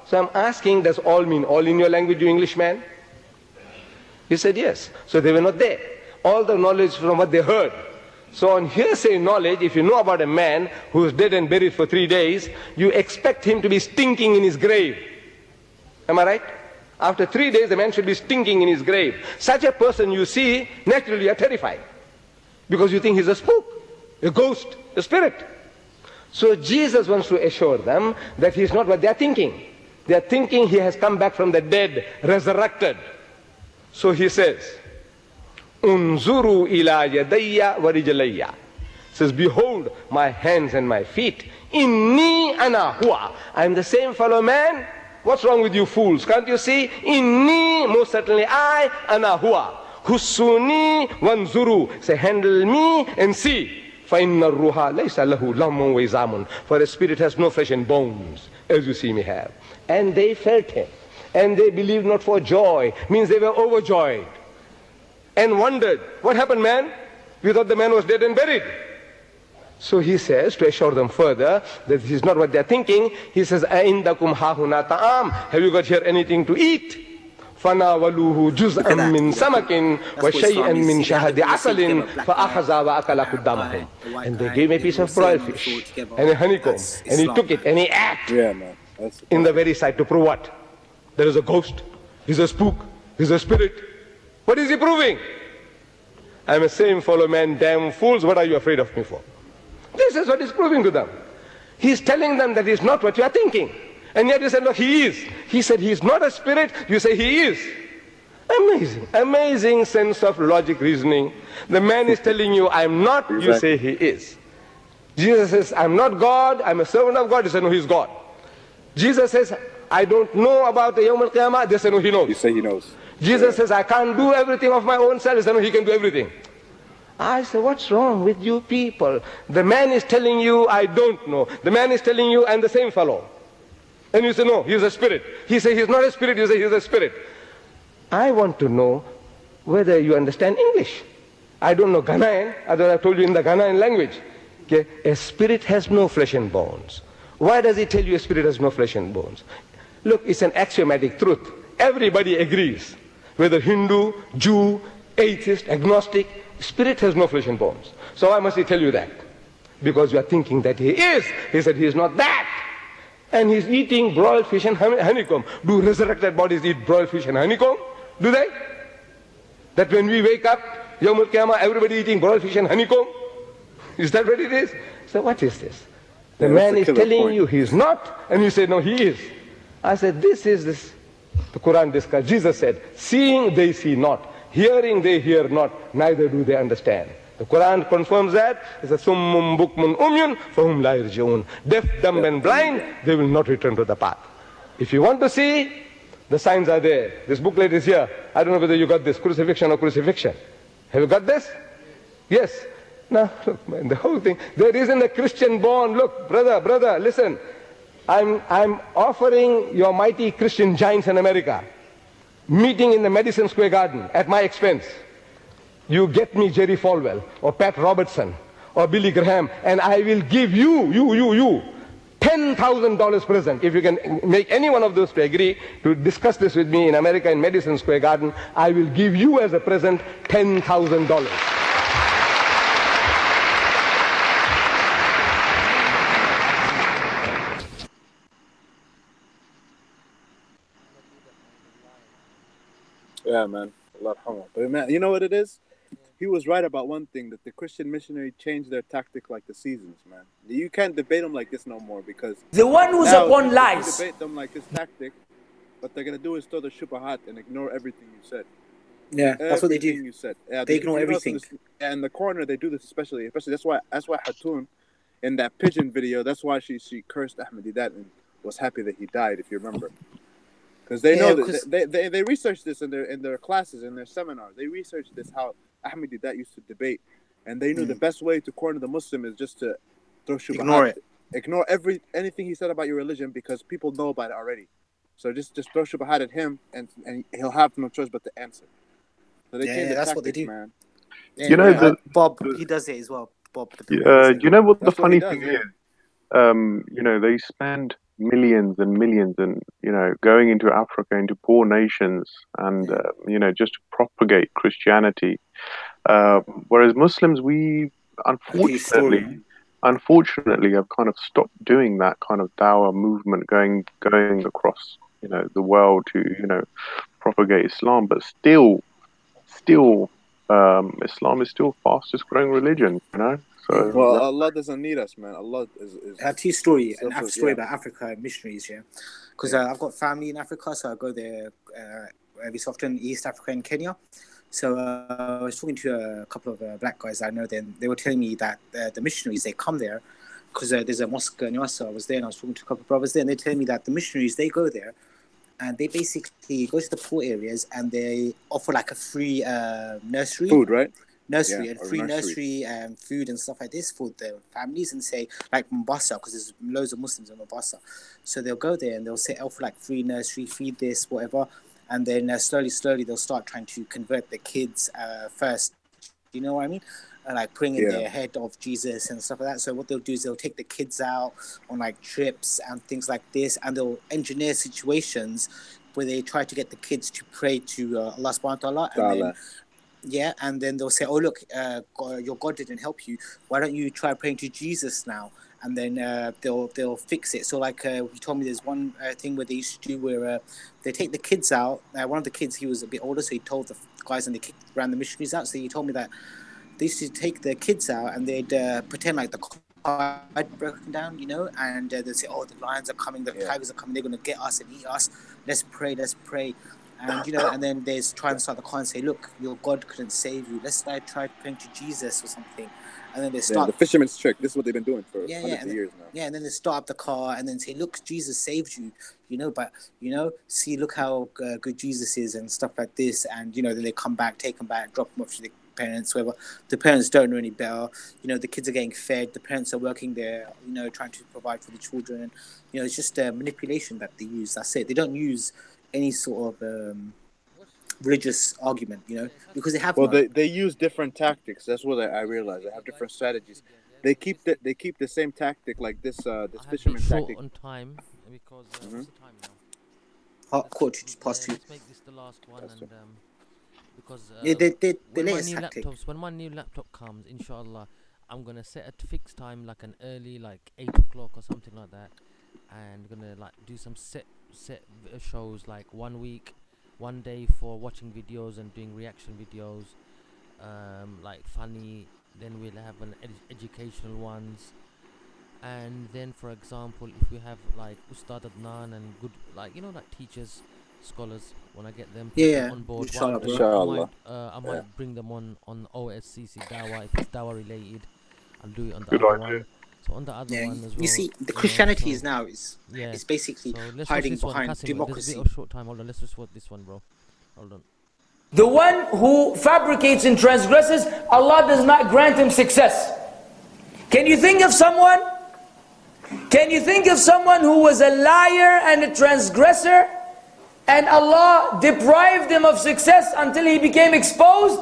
So I'm asking, does all mean all in your language, you Englishman? He said yes. So they were not there. All the knowledge from what they heard. So on hearsay knowledge, if you know about a man who is dead and buried for 3 days, you expect him to be stinking in his grave. Am I right? After 3 days, the man should be stinking in his grave. Such a person you see, naturally you are terrified. Because you think he's a spook, a ghost, a spirit. So Jesus wants to assure them that he's not what they are thinking. They are thinking he has come back from the dead, resurrected. So he says, Unzuru ila yadayya wa rijlayya. Says, behold my hands and my feet. Inni ana huwa. I am the same fellow man. What's wrong with you fools? Can't you see? Inni, most certainly I, ana huwa. Husuni wanzuru. Say, handle me and see. فَإِنَّ الرُّوحَ لَيْسَ لَهُ لَمٌ وَإِزَامٌ. For a spirit has no flesh and bones, as you see me have. And they felt him. And they believed not for joy. Means they were overjoyed. And wondered, what happened, man? We thought the man was dead and buried. So he says, to assure them further, that this is not what they're thinking, he says, أَإِنْدَكُمْ هَاهُنَا طَعَامٌ. Have you got here anything to eat? فَنَاوَلُوهُ جُزْءًا مِّن سَمَكٍ وَشَيْئًا مِّن شَهَدِ عَسَلٍ فَأَخَذَا وَأَكَلَ قُدَّامَهُمْ. And they gave him a piece of broiled fish and a honeycomb, and he took it and he ate in the very sight to prove what? There is a ghost, he's a spook, he's a spirit. What is he proving? I'm a same fellow man, damn fools, what are you afraid of me for? This is what he's proving to them. He's telling them that he's not what you are thinking. And yet you said, no, he is. He said he's not a spirit, you say he is. Amazing, amazing sense of logic reasoning. The man is telling you, I'm not, you say he is. Jesus says, I'm not God, I'm a servant of God, you say, no, he's God. Jesus says, I don't know about the Yawm al-Qiyamah, they say, no, he knows.
You say he knows.
Jesus says, I can't do everything of my own self, they say, no, he can do everything. I say, what's wrong with you people? The man is telling you, I don't know. The man is telling you, I'm the same fellow. And you say, no, he's a spirit. He says, he's not a spirit, you say, he's a spirit. I want to know whether you understand English. I don't know Ghanaian, although I've told you in the Ghanaian language. Okay? A spirit has no flesh and bones. Why does he tell you a spirit has no flesh and bones? Look, it's an axiomatic truth. Everybody agrees. Whether Hindu, Jew, atheist, agnostic, spirit has no flesh and bones. So why must he tell you that? Because you are thinking that he is. He said he is not that. And he's eating broiled fish and honeycomb. Do resurrected bodies eat broiled fish and honeycomb? Do they? That when we wake up, Yawm al-Qiyamah, everybody eating broiled fish and honeycomb? Is that what it is? So what is this? The man is telling you he's not, and you say, no, he is. I said, this is this. The Quran discussed. Jesus said, seeing they see not, hearing they hear not, neither do they understand. The Quran confirms that. It's a summum bukmun umyun fahum la yarji'un. Deaf, dumb and blind, they will not return to the path. If you want to see, the signs are there. This booklet is here. I don't know whether you got this, crucifixion or crucifixion. Have you got this? Yes. Now, look, man, the whole thing. There isn't a Christian born. Look, brother, listen. I'm offering your mighty Christian giants in America meeting in the Madison Square Garden at my expense. You get me Jerry Falwell or Pat Robertson or Billy Graham, and I will give you $10,000 present. If you can make any one of those to agree to discuss this with me in America in Madison Square Garden, I will give you as a present $10,000.
Yeah, man. Allah yarhamah. But man, you know what it is? He was right about one thing, that the Christian missionary changed their tactic like the seasons, man. You can't debate them like this no more, because
the one who's upon lies.
You debate them like this tactic, what they're gonna do is throw the shubahat and ignore everything you said.
Yeah, that's what they do.
You said. Yeah,
they ignore everything.
Yeah, in the corner they do this especially that's why Hatun in that pigeon video, that's why she cursed Ahmadidat and was happy that he died, if you remember. Because they know that they researched this in their classes, in their seminars. They researched this, how Ahmadidat used to debate, and they knew the best way to corner the Muslim is just to throw shubahat. Ignore anything he said about your religion, because people know about it already. So just throw shubahat at him, and he'll have no choice but to answer. So they change the
that's
tactics,
what they do,
man.
You know, Bob, he does it as well. Bob.
You know what the funny
does,
thing is? You know, they spend millions and millions and, you know, going into Africa, into poor nations, and you know, just to propagate Christianity, whereas Muslims, we unfortunately have kind of stopped doing that kind of dawah movement, going across, you know, the world to, you know, propagate Islam. But still Islam is still fastest growing religion, you know. So,
well, Allah doesn't need us, man. Allah is
I tell you a story, about Africa and missionaries, because I've got family in Africa, so I go there every so often, East Africa and Kenya. So I was talking to a couple of black guys I know. Then they were telling me that the missionaries, they come there because there's a mosque near us. So I was there and I was talking to a couple of brothers there, and they're telling me that the missionaries, they go there and they basically go to the poor areas and they offer like a free nursery.
Food, right?
Nursery and free nursery and food and stuff like this for their families, and say like Mombasa, because there's loads of Muslims in Mombasa, so they'll go there and they'll say, offer like free nursery, feed this, whatever, and then slowly they'll start trying to convert the kids first. You know what I mean? Like putting in their head of Jesus and stuff like that. So what they'll do is they'll take the kids out on like trips and things like this, and they'll engineer situations where they try to get the kids to pray to Allah subhanahu wa ta'ala, and then they'll say, oh look, your God didn't help you, why don't you try praying to Jesus now? And then they'll fix it. So like he told me there's one thing where they used to do where they take the kids out. One of the kids, he was a bit older, so he told the guys, and they ran the missionaries out. So he told me that they used to take the kids out and they'd pretend like the car had broken down, you know, and they'd say, oh, the lions are coming, the tigers are coming, they're going to get us and eat us, let's pray. And you know, and then they try and start the car and say, look, your God couldn't save you, let's try praying to Jesus or something. And then they start
the fisherman's trick. This is what they've been doing for hundreds of years now.
Yeah, and then they start up the car and then say, look, Jesus saved you, you know, but, you know, see, look how good Jesus is and stuff like this. And, you know, then they come back, take them back, drop them off to the parents, whatever. The parents don't know any better. You know, the kids are getting fed. The parents are working there, you know, trying to provide for the children. You know, it's just manipulation that they use. That's it. They don't use any sort of religious argument, you know, because they have.
Well, they use different tactics. That's what I realized. They have different strategies. They keep the same tactic, like this fisherman tactic.
On time because what's the time
now? Quarter past 2.
Let's make this the last one, and because when my new laptop comes, inshallah, I'm gonna set a fixed time, like an early, like 8 o'clock or something like that, and gonna like do some set shows, like 1 week, 1 day for watching videos and doing reaction videos, like funny. Then we'll have an educational ones, and then, for example, if we have like Ustad Adnan and good, like, you know, like teachers
scholars. When I get them
Yeah,
on board,
inshallah.
I might bring them on OSCC Dawah. If it's Dawah related, I'll do it on the
Good
other
idea.
one. So on the other one as well.
You see, the Christianity is
so,
now is basically
so let's
hiding
watch this
behind
one, Qasim.
democracy.
There's a bit of short time. Hold on, let's just watch this one, bro. Hold on.
The one who fabricates and transgresses, Allah does not grant him success. Can you think of someone? Can you think of someone who was a liar and a transgressor, and Allah deprived him of success until he became exposed?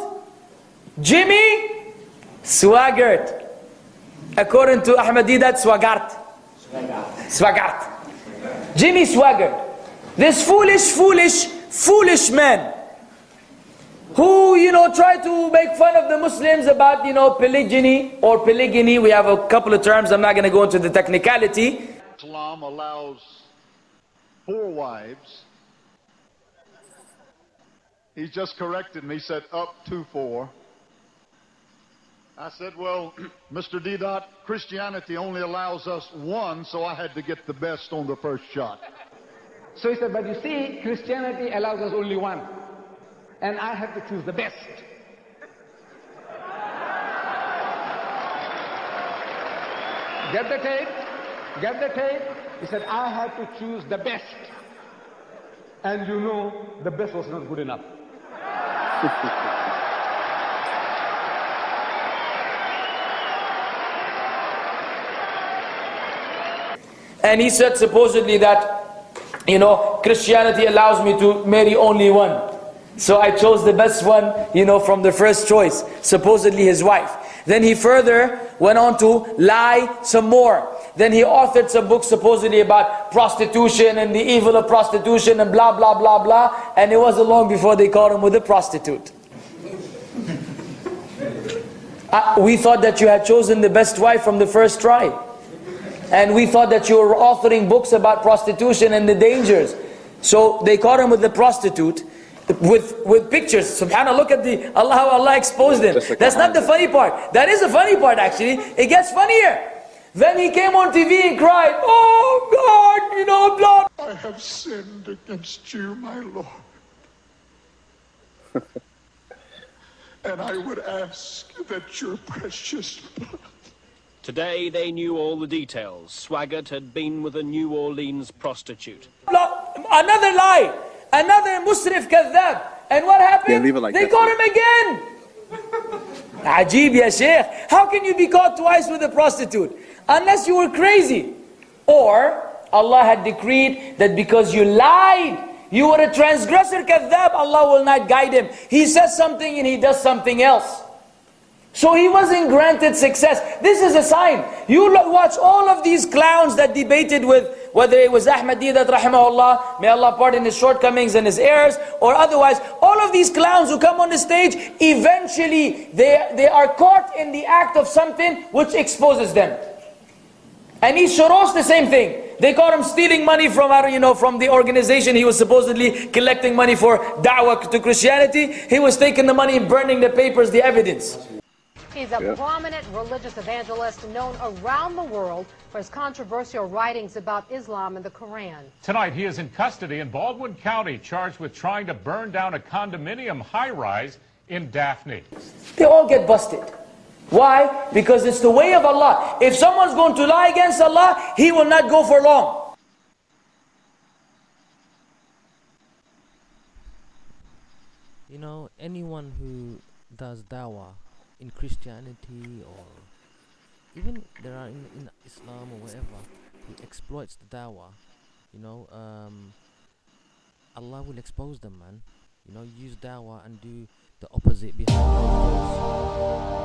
Jimmy Swaggart. According to Ahmadiyya, Swaggart. Swaggart. Jimmy Swaggart. This foolish man who, try to make fun of the Muslims about, polygyny or polygamy. We have a couple of terms. I'm not going to go into the technicality.
Islam allows 4 wives. He just corrected me, said up to 4. I said, well, Mr. D-Dot, Christianity only allows us 1, so I had to get the best on the first shot.
So he said, but you see, Christianity allows us only 1. And I have to choose the best. Get the tape? Get the tape? He said, I have to choose the best. And the best was not good enough.
And he said supposedly that, Christianity allows me to marry only 1. So I chose the best one, from the first choice, supposedly his wife. Then he further went on to lie some more. Then he authored some books supposedly about prostitution and the evil of prostitution and blah, blah, blah, blah. And it wasn't long before they caught him with a prostitute. We thought that you had chosen the best wife from the first try. And we thought that you were authoring books about prostitution and the dangers. So they caught him with the prostitute. With pictures. SubhanAllah, look at how Allah exposed him. That's not the funny part. That is the funny part actually. It gets funnier. Then he came on TV and cried, oh God, blah.
I have sinned against you, my Lord. And I would ask that your precious blood.
Today they knew all the details. Swaggart had been with a New Orleans prostitute.
Another lie. Another Musrif Kadhab. And what happened? They caught him again. Ajib ya Sheikh. How can you be caught twice with a prostitute? Unless you were crazy. Or Allah had decreed that because you lied, you were a transgressor Kadhab, Allah will not guide him. He says something and he does something else. So he wasn't granted success. This is a sign. You watch all of these clowns that debated with, whether it was Ahmadiyya rahimahullah, may Allah pardon his shortcomings and his errors, or otherwise, all of these clowns who come on the stage, eventually they are caught in the act of something which exposes them. And Shuros, the same thing. They caught him stealing money from the organization he was supposedly collecting money for da'wah to Christianity. He was taking the money and burning the papers, the evidence.
He's a prominent religious evangelist known around the world for his controversial writings about Islam and the Quran.
Tonight, he is in custody in Baldwin County, charged with trying to burn down a condominium high-rise in Daphne.
They all get busted. Why? Because it's the way of Allah. If someone's going to lie against Allah, he will not go for long.
Anyone who does dawah in Christianity, or even there are in Islam or whatever, who exploits the dawah, Allah will expose them, man. Use dawah and do the opposite behind closed doors.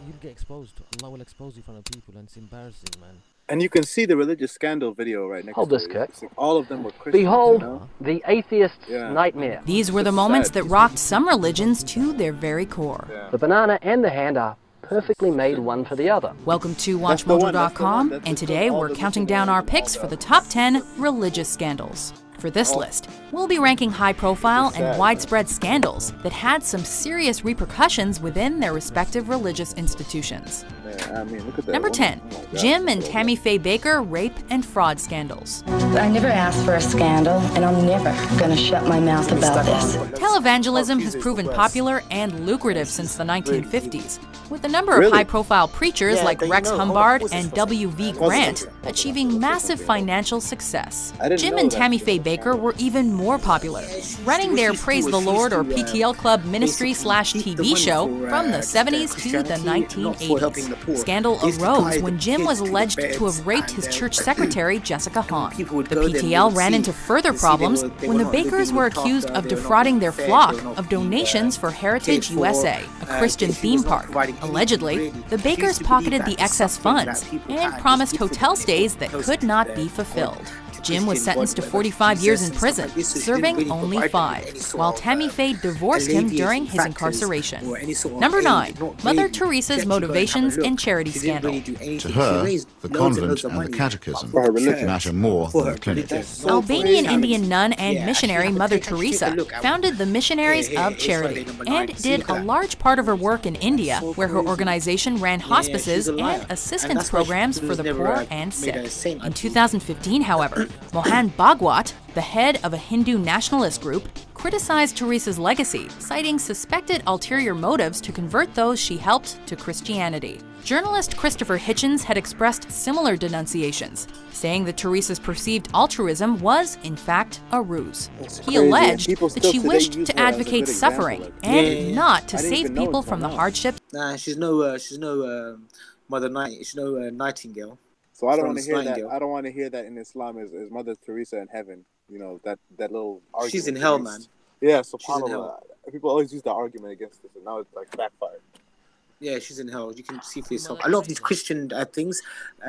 You'll get exposed. Allah will expose you in front of people, and it's embarrassing, man.
And you can see the religious scandal video right next to it.
Hold this, Kirk.
Like all of them were Christians.
Behold the atheist's nightmare.
These were the moments that rocked some religions to their very core.
The banana and the hand are perfectly made one for the other.
Welcome to WatchMojo.com, and today we're counting down our picks for the top 10 religious scandals. For this list, we'll be ranking high-profile and widespread scandals that had some serious repercussions within their respective religious institutions.
Look at that.
Number 10, Jim and Tammy Faye Bakker rape and fraud scandals.
I never asked for a scandal, and I'm never gonna shut my mouth about this.
Televangelism has proven popular and lucrative since the 1950s, with a number of high-profile preachers like Rex Humbard and W.V. Grant achieving massive financial success. Jim and Tammy Faye Bakker were even more popular, running their Praise the Lord or PTL Club ministry/TV show from the 70s to the 1980s. Scandal arose when Jim was alleged to have raped his church secretary, Jessica Hahn. The PTL ran into further problems when the Bakkers were accused of defrauding their flock of donations for Heritage USA, a Christian theme park. Allegedly, the Bakkers pocketed the excess funds and promised hotel stays that could not be fulfilled. Jim was sentenced to 45 years in prison, serving only 5, while Tammy Faye divorced him during his incarceration. Number 9, Mother Teresa's motivations and charity scandal.
To her, the convent and the catechism matter more than the clinic.
Albanian Indian nun and missionary Mother Teresa founded the Missionaries of Charity and did a large part of her work in India, where her organization ran hospices and assistance programs for the poor and sick. In 2015, however, Mohan Bhagwat, the head of a Hindu nationalist group, criticized Teresa's legacy, citing suspected ulterior motives to convert those she helped to Christianity. Journalist Christopher Hitchens had expressed similar denunciations, saying that Teresa's perceived altruism was, in fact, a ruse. He alleged that she wished to advocate suffering and not to save people from the hardships.
Nah, she's no Mother Nightingale.
So I don't want to hear that. I don't want to hear that in Islam is Mother Teresa in heaven. You know that little argument.
She's in hell, man.
Yeah, subhanAllah. People always use the argument against this, and now it's like backfired.
Yeah, she's in hell. You can see for yourself. A lot of these Christian things,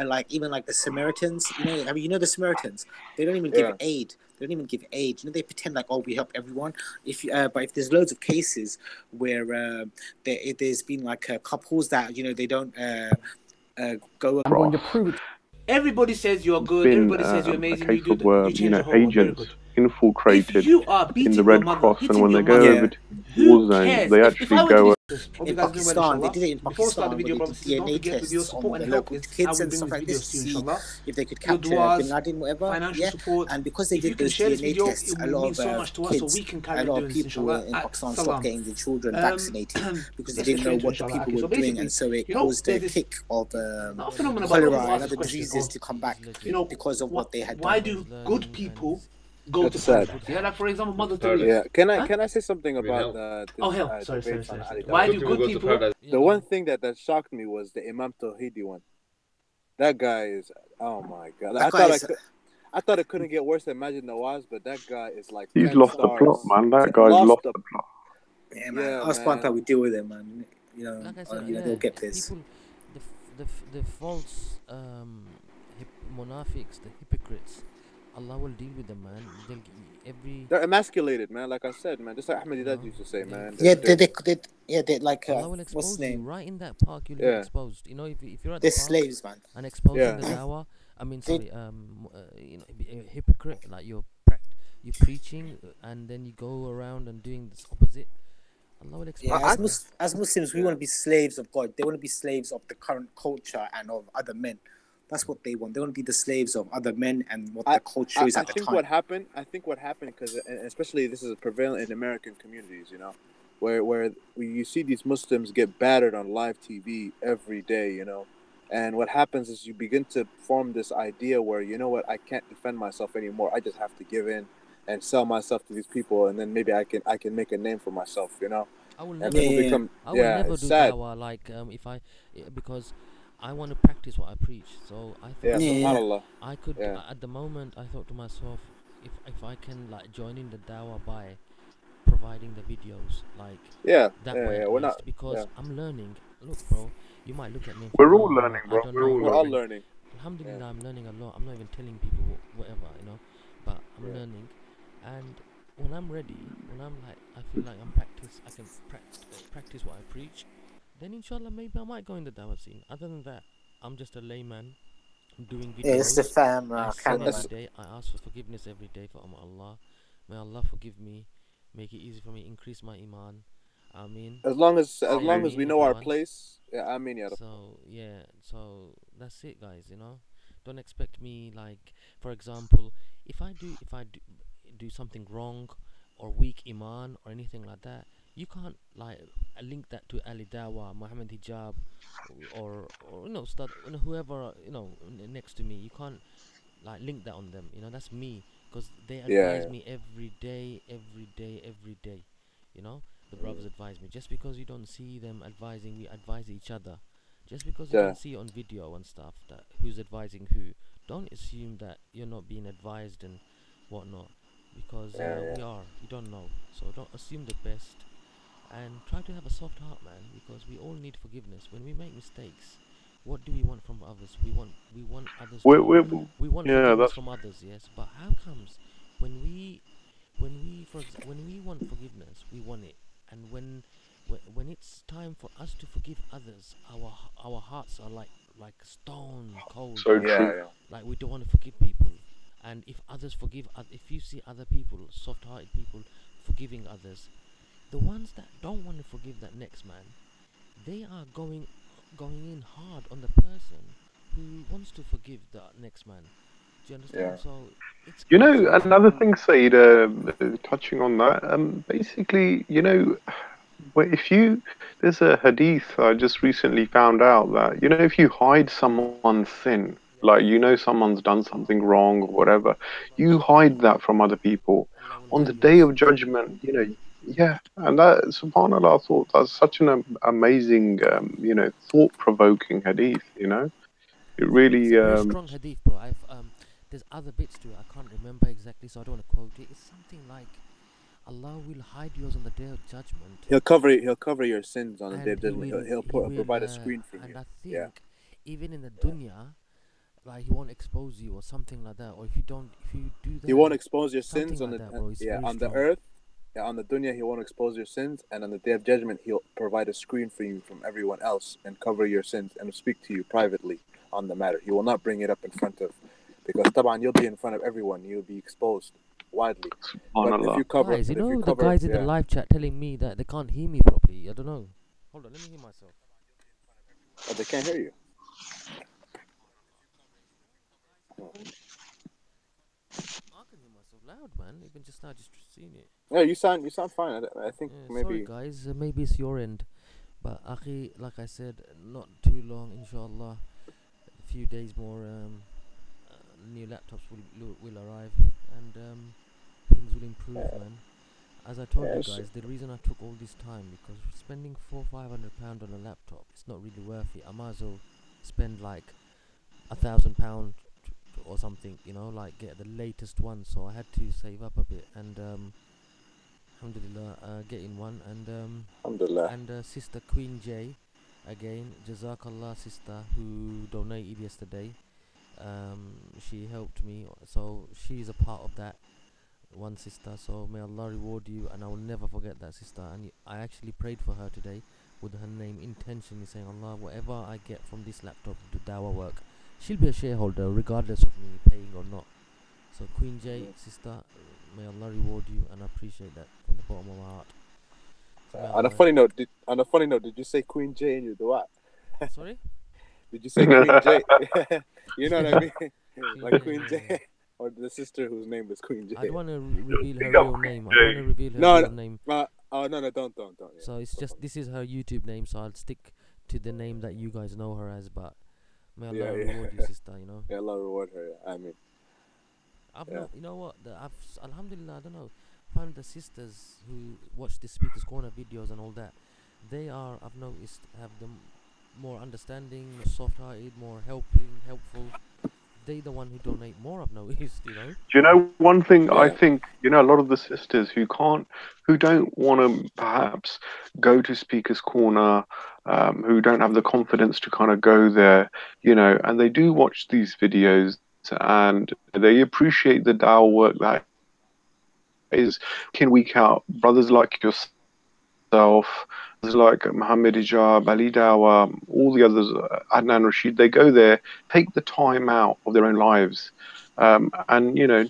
like even like the Samaritans. You know the Samaritans. They don't even give aid. They don't even give aid. They pretend like, oh, we help everyone. But if there's loads of cases where there's been like couples that they don't go.
I'm going to prove it. Everybody says you're good. Everybody says you're amazing.
A case of where agents infiltrated in the Red Cross, and when they go over to war zones, they actually go.
In Pakistan, they did it in Pakistan. They did DNA tests on the local kids and stuff like this to see if they could capture Bin Laden, whatever. And because they did those DNA tests, a lot of kids, a lot of people in Pakistan stopped getting the children vaccinated because they didn't know what the people were doing, and so it caused a kick of cholera and other diseases to come back because of what they had done.
Why do good people go to prison? Yeah, like for example, Mother Teresa.
Yeah, can I say something about the
sorry. Why do good people?
The one thing that shocked me was the Imam Tawhidi one. That guy is, oh my god! I thought it couldn't get worse than Majid Nawaz, but that guy is like.
He's lost the plot, man. That guy's lost the plot.
Yeah, man. Us Panta, we deal with it, man. Like I said, they'll get this.
People, the false monafics, the hypocrites, Allah will deal with them, man.
They're emasculated, man. Like I said, man. Just like Ahmadiyya used to say, man.
They like
Allah will expose
what's the name?
You right in that park. You'll be exposed. If you're at the park,
they're slaves, man.
And exposing the dawah. I mean, sorry, a hypocrite, like you're preaching, and then you go around and doing this opposite. Allah will expose.
As Muslims, we want to be slaves of God. They want to be slaves of the current culture and of other men. That's what they want. They want to be the slaves of other men and what the culture is at the time.
I think what happened, because especially this is prevalent in American communities, where you see these Muslims get battered on live TV every day, and what happens is you begin to form this idea where, I can't defend myself anymore. I just have to give in and sell myself to these people, and then maybe I can make a name for myself,
I will never do dawah, because I want to practice what I preach. So I thought I could at the moment I thought to myself, if I can join in the dawah by providing the videos
we're not,
because I'm learning. Look, bro, you might look at me.
We're all learning, bro.
We're all learning.
Alhamdulillah, I'm learning a lot. I'm not even telling people whatever, but I'm learning. And when I'm ready, I feel like I can practice what I preach, then inshallah maybe I might go in the dawah scene. Other than that, I'm just a layman. doing videos.
Yeah, it's the fam,
I sin
camera.
every day. I ask for forgiveness every day from Allah. May Allah forgive me, make it easy for me, increase my iman. I mean,
as long as we know our place, yeah, I mean, yeah.
So yeah, so that's it, guys. You know, don't expect me, like, for example, if I do something wrong or weak iman or anything like that, you can't like link that to Ali Dawa, Muhammad Hijab, or you know, whoever next to me. You can't like link that on them. You know, that's me, because they advise me every day. You know, the brothers advise me. Just because you don't see them advising, we advise each other. Just because you don't see on video and stuff that who's advising who, don't assume that you're not being advised and whatnot, because we are. You don't know, so don't assume the best, and try to have a soft heart, man, because we all need forgiveness. When we make mistakes, what do we want from others? We want others. We want forgiveness from others, yes. But how comes when we want forgiveness, we want it, and when it's time for us to forgive others, our hearts are like stone cold.
So true.
Like we don't want to forgive people, and if others forgive, if you see other people, soft-hearted people, forgiving others, the ones that don't want to forgive that next man, they are going in hard on the person who wants to forgive the next man. Do you understand? So it's
another thing, Syed, touching on that, basically, there's a hadith I just recently found out that, if you hide someone's sin, like, someone's done something wrong or whatever, you hide that from other people. On the day of judgment, and that, subhanAllah, I thought that's such an amazing, thought-provoking hadith, It really...
It's a very strong hadith, bro. There's other bits to it, I can't remember exactly, so I don't want to quote it. It's something like, Allah will hide yours on the day of judgment.
He'll cover your sins on the day of judgment. He'll provide a screen for you.
And I think even in the dunya, like, he won't expose you or something like that. Or if you do that,
he won't expose your sins on
like
the
on
the earth. Yeah, on the dunya, he won't expose your sins, and on the day of judgment, he'll provide a screen for you from everyone else and cover your sins and speak to you privately on the matter. He will not bring it up in front of, because taban, you'll be in front of everyone. You'll be exposed widely. But if you cover,
guys, the guys in the live chat telling me that they can't hear me properly. I don't know. Hold on, let me hear myself.
Oh, they can't hear you.
I can hear myself loud, man. Even just now, just seeing it.
Yeah, you sound fine. I think maybe.
Sorry, guys. Maybe it's your end, but Akhi, like I said, not too long, inshallah. A few days more. New laptops will arrive, and things will improve, man. As I told you guys, the reason I took all this time, because spending £400-500 on a laptop, it's not really worth it. I might as well spend like £1,000 or something, like get the latest one. So I had to save up a bit, and alhamdulillah, getting one, and
alhamdulillah.
And sister Queen J, again, Jazakallah, sister, who donated yesterday. She helped me, so she's a part of that one sister. So may Allah reward you, and I will never forget that sister. And I actually prayed for her today with her name, intentionally saying, Allah, whatever I get from this laptop to dawah work, she'll be a shareholder regardless of me paying or not. So Queen J, sister, may Allah reward you, and I appreciate that from the bottom of my heart. So
on a funny note, did you say Queen J in your dua?
Sorry?
Did you say Queen J? You know what I mean? Like Queen J, or the sister whose name is Queen J.
I don't want to reveal her real name. I don't want to reveal her real name.
No, don't. Yeah.
So it's just, this is her YouTube name, so I'll stick to the name that you guys know her as. But may Allah reward you, sister.
May Allah reward her. I mean,
you know what? Alhamdulillah, I don't know. Found the sisters who watch the Speaker's Corner videos and all that. They are, I've noticed, have them more understanding, more soft-hearted, more helpful. They the one who donate more, I've noticed,
Do you know one thing? I think, a lot of the sisters who don't want to perhaps go to Speaker's Corner, who don't have the confidence to kind of go there, and they do watch these videos, and they appreciate the dawah work that is week in, week out. Brothers like yourself, like Muhammad Hijab, Ali Dawa, all the others, Adnan Rashid, they go there, take the time out of their own lives, and to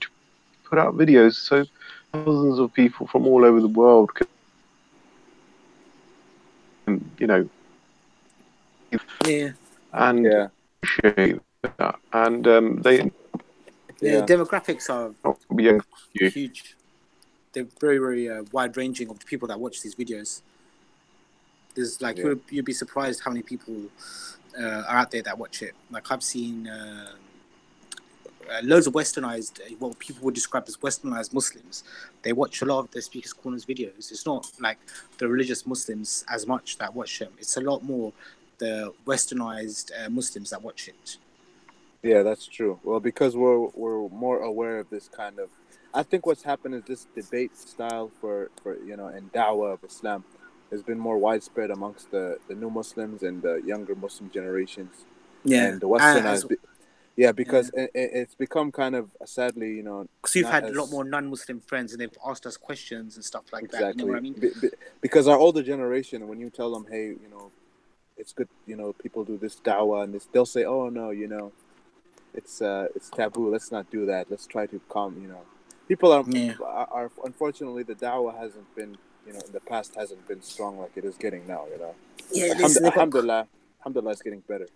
put out videos so thousands of people from all over the world can, and appreciate that. And
demographics are huge. They're very, very wide-ranging of the people that watch these videos. There's like you'd be surprised how many people are out there that watch it. Like I've seen loads of westernized, what people would describe as westernized Muslims. They watch a lot of the Speakers Corners videos. It's not like the religious Muslims as much that watch them. It's a lot more the westernized Muslims that watch it.
Yeah, that's true. Well, because we're more aware of this kind of. I think what's happened is this debate style for in Dawah of Islam has been more widespread amongst the new Muslims and the younger Muslim generations.
Yeah,
and the westernized. Because it's become kind of sadly,
because we've had a lot more non-Muslim friends and they've asked us questions and stuff like that. You know what I mean?
Because our older generation, when you tell them, hey, it's good, people do this dawah and this, they'll say, oh no, it's taboo. Let's not do that. Let's try to calm. People are unfortunately the dawah hasn't been, in the past hasn't been strong like it is getting now.
Yeah,
alhamdulillah, it's getting better.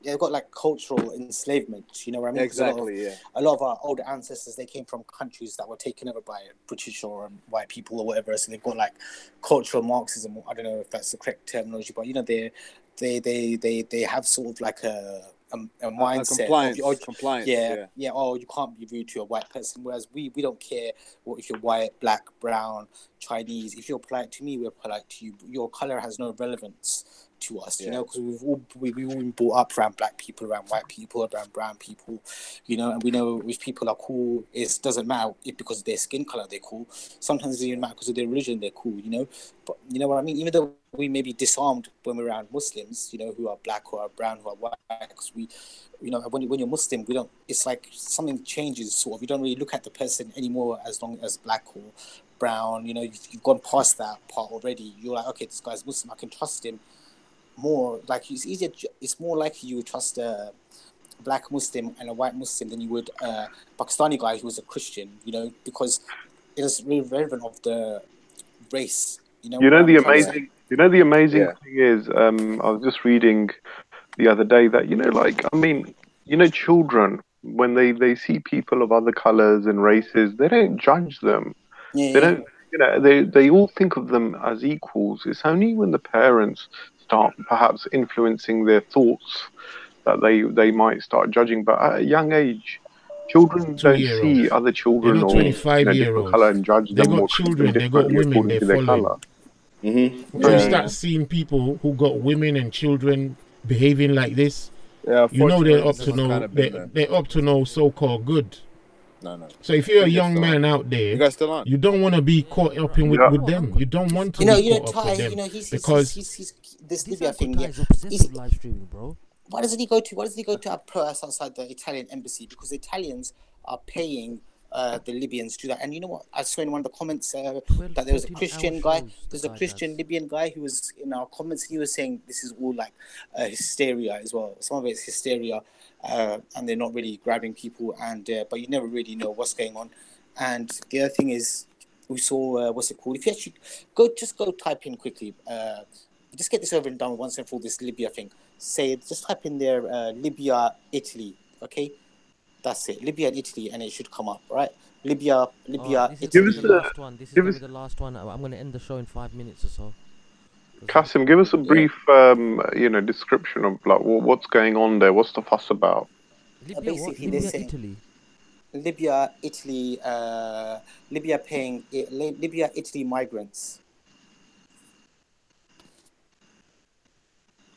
Yeah, they've got like cultural enslavement, you know what I mean?
Exactly,
a lot of our older ancestors, they came from countries that were taken over by British or white people or whatever, so they've got like cultural Marxism. I don't know if that's the correct terminology, but they have sort of like a mindset
compliance.
Oh, you can't be rude to a white person, whereas we don't care if you're white, black, brown, Chinese. If you're polite to me, we're polite to you. Your color has no relevance to us, because we've all been brought up around black people, around white people, around brown people, and we know if people are cool, it doesn't matter if because of their skin color they're cool. Sometimes it doesn't matter because of their religion they're cool, but you know what I mean? Even though we may be disarmed when we're around Muslims, who are black, who are brown, who are white, because we, when you're Muslim, we don't, it's like something changes sort of. You don't really look at the person anymore as long as black or brown, you've gone past that part already. You're like, okay, this guy's Muslim, I can trust him more. Like it's more likely you would trust a black Muslim and a white Muslim than you would a Pakistani guy who was a Christian, because it is really relevant of the race.
The amazing thing is, I was just reading the other day that children, when they see people of other colors and races, they don't judge them. They don't. They all think of them as equals. It's only when the parents start perhaps influencing their thoughts that they might start judging. But at a young age, children don't see other children or different color and judge them more
children. They got women. They're following. So you start seeing people who got women and children behaving like this. They're up to no. They're up to no so-called good.
No.
So if you're a young man out there, you don't want to be caught up in with them. You don't want to be caught up with them because
this Libya thing.
Live streaming, bro.
Why doesn't he go to a press outside the Italian embassy? Because the Italians are paying the Libyans to do that. And you know what? I saw in one of the comments that there was a Christian guy. There's a Christian Libyan guy who was in our comments. He was saying this is all like hysteria as well. Some of it's hysteria. And they're not really grabbing people, but you never really know what's going on. And the other thing is, we saw what's it called? If you actually go type in quickly, just get this over and done with once and for all. This Libya thing. Just type in there Libya, Italy. Okay, that's it. Libya and Italy, and it should come up, right? Libya, Italy.
This is the last one. I'm going to end the show in 5 minutes or so.
Kasim, give us a brief, description of like what's going on there. What's the fuss about?
Basically, they say Italy. Libya, Italy, Libya paying Libya, Italy migrants.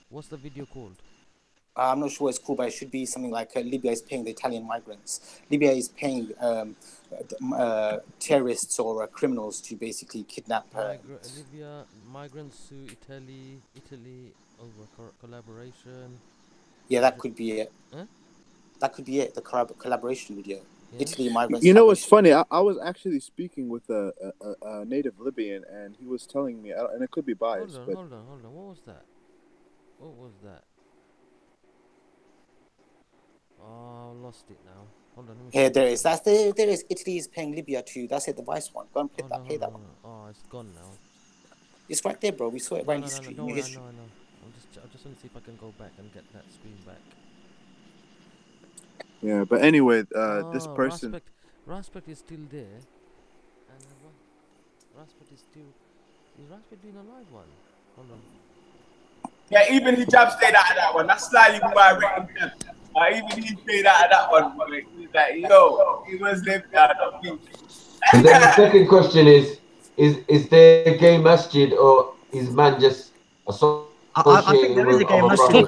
What's the video called?
I'm not sure what it's called, but it should be something like Libya is paying the Italian migrants. Libya is paying terrorists or criminals to basically kidnap.
Libya migrants sue Italy over collaboration.
Yeah, that could be it.
Huh?
That could be it. The collaboration video.
Italy migrants.
You know what's funny? I was actually speaking with a native Libyan, and he was telling me, and it could be biased,
hold on. What was that? Oh, lost it now. Hold on.
Here, there is. There is. Italy is paying Libya too. That's it. The vice one. Go and play that one.
Oh, it's gone now.
It's right there, bro. We saw it right in the street.
I know. I just want to see if I can go back and get that screen back.
Yeah, but anyway, this person.
Raspet is still there, and Raspet is still. Is Raspet doing a live one? Hold on.
Yeah, even hijab stayed out of that one. That's slightly why I reckon. Even he stayed out of that one. He's like, yo, he was left out of me.
And then the second question is there a gay masjid, or is man just
I think there is a gay masjid.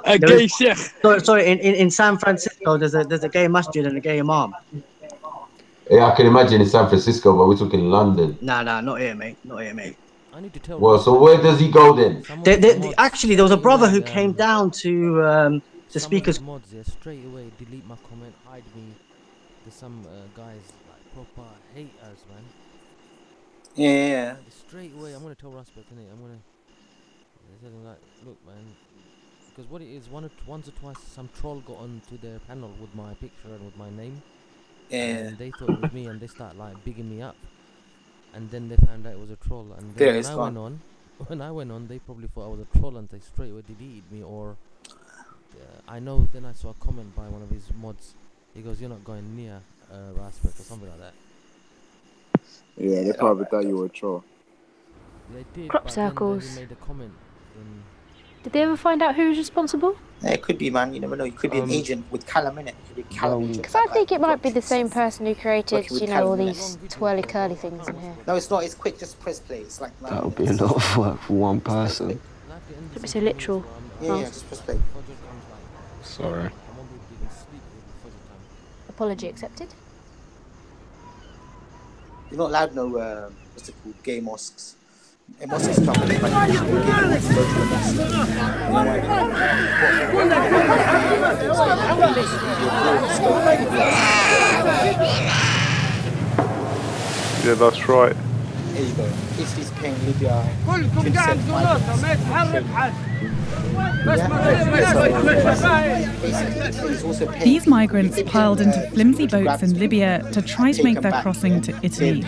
A
gay sheikh. Sorry, in San Francisco, there's a gay masjid and a gay imam.
Yeah, I can imagine in San Francisco, but we're talking London.
Nah, not here, mate. Not here, mate.
I need to tell.
Well, so where does he go then?
Actually, there was a brother who came down to the speakers.
Mods there straight away. Delete my comment. Hide me. There's some guys like proper haters, man.
Yeah.
Straight away, I'm gonna tell Raspet, innit? I'm gonna tell him like, look, man, because what it is, once or twice, some troll got onto their panel with my picture and with my name.
Yeah.
And they thought it was me, and they start like bigging me up. And then they found out it was a troll. And then when I went on, they probably thought I was a troll, and they straight away deleted me. Or I know. Then I saw a comment by one of his mods. He goes, "You're not going near Raspet," or something like that.
Yeah, they probably thought you were a troll.
They did.
Crop
but
circles.
Then he made a comment.
Did they ever find out who's responsible?
Yeah, it could be, man. You never know. It could be an agent with Callum in it. It could be Callum.
Because I think it might be the same person who created, all these twirly curly things in here.
No, it's not. It's quick. Just press play. It's like
that would be a lot of work for one person.
It'd be so literal.
Yeah, just press play.
Sorry.
Apology accepted.
You're not allowed no what's it called? Gay mosques. Mosques come.
Yeah, that's right.
There you go. Italy's paying Libya.
These migrants piled into flimsy boats in Libya to try to make their crossing to Italy.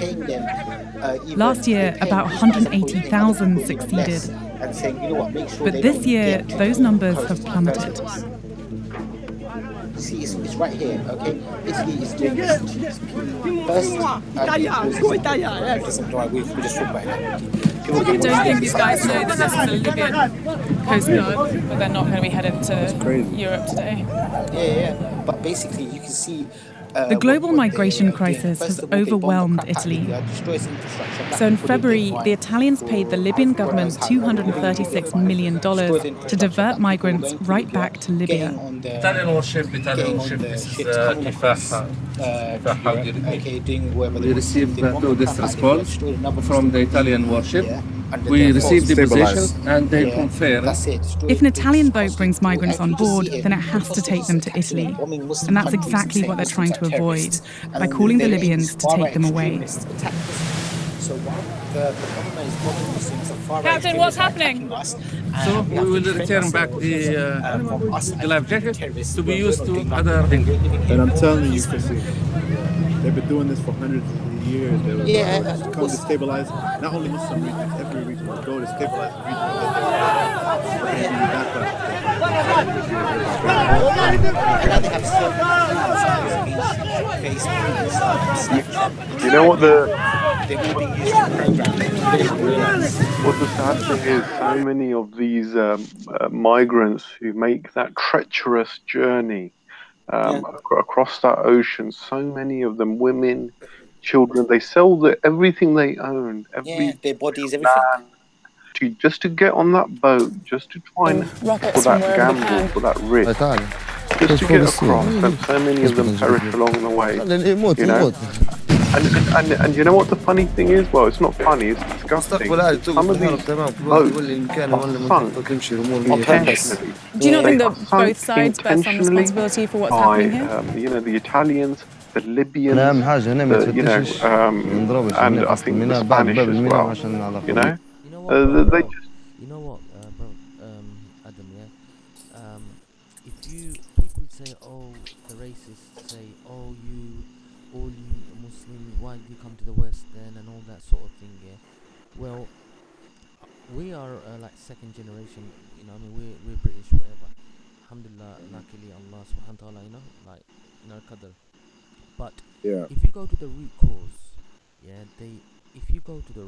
Last year, about 180,000 succeeded. But this year, those numbers have plummeted.
See, it's right here, okay? Italy is doing this. First, we just talk about it.
I don't think these guys know that this is a Libyan coast guard, but they're not going to be headed to Europe today.
Yeah. But basically, you can see.
The global migration crisis has overwhelmed Italy. So in February, the Italians paid the Libyan government $236 million to divert migrants right back to Libya.
Italian warship, this is Kifah. We received this response from the Italian warship. We received the position and they confirm.
If an Italian boat brings migrants on board, then it has to take them to Italy. And that's exactly what they're trying to avoid, by calling the Libyans to take them away. Captain, what's happening?
So we will return back the life jacket to be used to other things.
And I'm telling you, Chrissy, they've been doing this for hundreds of years. They will come to stabilize not only Muslim regions, every region will go to stabilize the region.
You know what the sad thing is? So many of these migrants who make that treacherous journey across that ocean, so many of them, women, children, they sell everything they own,
their bodies, everything,
just to get on that boat, just to try and for that gamble, for that risk, just to get across, and so many of them perish along the way. You know, And you know what the funny thing is? Well, it's not funny, it's disgusting. Some of these votes are sunk intentionally.
Do you not think that both sides bear some responsibility for what's happening here?
You know, the Italians, the Libyans, and I think the Spanish as well. You know, they just.
You know what, bro, Adam, yeah? If people say, oh, the racists say, oh, all you Muslims, why do you come to the West then, and all that sort of thing, yeah? Well, we are like second generation, you know, I mean, we're British, whatever. Alhamdulillah, luckily Allah subhanahu wa ta'ala, you know, like, in our qadr. But if you go to the root cause, yeah, if you go to the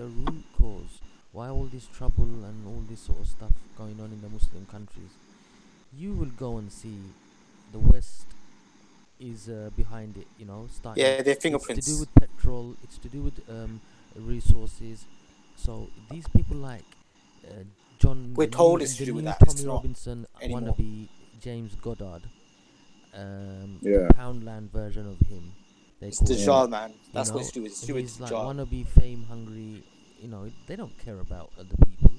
root cause, why all this trouble and all this sort of stuff going on in the Muslim countries, you will go and see the West is behind it, you know, starting.
Yeah, their fingerprints.
It's to do with petrol, it's to do with resources. So these people like John...
We're told it's to do with that.
Tommy Robinson, wannabe James Goddard, the Poundland version of him.
It's the Jar man. That's what it's to do with. It's to do with
like
Jar.
Wannabe fame hungry, you know, they don't care about other people.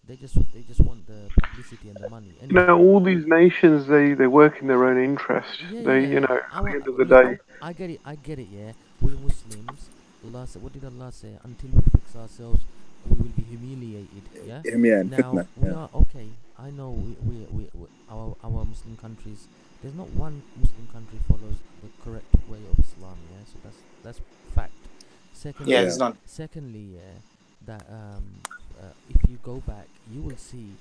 They just want the publicity and the money. Anyway.
You know, all these nations, they work in their own interest. You know, at the end of the day.
I get it, yeah. We Muslims, Allah said, what did Allah say? Until we fix ourselves, we will be humiliated, yeah? Now, we are, okay, I know we our Muslim countries, there's not one Muslim country follows the correct way of Islam, yeah? So that's fact. Secondly,
there's none.
Secondly, that if you go back, you will see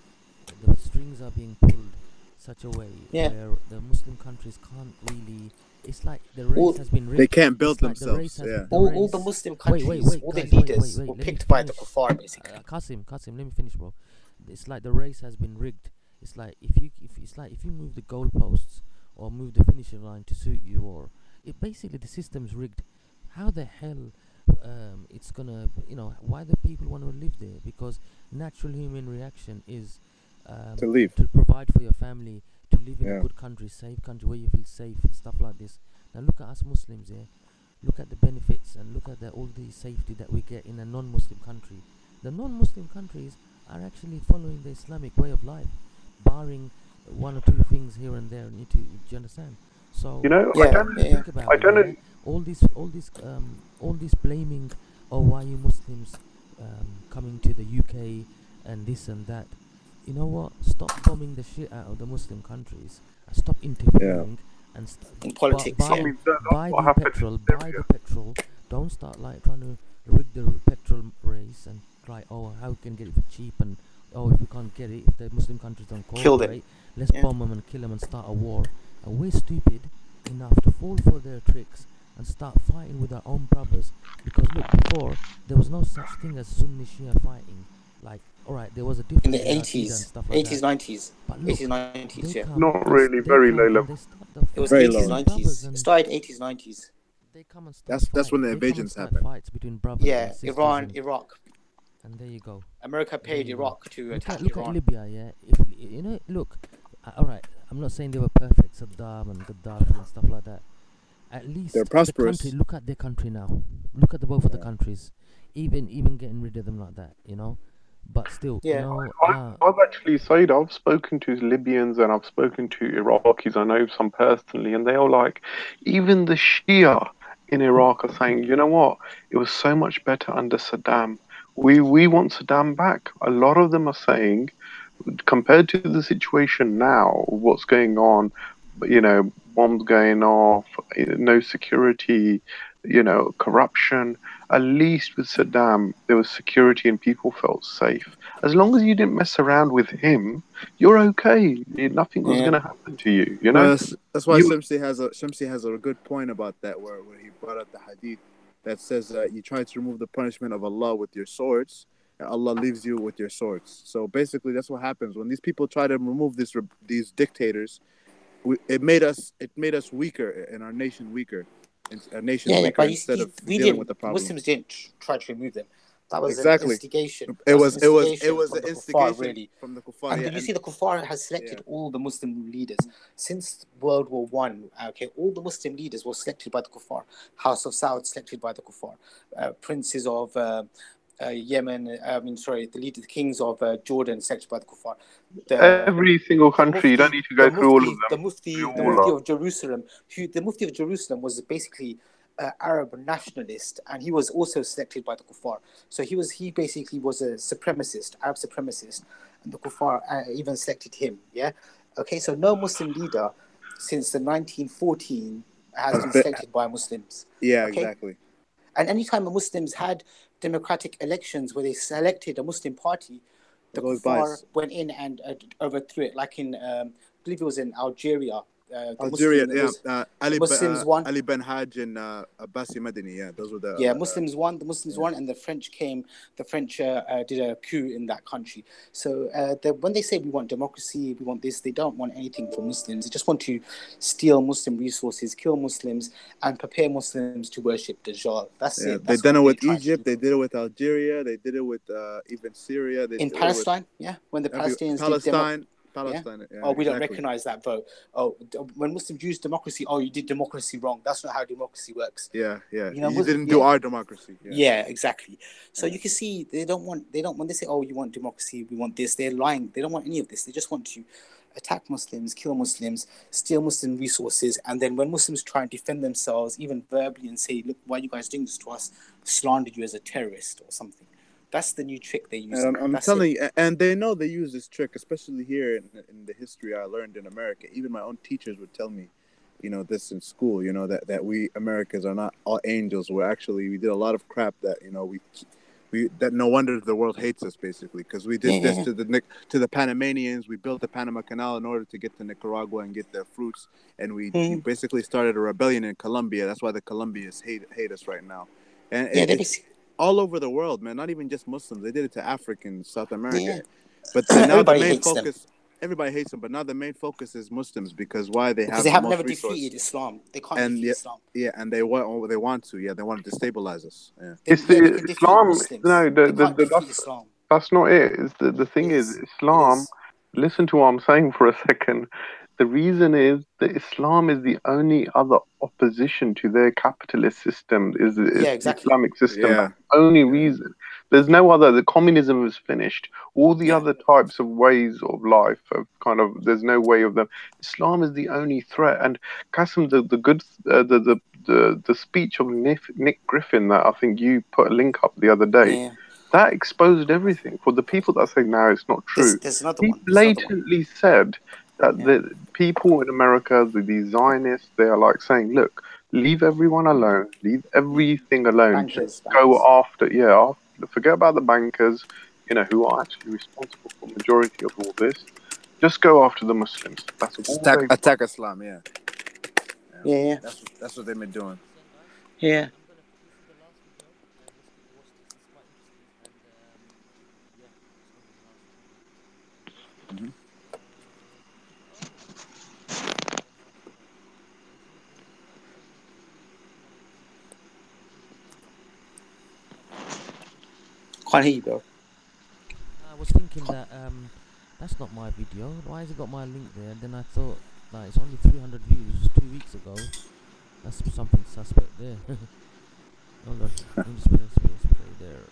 the strings are being pulled such a way where the Muslim countries can't really. It's like the race has been rigged.
They can't build themselves.
All the Muslim countries, all the leaders were picked by the kuffar, basically.
Qasim, let me finish, bro. It's like the race has been rigged. It's like if you move the goalposts or move the finishing line to suit you, or basically the system's rigged. How the hell it's gonna, you know, why the people want to live there? Because natural human reaction is
to leave,
to provide for your family, to live in a good country, safe country where you feel safe and stuff like this. Now look at us Muslims here. Look at the benefits and look at all the safety that we get in a non-Muslim country. The non-Muslim countries are actually following the Islamic way of life, barring one or two things here and there. Do you understand? So
you know,
I don't know. All this blaming, oh, why you Muslims coming to the UK and this and that. You know what? Stop bombing the shit out of the Muslim countries. Stop interfering and
in politics.
Buy the petrol. Don't start like trying to rig the petrol race and try, oh, how we can get it for cheap, and oh, if we can't get it, if the Muslim countries don't cooperate, let's bomb them and kill them and start a war. And we're stupid enough to fall for their tricks and start fighting with our own brothers. Because look, before there was no such thing as Sunni Shia fighting. Like, alright, there was a difference
in the 80s, like 80s, 90s,
but look,
80s, 90s, yeah.
Not really, very low level.
It was 80s, 90s. It started 80s, 90s.
They come and
that's when the invasions happened.
Fights between brothers.
Yeah, Iran, Iraq.
And there you go.
America paid Iraq to attack
Iran. Look at Libya, yeah. If you know, look, alright, I'm not saying they were perfect, Saddam and Gaddafi and stuff like that. At least
they're prosperous.
Look at their country now. Look at the both of the countries. Even getting rid of them like that, you know. But still, you know,
I've actually said I've spoken to Libyans and I've spoken to Iraqis. I know some personally, and they are like, even the Shia in Iraq are saying, you know what, it was so much better under Saddam. We want Saddam back. A lot of them are saying, compared to the situation now, what's going on, you know, bombs going off, no security, you know, corruption. At least with Saddam, there was security and people felt safe. As long as you didn't mess around with him, you're okay. Nothing was going to happen to you. You know,
that's why Shamsi has a good point about that, where he brought up the hadith that says that you try to remove the punishment of Allah with your swords, and Allah leaves you with your swords. So basically, that's what happens when these people try to remove these dictators. It made us weaker, and our nation weaker. A nation weaker, instead of dealing with the problem.
Muslims didn't try to remove them. That was
exactly.
an instigation.
It was an
instigation
really from the kuffar.
And you see, the kuffar has selected all the Muslim leaders since World War One. Okay, all the Muslim leaders were selected by the kuffar. House of Saud selected by the kuffar. Princes of Yemen, the kings of Jordan selected by the kuffar.
Every single country, you don't need to go through all of them.
The Mufti of Jerusalem, was basically Arab nationalist, and he was also selected by the kuffar. So he basically was a supremacist, Arab supremacist, and the kuffar even selected him. Yeah, okay. So no Muslim leader since the 1914 has been selected by Muslims.
Yeah, okay? Exactly.
And anytime the Muslims had democratic elections where they selected a Muslim party, the kuffar went in and overthrew it. Like in, I believe it was in Algeria. Muslims won.
Ali Ben Hajj and Abbasi Madini, those were the
Muslims won. The Muslims won, and the French came. The French did a coup in that country. So when they say we want democracy, we want this, they don't want anything for Muslims. They just want to steal Muslim resources, kill Muslims, and prepare Muslims to worship Dajjal. That's it.
They done it with Egypt. They did it with Algeria. They did it with even Syria.
In Palestine, when the Palestinians
Palestine.
We don't recognize that vote. When Muslims use democracy, you did democracy wrong. That's not how democracy works.
You didn't do our democracy.
Exactly. So you can see they don't when they say, you want democracy, we want this, they're lying. They don't want any of this. They just want to attack Muslims, kill Muslims, steal Muslim resources, and then when Muslims try and defend themselves, even verbally, and say, look, why are you guys doing this to us? Slander you as a terrorist or something. That's the new trick they use.
I'm telling you, and they know they use this trick, especially here in the history I learned in America. Even my own teachers would tell me, this in school, that we Americans are not all angels. We did a lot of crap that, that no wonder the world hates us, basically, because we did this to the Panamanians. We built the Panama Canal in order to get to Nicaragua and get their fruits, and we basically started a rebellion in Colombia. That's why the Colombians hate us right now. And it's all over the world, man. Not even just Muslims. They did it to Africans, South America. But now the main focus, everybody hates them. But now the main focus is Muslims because they have
never defeated Islam. They can't defeat Islam.
Yeah, and they want to. They want to destabilize us. Yeah.
It's Islam. No, that's not it. The thing is Islam. Listen to what I'm saying for a second. The reason is that Islam is the only other opposition to their capitalist system, is the Islamic system. That's the only reason. There's no other. The communism is finished. All the other types of ways of life have there's no way of them. Islam is the only threat. And Qasim, the speech of Nick Griffin that I think you put a link up the other day, that exposed everything. For the people that say, no, it's not true.
There's another one.
He blatantly said that the people in America, the Zionists, they are like saying, look, leave everyone alone, leave everything alone. Just go after, forget about the bankers, who are actually responsible for the majority of all this. Just go after the Muslims. That's
attack Islam,
Yeah.
That's what they've been doing.
Yeah.
Mm-hmm.
Can't hear you, bro.
I was thinking that that's not my video. Why has it got my link there? And then I thought, it's only 300 views 2 weeks ago. That's something suspect there. Hold on, let me just play there.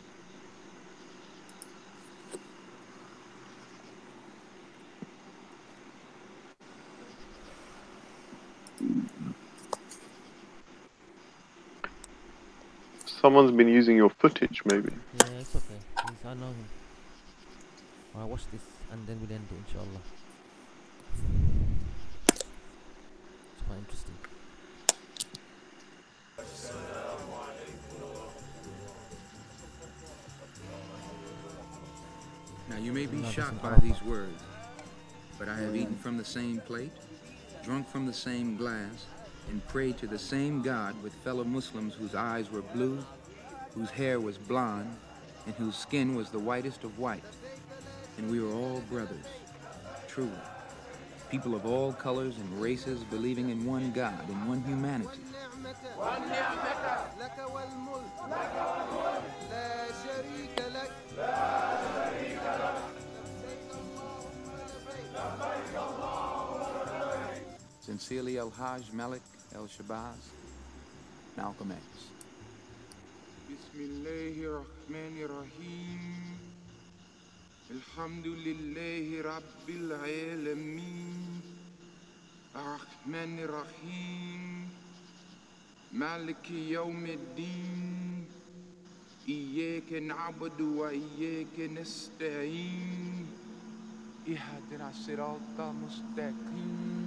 Someone's been using your footage, maybe.
Yeah, it's okay. I know him. I'll watch this and then we'll end it, inshallah. It's quite interesting.
Now you may be shocked by these words, but I have eaten from the same plate, drunk from the same glass, and prayed to the same God with fellow Muslims whose eyes were blue, whose hair was blonde, and whose skin was the whitest of white. And we were all brothers, truly. People of all colors and races believing in one God and one humanity. Sincerely, El-Hajj Malik El-Shabazz, Malcolm X. Bismillahirrahmanirrahim. Alhamdulillahi Rabbil Alameen. Ar-Rahmanir-Rahim. Maliki Yawmiddin. Iyyaka na'budu wa iyyaka nasta'in. Ihdina as-sirata mustaqim.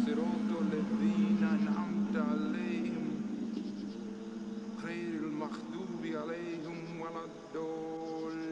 صراط الذين أنعمت عليهم غير المغضوب عليهم ولا الضالين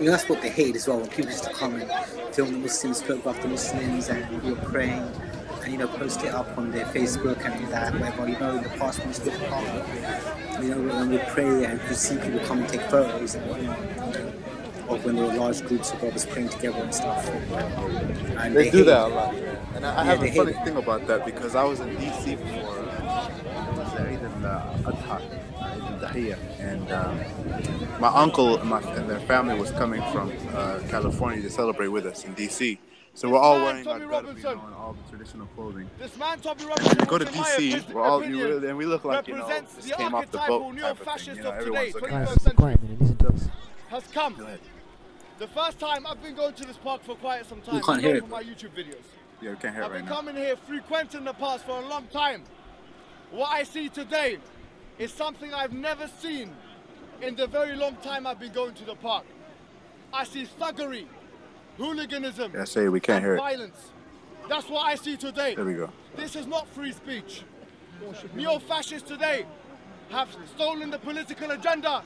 That's what they hate as well, when people used to come and film the Muslims, photograph the Muslims, and we were praying, and post it up on their Facebook and that, whatever. In the past when we used to come, when we pray and we see people come and take photos and whatnot, of when there were large groups of brothers praying together and stuff. And
they do that a lot, and I have a funny thing about that, because I was in DC before Eid al-Adha, and my uncle and their family was coming from California to celebrate with us in DC. So we're all wearing our garb, and all the traditional clothing.
This man, Tommy Robinson,
we go to DC, we're all and we look like just came off the boat type of thing. Everyone's looking at us.
Has come. The first time I've been going to this park for quite some time.
You can't hear it.
For my YouTube videos.
Yeah, we can't hear it right now.
I've been coming here frequenting the park for a long time. What I see today is something I've never seen in the very long time I've been going to the park. I see thuggery, hooliganism,
we can't hear
violence. That's what I see today.
There we go.
This is not free speech. Neo-fascists today have stolen the political agenda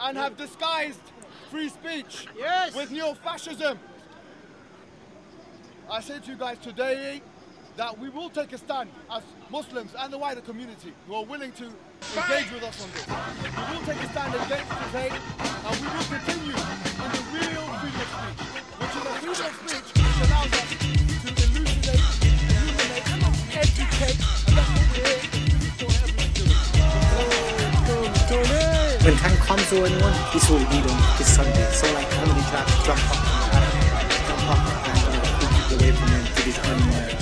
and have disguised free speech with neo-fascism. I say to you guys today that we will take a stand as Muslims and the wider community who are willing to engage with us on this. We will take a stand against this hate, and we will continue in the real freedom of speech, which is a freedom of speech which allows us to elucidate, illuminate, educate, and that's what we're here for everyone.
When time comes or anyone, this is what we need on this Sunday. So I'm going to jump up and pull people away from them to his own.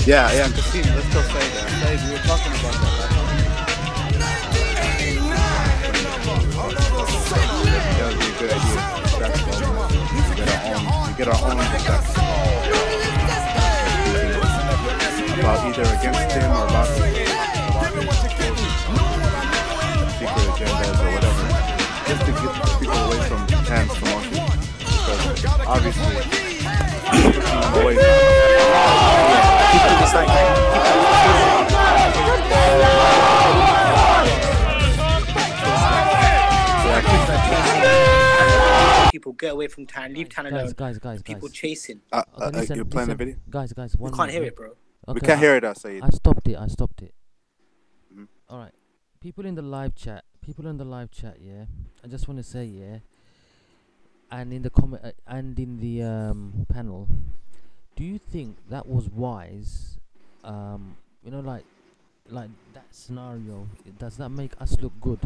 Yeah, Kasim, let's still say that. We were talking about that last time. That would be a good idea. We get our own perspective about either against him or about him, secret agendas or whatever, just to get people away from Han's promotion. Because obviously, keeping them away from
people get away from town, leave town alone.
Guys.
People chasing.
You're playing the video?
Guys.
We can't hear it, bro.
Okay, we can't hear it, Syed.
I stopped it.
Mm-hmm.
All right. People in the live chat, yeah. I just want to say, yeah. And in the comment, and in the panel, do you think that was wise? Like that scenario, does that make us look good?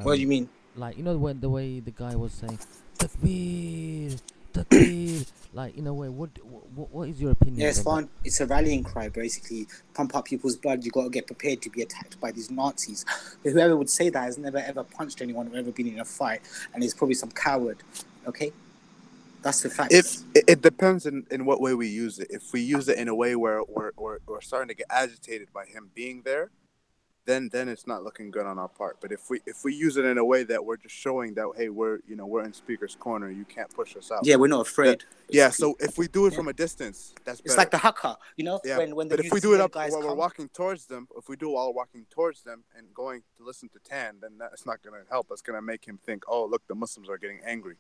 What do you mean?
Like, when the way the guy was saying, Takbir, like, in a way, what is your opinion?
Yeah, it's fine. It's a rallying cry, basically. Pump up people's blood. You got to get prepared to be attacked by these Nazis. But whoever would say that has never ever punched anyone or ever been in a fight, and is probably some coward. Okay, that's the fact.
It depends in what way we use it. If we use it in a way where we're starting to get agitated by him being there, then it's not looking good on our part. But if we use it in a way that we're just showing that, hey, we're in speaker's corner, you can't push us out.
Yeah, we're not afraid.
Yeah, so if we do it from a distance, that's better.
It's like the haka,
Yeah,
when the
but if we do it up
guys
while we're walking towards them, and going to listen to Tan, then that's not going to help. It's going to make him think, oh, look, the Muslims are getting angry.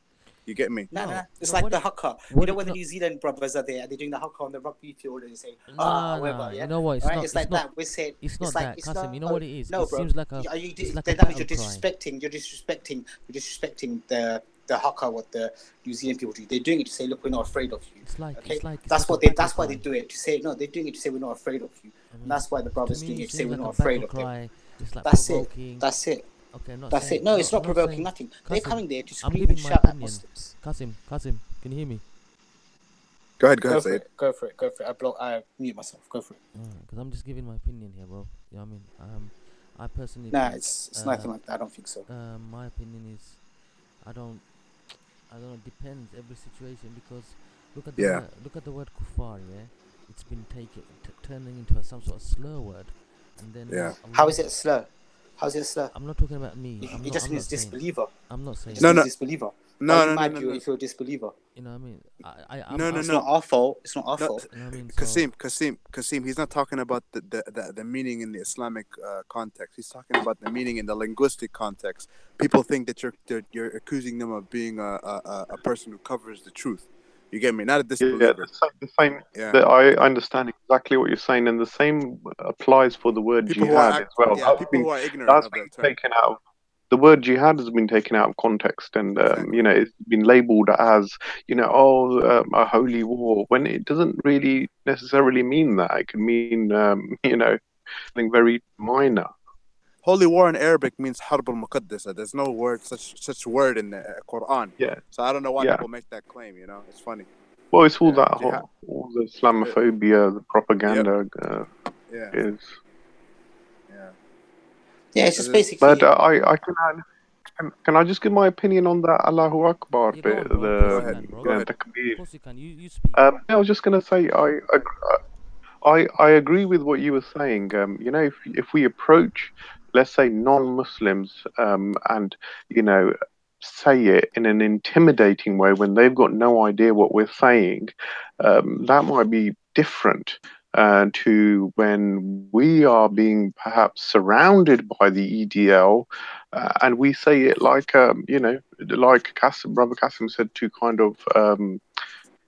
You get me?
No. It's like the haka. You know when the New Zealand brothers are there, they're doing the haka on the rugby field and they say, whatever. Yeah?
You know what?
It's like that. We're saying
it's not that, Qasim. You know what it is?
No,
it
bro.
Seems like a,
that means you're disrespecting. You're disrespecting the haka. What the New Zealand people do? They're doing it to say, look, we're not afraid of you. That's why they do it to say no. They're doing it to say we're not afraid of you. And that's why the brothers doing it to say we're not afraid of them. That's it.
Okay,
that's it. No, it's not provoking nothing. They're coming there to scream and shout at Muslims.
Qasim, can you hear me?
Go ahead, Syed.
Go for it. I mute myself. Go for it.
Because I'm just giving my opinion here, bro. You know what I mean? I personally.
Nah, it's nothing like that. I don't think so.
My opinion is, I don't know. It depends every situation because look at the word kuffar. Yeah, it's been turning into some sort of slur word, and then
How is it slur? How's it slur?
I'm not talking about me.
It just means disbeliever.
I'm not saying.
No. Disbeliever. No. If you're a disbeliever.
You know what I mean?
No. It's not our fault. It's not our fault.
You know what I mean?
Qasim, he's not talking about the meaning in the Islamic context. He's talking about the meaning in the linguistic context. People think that you're accusing them of being a person who covers the truth. You get me? Not a disbeliever.
The same. I understand exactly what you're saying, and the same applies for the word jihad as well.
Yeah, people who are ignorant of that term.
Taken out. The word jihad has been taken out of context, and it's been labelled as a holy war when it doesn't really necessarily mean that. It can mean something very minor.
Holy war in Arabic means harb al-muqaddasa. There's no word such word in the Quran.
Yeah.
So I don't know why people make that claim. It's funny.
Well, it's all all the Islamophobia, the propaganda is.
Yeah, it's just basically.
But I can I just give my opinion on that Allahu Akbar bit?
The
Takbir.
Of course you can. You speak.
I was just going to say I agree with what you were saying. If we approach, let's say, non-Muslims, and say it in an intimidating way when they've got no idea what we're saying, that might be different to when we are being perhaps surrounded by the EDL, and we say it like like Brother Qasim said, to kind of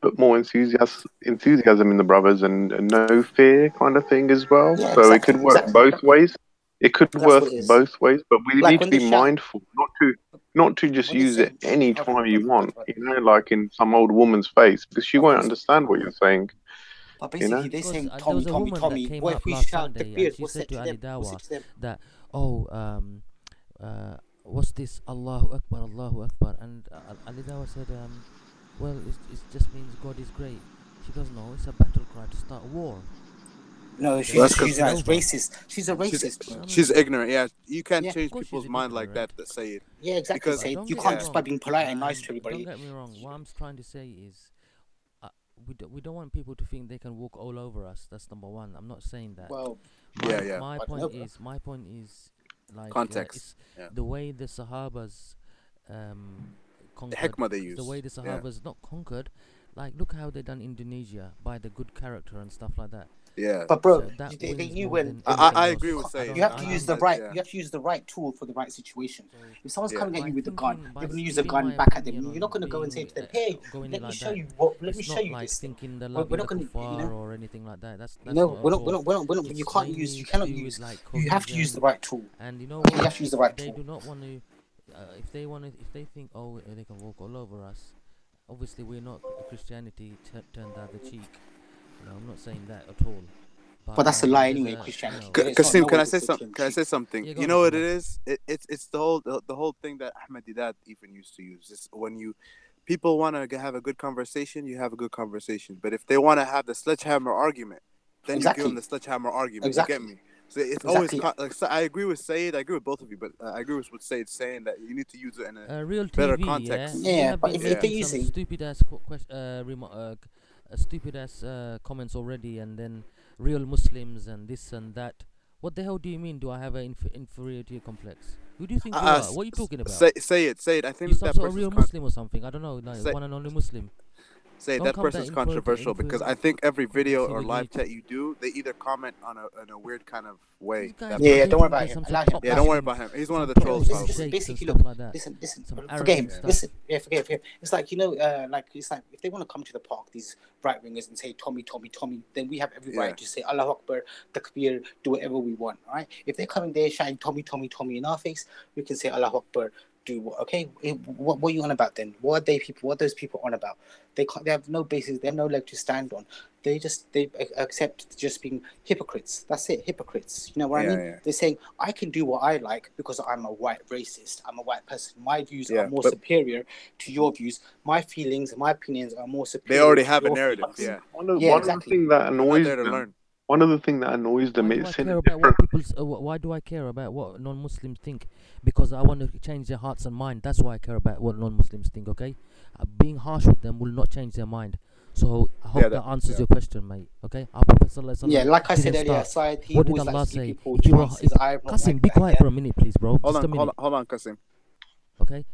put more enthusiasm in the brothers and no fear kind of thing as well.
Yeah,
so it could work both ways. It could work both ways, but we need to be mindful not to just use it any time you want, like in some old woman's face, because she won't understand what you're saying.
But basically, they saying Tommy. What if we shout the beard? What's it to them?
That what's this? Allahu Akbar, and Ali Dawa said, well, it just means God is great. She goes, no, it's a battle cry to start a war.
No, she's racist. She's a racist.
She's ignorant. Yeah, you can't change people's mind like that. That say it.
Yeah, exactly. Because you can't just by being polite and nice to everybody.
Don't get me wrong. What I'm trying to say is, we don't want people to think they can walk all over us. That's number one. I'm not saying that.
Well,
My point is like
context.
The way the Sahabas conquered.
The hikmah they use.
The way the Sahabas not conquered. Like, look how they done Indonesia by the good character and stuff like that.
Yeah.
But bro, they knew when.
I agree with saying.
You have to use the right. You have to use the right tool for the right situation. If someone's coming at you with a gun, you're going to use a gun back at them. You're not going to go and say to them, "Hey, let me show you what. Let me show you this."
We're not going to, or anything like that. That's
no. We're not. You can't use. You cannot use. You have to use the right tool.
And you know
you have to use the right tool.
They do not want to. If they think, oh, they can walk all over us. Obviously, we're not Christianity turned the other cheek. I'm not saying that at all.
But that's a lie anyway, Christianity.
Qasim, can I say something? Can I say something? You know what it is? It's the whole thing that Ahmadiyat even used to use. It's when people want to have a good conversation, you have a good conversation. But if they want to have the sledgehammer argument, then you give them the sledgehammer argument. You get me? So it's always like, so I agree with Syed. I agree with both of you, but I agree with what Syed saying that you need to use it in a
real
better
TV,
context.
Yeah, but if they're using
stupid ass comments already, and then real Muslims and this and that. What the hell do you mean? Do I have an inferiority complex? Who do you think you are? What are you talking about?
Say it. I think
you some
that
sort of real Muslim or something. I don't know, like one and only Muslim.
Say that person's controversial because I think every video or live chat you do, they either comment in a weird kind of way.
Yeah, don't worry about him.
Yeah, don't worry about him. He's one of the trolls.
Listen, basically, look, listen, forget him. Listen, forget him. It's like, it's like if they want to come to the park, these right wingers, and say Tommy, then we have every right to say Allah Akbar, Takbir, do whatever we want, right? If they're coming there shouting Tommy in our face, we can say Allah Akbar. Okay, what are you on about then? What are those people on about? They have no basis, they have no leg to stand on. They accept just being hypocrites. That's it, hypocrites. You know what I mean? They're saying I can do what I like because I'm a white racist. I'm a white person. My views are more superior to your views. My feelings, my opinions are more superior.
They already have a narrative.
Exactly. One of the things that annoys them. One of the things that annoys them is
why do I care about what non-Muslims think? Because I want to change their hearts and mind. That's why I care about what non-Muslims think. Okay, being harsh with them will not change their mind. So I hope that answers your question, mate. Okay, our Prophet
like I said earlier, Syed,
what did Allah say? Qasim, be quiet for a minute, please, bro.
Hold on, Qasim.
Okay,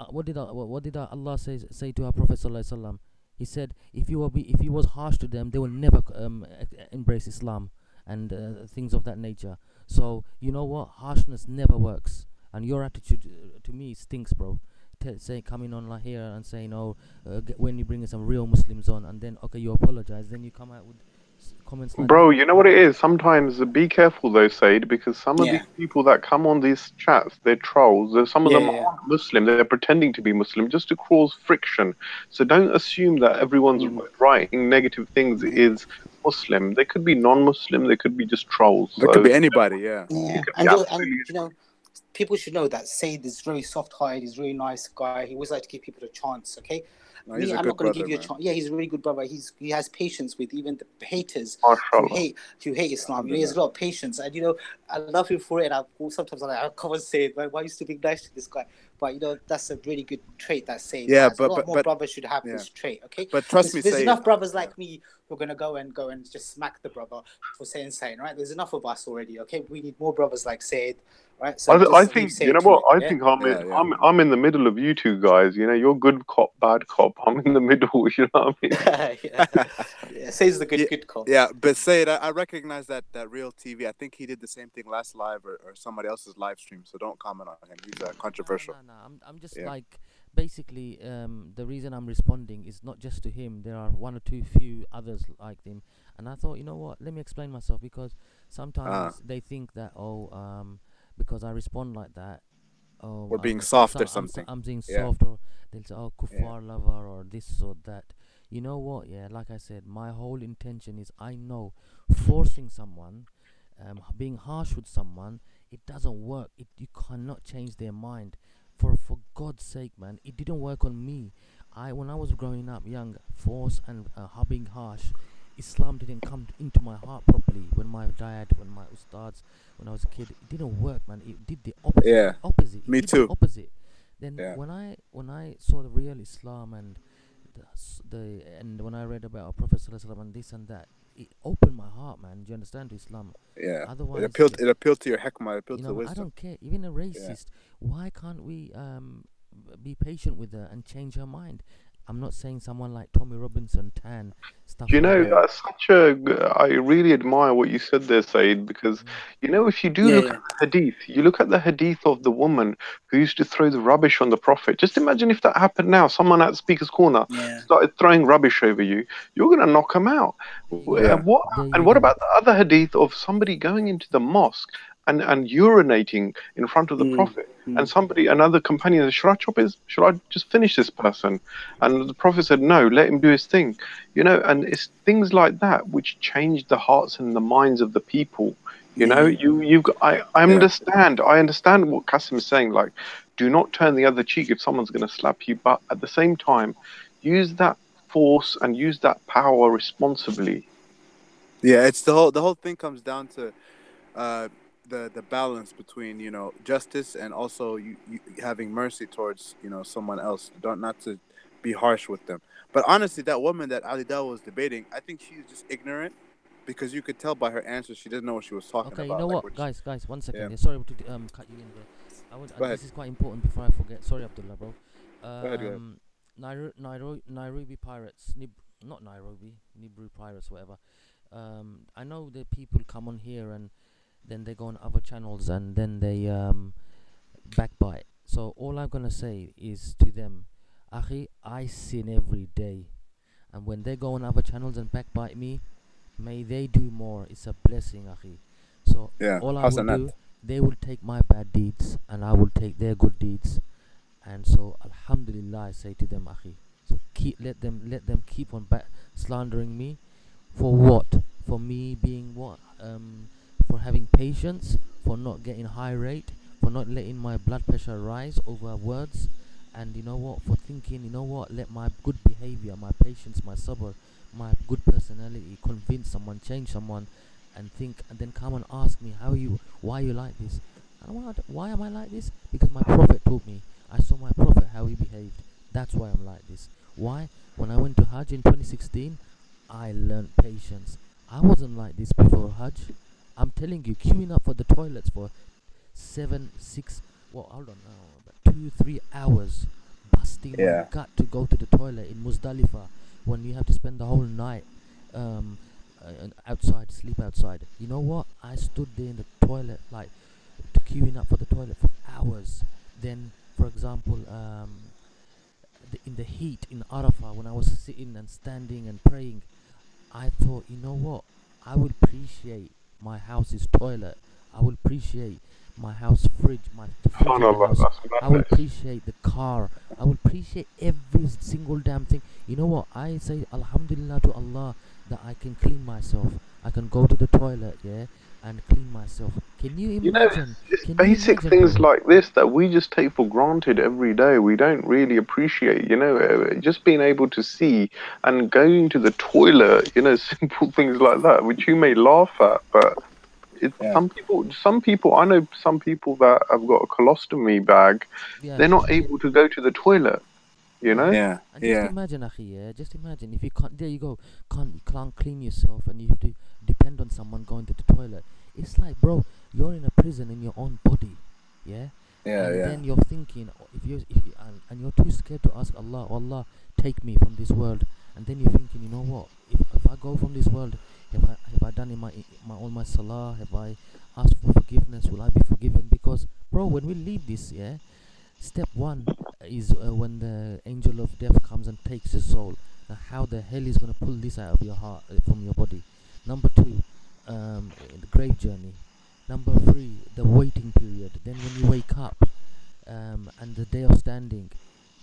what did Allah say to our Prophet ﷺ? He said, if he was harsh to them, they will never embrace Islam and things of that nature. So you know what? Harshness never works, and your attitude to me stinks, bro. Coming on like here and saying, when you bring some real Muslims on, and then you apologize, then you come out with comments like
bro, you know what it is? Sometimes be careful though, Syed, because some of these people that come on these chats, they're trolls. Some of them aren't Muslim. They're pretending to be Muslim just to cause friction. So don't assume that everyone's writing negative things is Muslim. They could be non-Muslim. They could be just trolls.
There could be anybody,
and people should know that Syed is very soft-hearted. He's a really nice guy. He always like to give people a chance. Okay. I'm not going to give you a chance. Yeah, he's a really good brother. He has patience with even the haters who hate Islam. He has a lot of patience, and I love him for it. And sometimes I come and say, "Why are you still being nice to this guy?" But that's a really good trait that Syed has. A lot more brothers should have this trait. Okay,
but trust me,
there's enough brothers like me who are going to go and just smack the brother for saying something. Right? There's enough of us already. Okay, we need more brothers like Syed. Right, so
I think you know what I think. I'm in the middle of you two guys. You're good cop, bad cop. I'm in the middle. You know what I
mean? Say's the good cop.
Yeah, but Syed, I recognize that real TV. I think he did the same thing last live or somebody else's live stream. So don't comment on him. He's controversial.
No. I'm just like basically the reason I'm responding is not just to him. There are one or few others like him, and I thought, you know what? Let me explain myself, because sometimes they think that because I respond like that,
we're being soft or something.
I'm being soft, or they'll say, kuffar lover, or this or that. You know what? Yeah, like I said, my whole intention is, I know forcing someone, being harsh with someone, it doesn't work. You cannot change their mind. For God's sake, man, it didn't work on me. When I was growing up young, force and being harsh, Islam didn't come into my heart properly. When my dad, when my ustads, when I was a kid, it didn't work, man. It did the opposite.
Yeah,
opposite.
Me too.
The opposite. Then when I saw the real Islam and when I read about Prophet ﷺ and this and that, it opened my heart, man. Do you understand, to Islam?
Yeah.
Otherwise,
it appealed to your hikmah. It appealed to wisdom.
I don't care. Even a racist, why can't we be patient with her and change her mind? I'm not saying someone like Tommy Robinson, Tan, stuff.
Do you know, that's I really admire what you said there, Syed, because, if you do look at the hadith, you look at the hadith of the woman who used to throw the rubbish on the Prophet. Just imagine if that happened now. Someone at Speaker's Corner started throwing rubbish over you. You're going to knock them out. Yeah. What about the other hadith of somebody going into the mosque and urinating in front of the Prophet, and another companion said, should I just finish this person? And the Prophet said, no, let him do his thing. And it's things like that which change the hearts and the minds of the people. I understand what Qasim is saying, like, do not turn the other cheek if someone's going to slap you, but at the same time, use that force and use that power responsibly.
Yeah, it's the whole thing comes down to the balance between justice and also you having mercy towards someone else, not to be harsh with them. But honestly, that woman that Ali Dawah was debating, I think she's just ignorant, because you could tell by her answer she didn't know what she was talking about.
Okay, you know
like,
what, guys, 1 second.
Yeah.
Yeah, sorry to cut you in there.
Go ahead.
This is quite important before I forget. Sorry, Abdullah, bro.
Go ahead.
Nairobi pirates, not Nairobi, Nibru pirates, whatever. I know the people come on here and then they go on other channels and then they backbite. So all I'm gonna say is to them, Akhi, I sin every day, and when they go on other channels and backbite me, may they do more. It's a blessing, Akhi. So all I will do, they will take my bad deeds and I will take their good deeds. And so Alhamdulillah, I say to them, Akhi. So let them keep on slandering me. For what? For me being what? For having patience, for not getting high rate, for not letting my blood pressure rise over words, and you know what? For thinking, you know what? Let my good behavior, my patience, my sabr, my good personality convince someone, change someone, and then come and ask me why you like this. And why am I like this? Because my Prophet taught me. I saw my Prophet how he behaved. That's why I'm like this. Why? When I went to Hajj in 2016, I learned patience. I wasn't like this before Hajj. I'm telling you, queuing up for the toilets for 7, 6, well, hold on now, about 2-3 hours, busting my gut to go to the toilet in Muzdalifah, when you have to spend the whole night outside, sleep outside. You know what? I stood there in the toilet, like queuing up for the toilet for hours. Then, for example, in the heat in Arafah, when I was sitting and standing and praying, I thought, you know what? I will appreciate my house's toilet. I will appreciate my house fridge, my fridge in the house. I will appreciate the car. I will appreciate every single damn thing. You know what? I say Alhamdulillah to Allah that I can clean myself. I can go to the toilet, and clean myself. Can you imagine?
It's basic things like this that we just take for granted every day. We don't really appreciate, just being able to see and going to the toilet, simple things like that, which you may laugh at, but some people, I know some people that have got a colostomy bag, they're not able to go to the toilet.
And just imagine, Akhi, just imagine if you can't. There you go. Can't clean yourself, and you have to depend on someone going to the toilet. It's like, bro, you're in a prison in your own body, then you're thinking, and you're too scared to ask Allah, Allah, take me from this world. And then you're thinking, you know what? If I go from this world, have I done in all my salah? Have I asked for forgiveness? Will I be forgiven? Because, bro, when we leave this, step one is when the angel of death comes and takes your soul. Now, how the hell is going to pull this out of your heart, from your body? Number 2, the grave journey. Number 3, the waiting period. Then when you wake up, and the day of standing,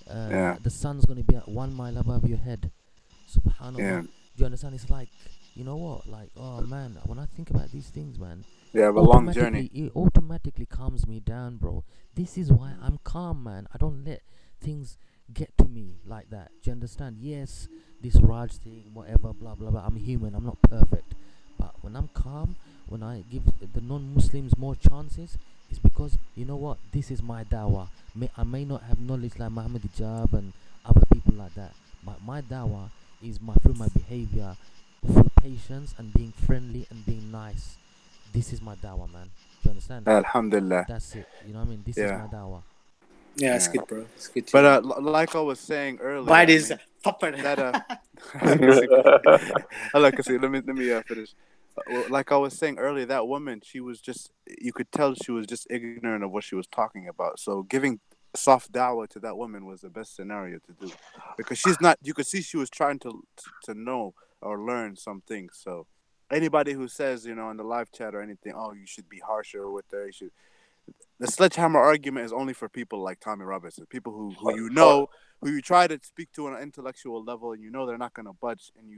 the sun's going to be at 1 mile above your head. Subhanallah. Do you understand? It's like, you know what? Like, oh man, when I think about these things, man.
Yeah, a long journey.
It automatically calms me down, bro. This is why I'm calm, man. I don't let things get to me like that. Do you understand? Yes, this Raj thing, whatever, blah, blah, blah. I'm human. I'm not perfect. But when I'm calm, when I give the non-Muslims more chances, it's because, you know what? This is my dawah. I may not have knowledge like Muhammad Hijab and other people like that. But my dawah is through my behavior, through patience and being friendly and being nice. This is my dawah, man. Do you understand?
Alhamdulillah.
That's it. You know what I mean? This is my dawah.
Yeah, it's good, bro. It's good.
But like I was saying earlier,
why is popper?
Let me finish. Like I was saying earlier, that woman, she was just, you could tell she was just ignorant of what she was talking about. So giving soft dawah to that woman was the best scenario to do, because she's not. You could see she was trying to know or learn some things. So anybody who says, in the live chat or anything, oh, you should be harsher with her, you should. The sledgehammer argument is only for people like Tommy Robinson, people who you try to speak to on an intellectual level, and they're not going to budge, and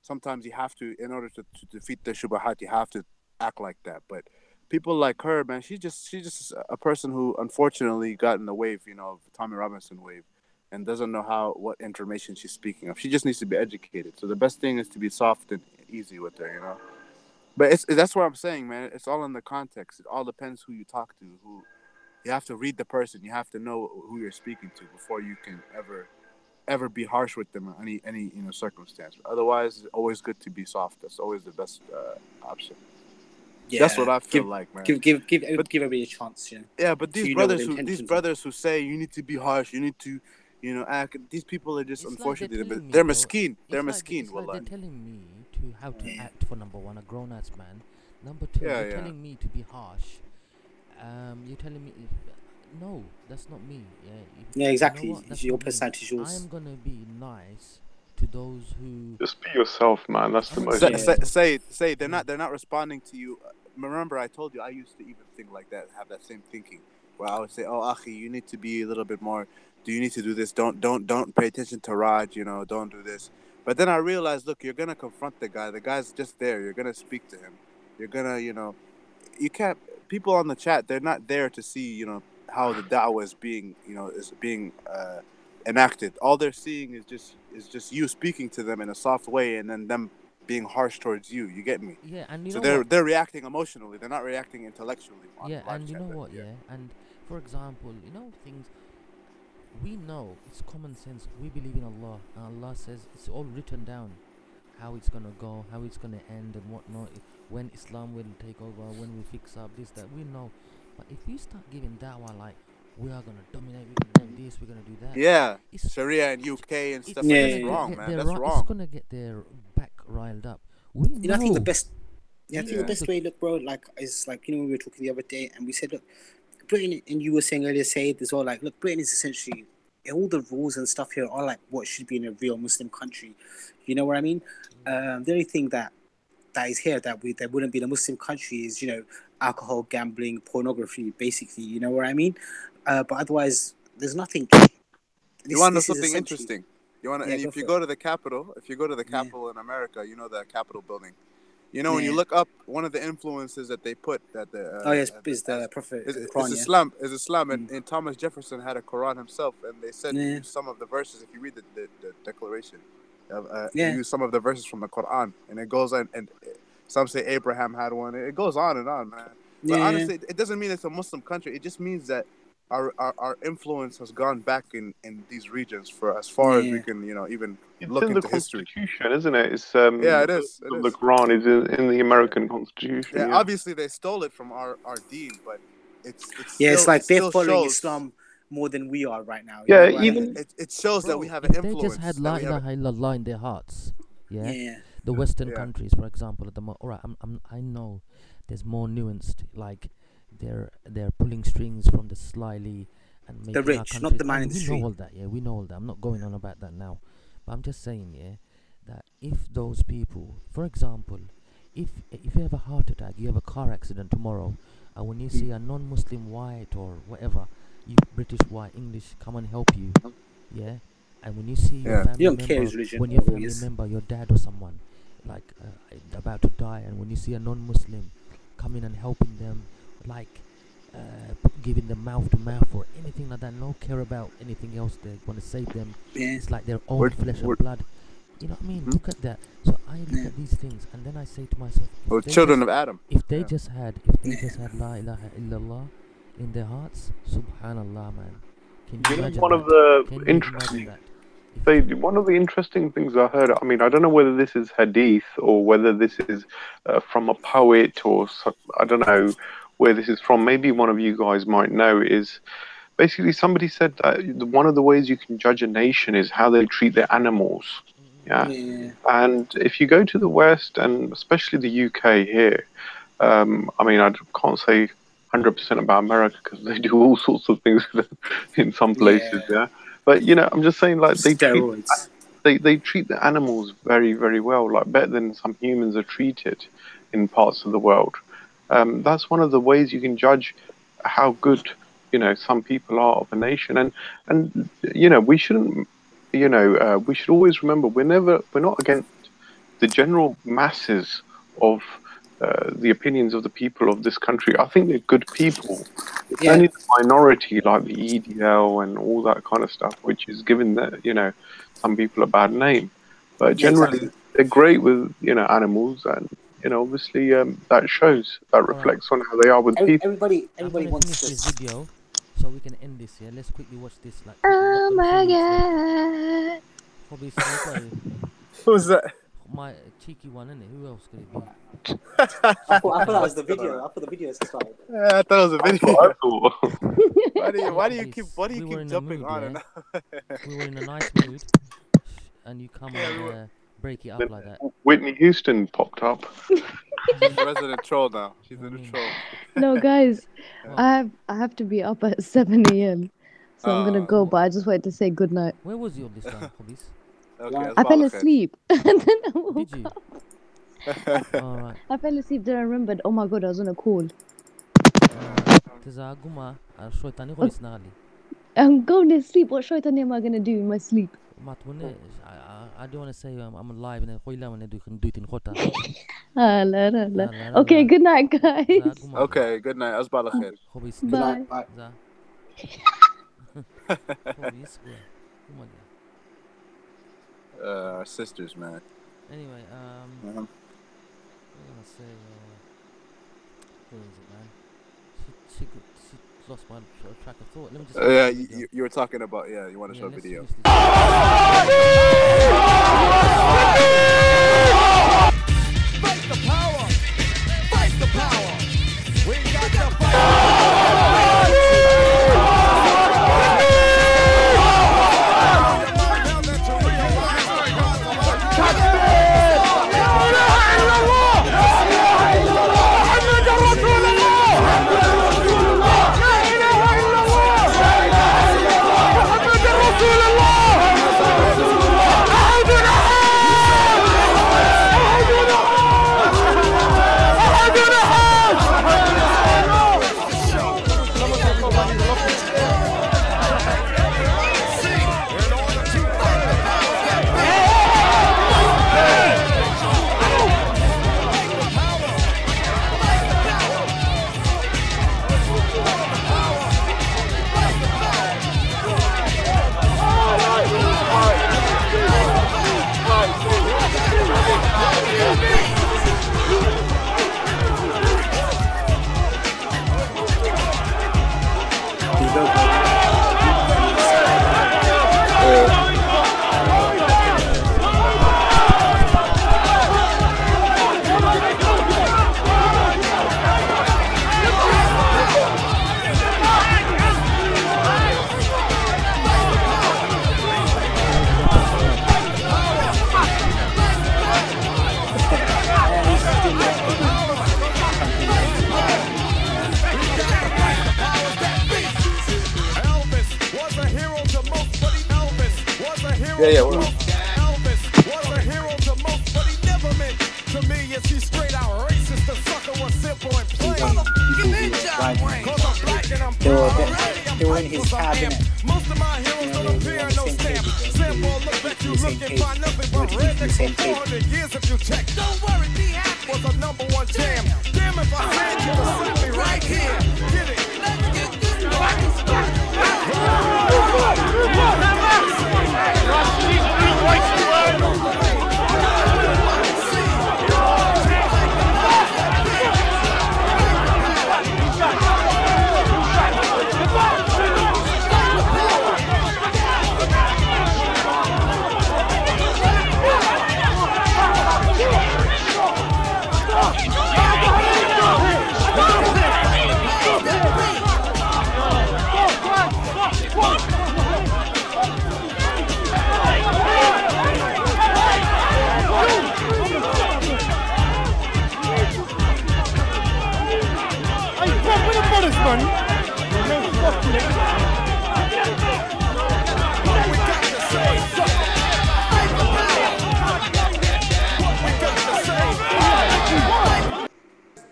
sometimes you have to, in order to defeat the shubahat, you have to act like that. But people like her, man, she's just a person who unfortunately got in the wave, of the Tommy Robinson wave, and doesn't know what information she's speaking of. She just needs to be educated. So the best thing is to be soft and easy with her, But that's what I'm saying, man. It's all in the context. It all depends who you talk to. You have to read the person. You have to know who you're speaking to before you can ever ever be harsh with them in any circumstance. Otherwise, it's always good to be soft. That's always the best option. Yeah, that's what I feel like, man.
Give everybody a chance,
Yeah, but these brothers who say you need to be harsh, you need to, act. These people are just unfortunately they're miskeen. They're miskeen.
It's like they're telling me to how to act for number one, a grown-ass man. Number two, you're telling me to be harsh. You're telling me. No, that's not me.
Yeah, exactly. You know it's your personality, yours.
I'm gonna be nice to those who
just be yourself, man. That's the most.
Say they're not responding to you. Remember, I told you I used to even think like that, have that same thinking, where I would say, "Oh, Akhi, you need to be a little bit more. Do you need to do this? Don't pay attention to Raj. Don't do this." But then I realized, look, you're gonna confront the guy. The guy's just there. You're gonna speak to him. You're gonna, you can't. People on the chat, they're not there to see, how the da'wah is being enacted. All they're seeing is just you speaking to them in a soft way, and then them being harsh towards you. You get me?
Yeah, and
so they're reacting emotionally. They're not reacting intellectually.
And you know what? And for example, things we know, it's common sense. We believe in Allah, and Allah says it's all written down, how it's gonna go, how it's gonna end, and whatnot. When Islam will take over, when we fix up this, that, we know. But if you start giving da'wah like, we are going to dominate, we're going to do this, we're going to do that.
Yeah, Sharia and UK and stuff that's wrong, man. That's wrong.
It's going to get their back riled up. We know.
I think the best way, look, bro, is when we were talking the other day, and we said, look, Britain, and you were saying earlier, Syed as well, look, Britain is essentially, all the rules and stuff here are what should be in a real Muslim country. You know what I mean? The only thing that is here that wouldn't be in a Muslim country is, alcohol, gambling, pornography, basically. You know what I mean? But otherwise, there's nothing.
You want to know something interesting? If you go to the Capitol in America, the Capitol building. When you look up, one of the influences that they put that the
is the Prophet.
Is Islam, and Thomas Jefferson had a Quran himself, and they said use some of the verses. If you read the Declaration, use some of the verses from the Quran, and it goes on. And some say Abraham had one. It goes on and on, man. But honestly, it doesn't mean it's a Muslim country. It just means that our influence has gone back in these regions for as far as we can, even look into history.
It's in the Constitution, isn't it? It's
it is.
The Quran is in the American Constitution.
Yeah, obviously they stole it from our deen, but it's
it's like they're following Islam more than we are right now.
Yeah, even
it shows that we have an influence.
They just had la ilaha illallah in their hearts. Yeah. The Western countries, for example, at the all right, I know there's more nuanced, they're pulling strings from the slyly and making
the rich, not the man in the street.
We know all that, we know all that. I'm not going on about that now, but I'm just saying, that if those people, for example, if you have a heart attack, you have a car accident tomorrow, and when you see a non-Muslim white or whatever, you British white English come and help you, and when you see your family member, your dad or someone about to die, and when you see a non-Muslim coming and helping them, giving them mouth to mouth or anything like that, no care about anything else, they want to save them. It's like their own flesh and blood. You know what I mean? Look at that. So I look at these things, and then I say to myself,
children of Adam.
If they just had la ilaha illallah in their hearts, subhanallah, man. Can you imagine
one of the interesting things I heard, I mean, I don't know whether this is hadith or whether this is from a poet or I don't know where this is from. Maybe one of you guys might know. Is basically somebody said that one of the ways you can judge a nation is how they treat their animals. And if you go to the West, and especially the UK here, I mean, I can't say 100% about America because they do all sorts of things in some places, But I'm just saying, they treat the animals very, very well, better than some humans are treated in parts of the world. That's one of the ways you can judge how good some people are of a nation, and we shouldn't, we should always remember we're not against the general masses of the opinions of the people of this country. I think they're good people. It's only the minority, like the EDL and all that kind of stuff, which is giving some people a bad name. But generally, they're great with animals, and obviously that reflects on how they are with people.
Everybody wants
this video, so we can end this. Yeah, let's quickly watch this. Like,
oh my god!
Who's that?
My cheeky one, isn't it? Who else could it be?
I thought that was the video. I thought the video started.
Yeah, I thought it was a video. Why do you keep jumping on and on?
We were in a nice mood, and you come and break it up like that.
Whitney Houston popped up.
She's a resident troll now. She's a troll.
No, guys, I have to be up at 7 a.m. So I'm gonna go. But I just wanted to say good night.
Where was you on this time, hobbies?
Okay,
I fell asleep and then I woke
Did you?
up.
Alright.
I fell asleep. Then I remembered. Oh my god, I was on a call. I'm going to sleep. What shaitan am I gonna do in my sleep?
I don't want to say I'm alive and
Okay, good night, guys.
Okay, good night. Asbala khair.
Bye.
Our sisters, man.
Anyway, I'm gonna say, who is it, man? She lost my track of thought. Let me just.
Yeah, you were talking about. Yeah, you want to show a video.
Fight the power! Fight the power! We got the fight!
Yeah, what up?
Elvis was a hero to most, but he never meant to me. Is he straight out racist? The sucker was simple and plain. Cause I'm black and I'm proud.
They were in his cabinet.
Most of my heroes don't appear in no stamp. Simple look at you looking, find nothing but rednecks for 400 years if you check. Don't worry, be happy. Was a #1 jam. Damn if I said you to slap me right here. Get it? Let's get this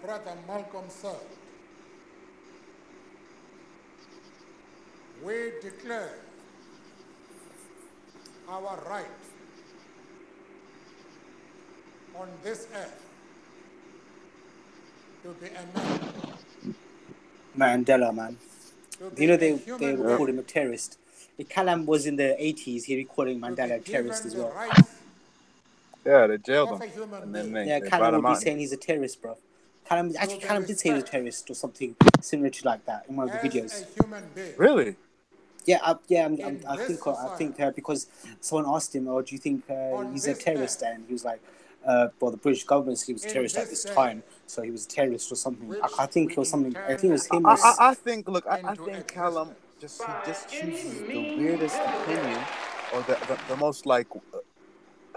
Brother Malcolm said, we declare our right on this earth to be a man.
Mandela, man. You know they called him a terrorist. If Kalam was in the 80s, he'd be calling Mandela a terrorist as well.
Yeah, they jailed him. And then they
Kalam would be saying he's a terrorist, bro.
Callum did say he was a terrorist or something similar to like that in one of the videos.
Really?
Yeah, I think because someone asked him, "Oh, do you think he's a terrorist?" And he was like, "Well, the British government said he was a terrorist at this time, so he was a terrorist or something." I think it was something. I think it was him.
I think Callum he just chooses the weirdest opinion, or the most like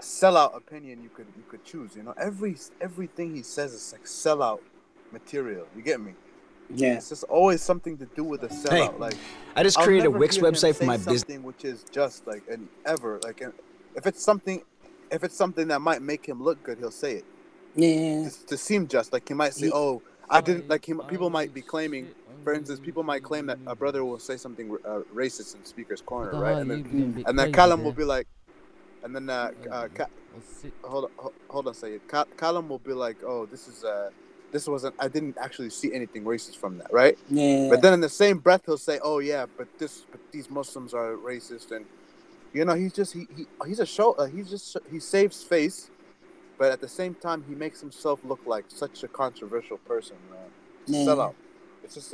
sellout opinion you could choose. You know, everything he says is like sellout material. You get me?
Yeah.
It's just always something to do with a sellout.
Hey,
like
I just created a Wix website for my business.
Something which is just like if it's something that might make him look good, he'll say it.
Yeah.
To seem just, like he might say, "Oh, I didn't like him." People might be claiming, for instance, people might claim that a brother will say something racist in Speaker's Corner, right? And then Callum will be like, and then hold on, Syed. Callum will be like, "Oh, this wasn't. I didn't actually see anything racist from that, right?"
Yeah.
But then in the same breath, he'll say, "Oh yeah, but these Muslims are racist," and you know, he's a show. He saves face, but at the same time, he makes himself look like such a controversial person. Sellout. It's just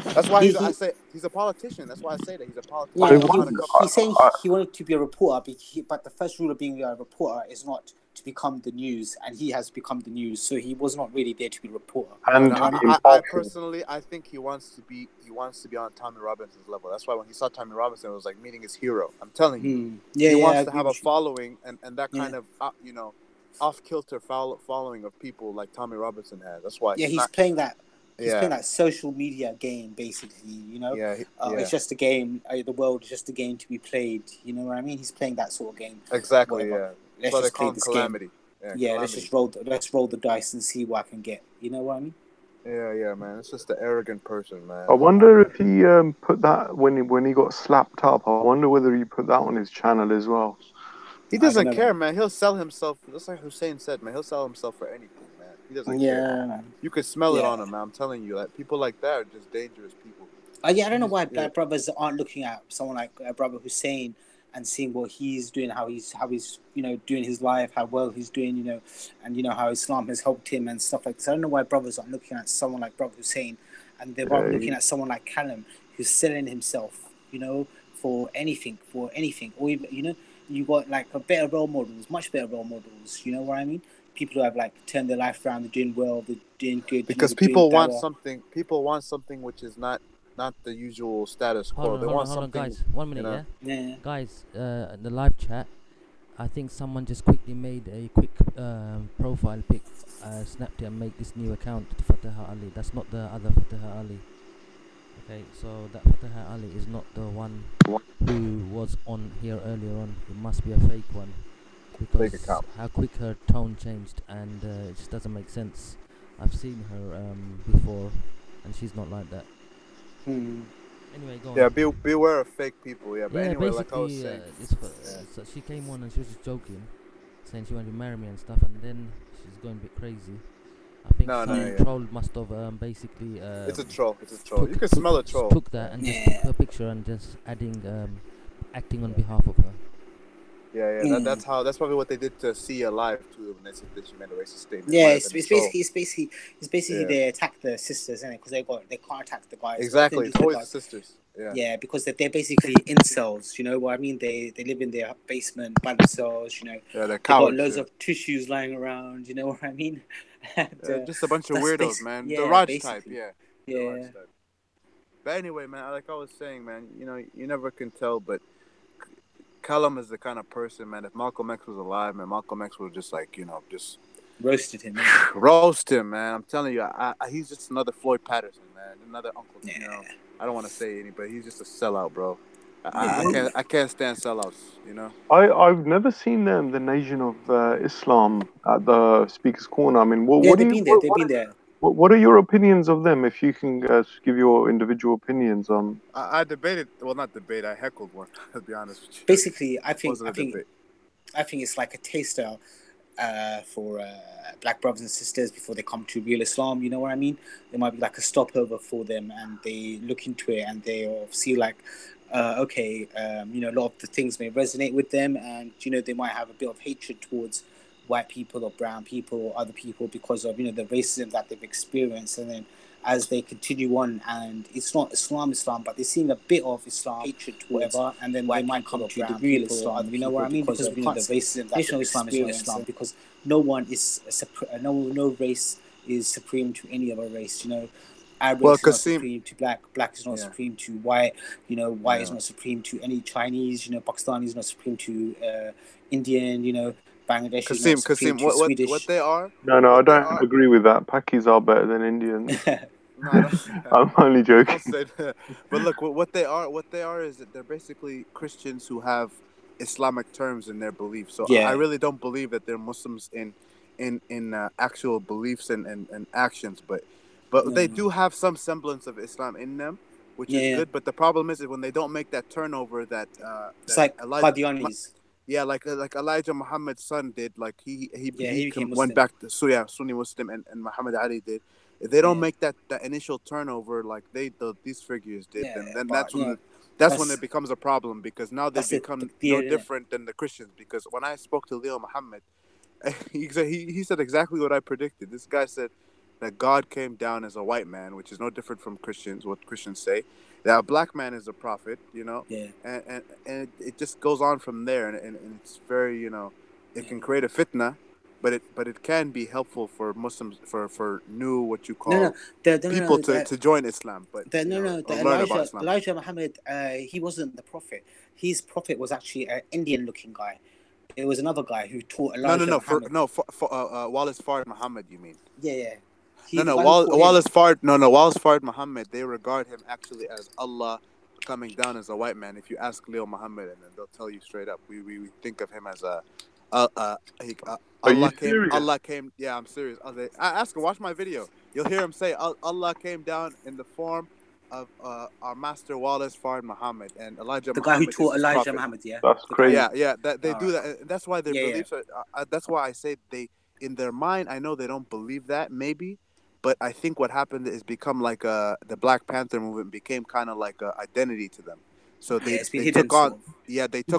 That's why I say he's a politician. That's why I say that he's a politician.
Yeah, he's saying he wanted to be a reporter, but the first rule of being a reporter is not to become the news, and he has become the news, so he was not really there to be a reporter.
And I personally, I think he wants to be on Tommy Robinson's level. That's why when he saw Tommy Robinson, it was like meeting his hero. I'm telling you, he wants to have a following and that kind of off-kilter following of people like Tommy Robinson has. That's why.
Yeah, he's playing that. He's playing that social media game, basically. You know, it's just a game. The world is just a game to be played. You know what I mean? He's playing that sort of game.
Exactly.
Whatever.
Yeah.
Let's just play this
calamity.
Game. Yeah, calamity. Let's roll the dice and see what I can get. You know what I mean?
Yeah, man. It's just the arrogant person, man.
I wonder if he put that when he got slapped up. I wonder whether he put that on his channel as well.
He doesn't care, man. He'll sell himself. Just like Hussein said, man. He'll sell himself for anything, man. He doesn't care. You can smell it on him, man. I'm telling you, like people like that are just dangerous people.
I don't know why black brothers aren't looking at someone like Brother Hussein and seeing what he's doing, how he's doing his life, how well he's doing, and how Islam has helped him and stuff like this. I don't know why brothers aren't looking at someone like Brother Hussein, and they're looking at someone like Callum who's selling himself, for anything, or even, you got like much better role models. You know what I mean? People who have like turned their life around, they're doing well, they're doing good.
Because people want something. People want something which is not the usual status quo. Hold on,
guys. 1 minute, yeah. Guys, in the live chat, I think someone just quickly made a quick profile pic, snapped it and made this new account, Fataha Ali. That's not the other Fataha Ali. Okay, so that Fataha Ali is not the one who was on here earlier on. It must be a fake one. Because how quick her tone changed, and it just doesn't make sense. I've seen her before, and she's not like that. Anyway, go on.
Yeah, beware of fake people. Yeah, but anyway, like I was saying,
so she came on and she was just joking, saying she wanted to marry me and stuff, and then she's going a bit crazy. I think some troll must have basically.
It's a troll. You can smell a troll.
Took that and just took her picture and just acting on behalf of her.
Yeah. That's probably what they did to Sia live too when they said that she made a racist statement.
Yeah, it's basically they attack the sisters, isn't it? Because they can't attack the guys.
Exactly, it's always the sisters.
Yeah, because they're basically incels. You know what I mean? They live in their basement by themselves. Yeah,
they're cowards.
Got loads of tissues lying around. You know what I mean?
And, just a bunch of weirdos, man. The Raj type, yeah. But anyway, man, like I was saying, man, you never can tell, but Callum is the kind of person, man. If Malcolm X was alive, man, Malcolm X would just just
roasted him.
Roast him, man. I'm telling you, he's just another Floyd Patterson, man. Another uncle. I don't want to say anything, but he's just a sellout, bro. I can't stand sellouts.
I've never seen them, the Nation of Islam, at the Speaker's Corner. I mean, they've been there. What are your opinions of them? If you can give your individual opinions on.
I debated. Well, not debate. I heckled one. To be honest with you.
Basically, I think it's like a taster for black brothers and sisters before they come to real Islam. You know what I mean? There might be like a stopover for them, and they look into it, and they see like, a lot of the things may resonate with them, and they might have a bit of hatred towards white people or brown people or other people because of, you know, the racism that they've experienced. And then as they continue on, and it's not Islam, but they're seeing a bit of Islam, hatred, whatever, and then they might come to the real Islam. You know what I mean? Because we can't the racism that national Islam is not Islam, because no one is no race is supreme to any other race. You know, Arab is not supreme to black is not supreme to white. You know, white is not supreme to any Chinese. You know, Pakistani is not supreme to Indian. You know, Bangladesh is not supreme to Swedish.
What they are?
No, I don't agree with that. Pakis are better than Indians. I'm only joking.
But look, what they are is that they're basically Christians who have Islamic terms in their beliefs. So I really don't believe that they're Muslims in actual beliefs and actions, but they do have some semblance of Islam in them, which is good. But the problem is that when they don't make that turnover, it's like
Qadianis.
Yeah, like Elijah Muhammad's son did. Like he went back to Sunni Muslim, and Muhammad Ali did. If they don't make that initial turnover like these figures did, then that's when it becomes a problem, because now they become no different than the Christians. Because when I spoke to Leo Muhammad, he said exactly what I predicted. This guy said that God came down as a white man, which is no different from Christians, what Christians say. That a black man is a prophet, you know, and it just goes on from there, and it's very, you know, it can create a fitna. But it can be helpful for Muslims for new people to join Islam. But
Elijah Muhammad, he wasn't the prophet. His prophet was actually an Indian-looking guy. It was another guy who taught Elijah Muhammad.
Wallace Fard Muhammad, you mean?
Yeah.
Wallace Fard Muhammad, they regard him actually as Allah coming down as a white man. If you ask Leo Muhammad, and then they'll tell you straight up, we think of him as Allah came. Yeah, I'm serious. I ask him, watch my video. You'll hear him say, Allah came down in the form of our master Wallace Fard Muhammad, and Elijah.
The guy who taught Elijah Muhammad. Yeah,
that's crazy.
Yeah. They do that. And that's why their beliefs are. That's why I say they, in their mind, I know they don't believe that maybe, but I think what happened is become like the Black Panther movement became kind of like a identity to them. So they took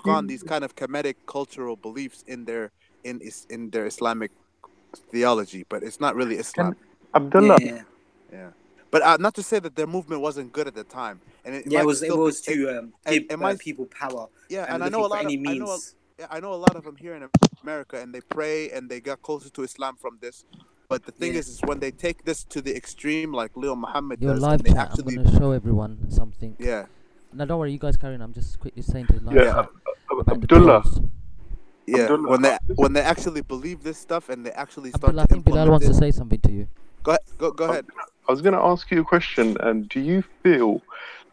on these kind of Kemetic cultural beliefs in their Islamic theology, but it's not really Islam.
Abdullah.
Yeah. But not to say that their movement wasn't good at the time, and it was
to give people power.
Yeah, and I know a lot of a lot of them here in America, and they pray and they got closer to Islam from this. But the thing is when they take this to the extreme, like Leo Muhammad does,
live
and they
chat, I'm going to show everyone something.
Yeah.
No, don't worry, you guys carry on. I'm just quickly saying to live chat about
Abdullah.
Yeah, when they actually believe this stuff and they actually start
I think Bilal wants to say something to you.
Go ahead.
I was going to ask you a question. And do you feel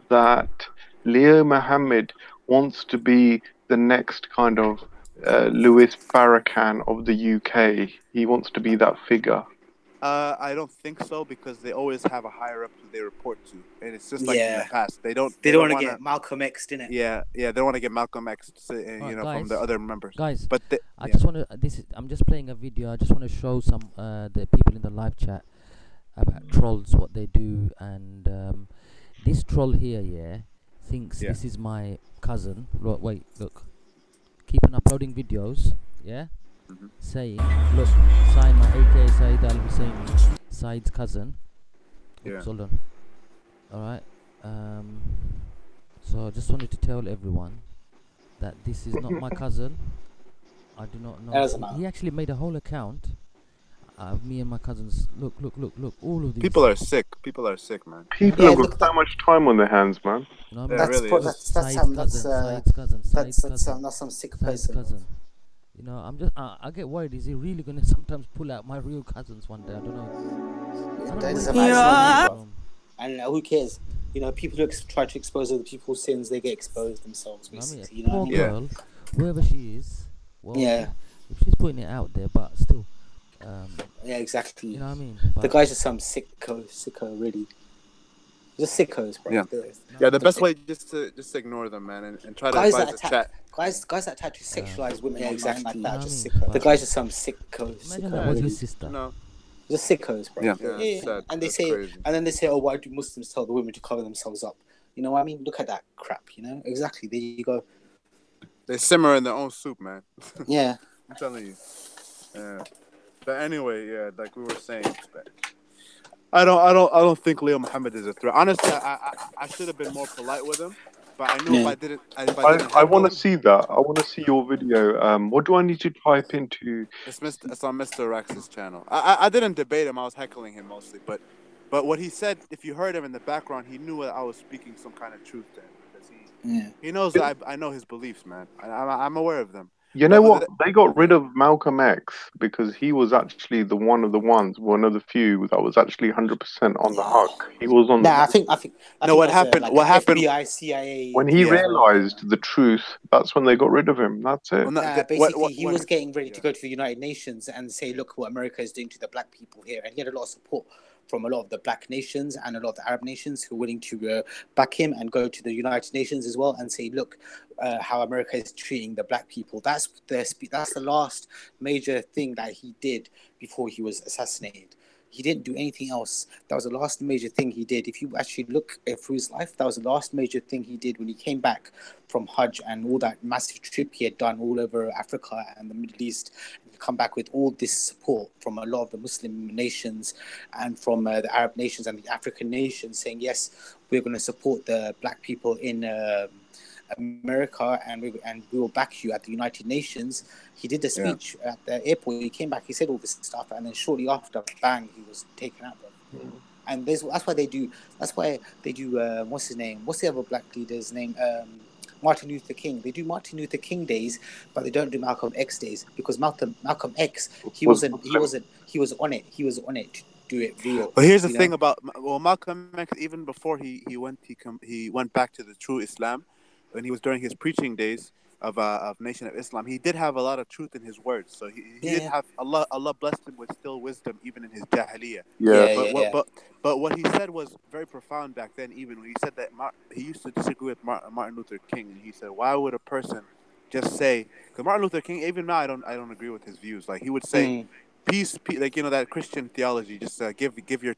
that Leo Muhammad wants to be the next kind of Louis Farrakhan of the UK? He wants to be that figure.
I don't think so, because they always have a higher up who they report to, and it's just like in the past. They don't
want to get Malcolm X, didn't it?
Yeah, they don't want to get Malcolm X, from the other members.
Guys, but just want to. I'm just playing a video. I just want to show some the people in the live chat about trolls, what they do, and this troll here, thinks this is my cousin. Wait, look, keep on uploading videos, saying, look, Saima, aka Syed al-Husseini, Syed's cousin. Oops, hold on. Alright. So I just wanted to tell everyone that this is not my cousin. I do not know. He actually made a whole account of me and my cousins. Look, all of these.
People are sick, man.
People have got so much time on their hands, man.
No,
that's some sick person.
You know, I'm just I get worried. Is he really gonna sometimes pull out my real cousins one day? I don't know.
And who cares? You know, people who try to expose other people's sins, they get exposed themselves. Basically, you know
poor
what I mean?
girl, whoever she is. Well, if she's putting it out there, but still.
Yeah, exactly.
You know what I mean?
The guys are some sicko, really. Just sickos, bro.
Yeah. The best way just to ignore them, man, and try to advise the chat.
Guys that try to sexualize women, exactly. Like that, just sickos. The guys are some sickos.
Imagine that was his sister.
No.
Just sickos, bro.
Yeah.
And they say, oh, why do Muslims tell the women to cover themselves up? You know what I mean? Look at that crap. You know, exactly. There you go.
They simmer in their own soup, man.
Yeah.
I'm telling you. Yeah. But anyway, yeah, like we were saying, I don't think Leo Muhammad is a threat. Honestly, I should have been more polite with him, but I knew if I didn't
I want to see that. I want to see your video. What do I need to type into?
It's on Mr. Rex's channel. I didn't debate him. I was heckling him mostly, but what he said, if you heard him in the background, he knew that I was speaking some kind of truth to him because he knows that I know his beliefs, man. I'm aware of them.
You know what? They got rid of Malcolm X because he was actually one of the few that was actually 100% on the hook. He was on.
I think.
No, what happened? What happened?
FBI, CIA.
When he realized the truth, that's when they got rid of him. That's it.
Basically, he was getting ready to go to the United Nations and say, "Look what America is doing to the black people here," and he had a lot of support from a lot of the black nations and a lot of the Arab nations who were willing to back him and go to the United Nations as well and say, look, how America is treating the black people. That's the last major thing that he did before he was assassinated. He didn't do anything else. That was the last major thing he did. If you actually look through his life, that was the last major thing he did when he came back from Hajj and all that massive trip he had done all over Africa and the Middle East. He come back with all this support from a lot of the Muslim nations and from the Arab nations and the African nations saying, yes, we're going to support the black people in America and we will back you at the United Nations. He did the speech at the airport. He came back, he said all this stuff, and then shortly after, bang, he was taken out. And that's why they do. What's his name? What's the other black leader's name? Martin Luther King. They do Martin Luther King days, but they don't do Malcolm X days because Malcolm X he was on it. He was on it to do it real.
Well, here's the thing about Malcolm X. Even before he went back to the true Islam. When he was during his preaching days of Nation of Islam, he did have a lot of truth in his words. So he did have Allah blessed him with still wisdom even in his jahiliyyah. But what he said was very profound back then. Even when he said that he used to disagree with Martin Luther King, and he said, "Why would a person just say?" Because Martin Luther King, even now, I don't agree with his views. Like he would say. Peace, like that Christian theology. Just give your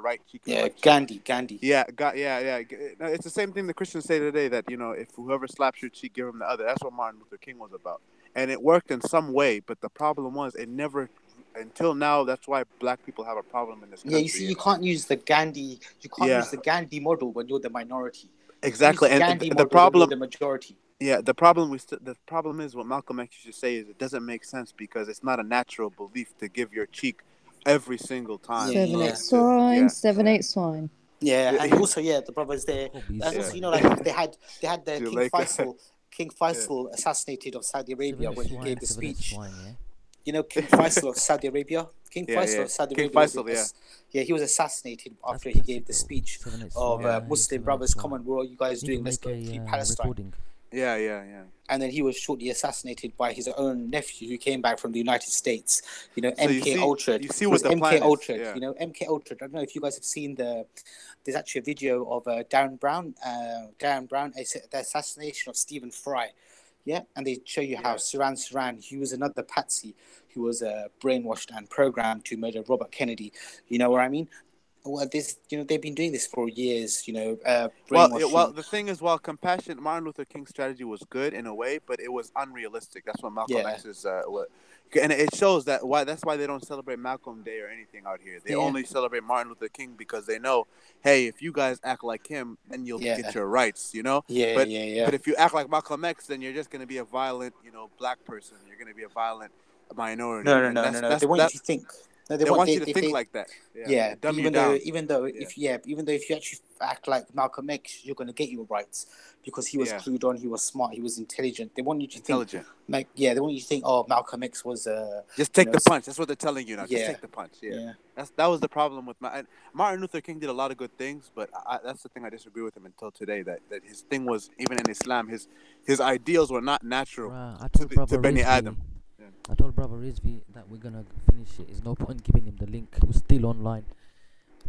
right cheek.
Yeah, Gandhi.
Yeah. It's the same thing the Christians say today. That if whoever slaps your cheek, give him the other. That's what Martin Luther King was about, and it worked in some way. But the problem was, it never until now. That's why black people have a problem in this country.
Yeah, you see, you can't use the Gandhi. You can't use the Gandhi model when you're the minority.
Exactly,
and the problem, the majority.
Yeah, the problem is what Malcolm X used to say is it doesn't make sense because it's not a natural belief to give your cheek every single time.
7-8 swine, 7-8 swine.
Yeah, and also the brothers there. And also, like they had the King Faisal assassinated of Saudi Arabia when he gave the speech. King Faisal of Saudi Arabia. King Faisal of Saudi Arabia. He was assassinated after he gave the speech of Muslim brothers, come on, what are you guys doing? Let's go to Palestine.
Yeah.
And then he was shortly assassinated by his own nephew who came back from the United States. MK Ultra.
You see what the plan
Ultra.
is. Yeah.
MK Ultra. I don't know if you guys have seen there's actually a video of Darren Brown, the assassination of Stephen Fry. Yeah, and they show you how Saran, he was another patsy who was brainwashed and programmed to murder Robert Kennedy. You know what I mean? Well, they've been doing this for years.
Well, the thing is, while Martin Luther King's strategy was good in a way, but it was unrealistic. That's what Malcolm X's and it shows that's why they don't celebrate Malcolm Day or anything out here. They only celebrate Martin Luther King because they know, hey, if you guys act like him, then you'll get your rights. But if you act like Malcolm X, then you're just going to be a violent, black person. You're going to be a violent minority.
No. They want you to think. No,
they want you to think like that.
Even though if you actually act like Malcolm X, you're going to get your rights because he was clued on, he was smart, he was intelligent. They want you to think they want you to think, oh, Malcolm X was
just take the punch. That's what they're telling you now. Just take the punch. That was the problem with Martin Luther King did a lot of good things, but that's the thing I disagree with him until today. That his thing was, even in Islam, his ideals were not natural to Bani Adam.
I told Brother Rizvi that we're gonna finish it. There's no point giving him the link. We're still online.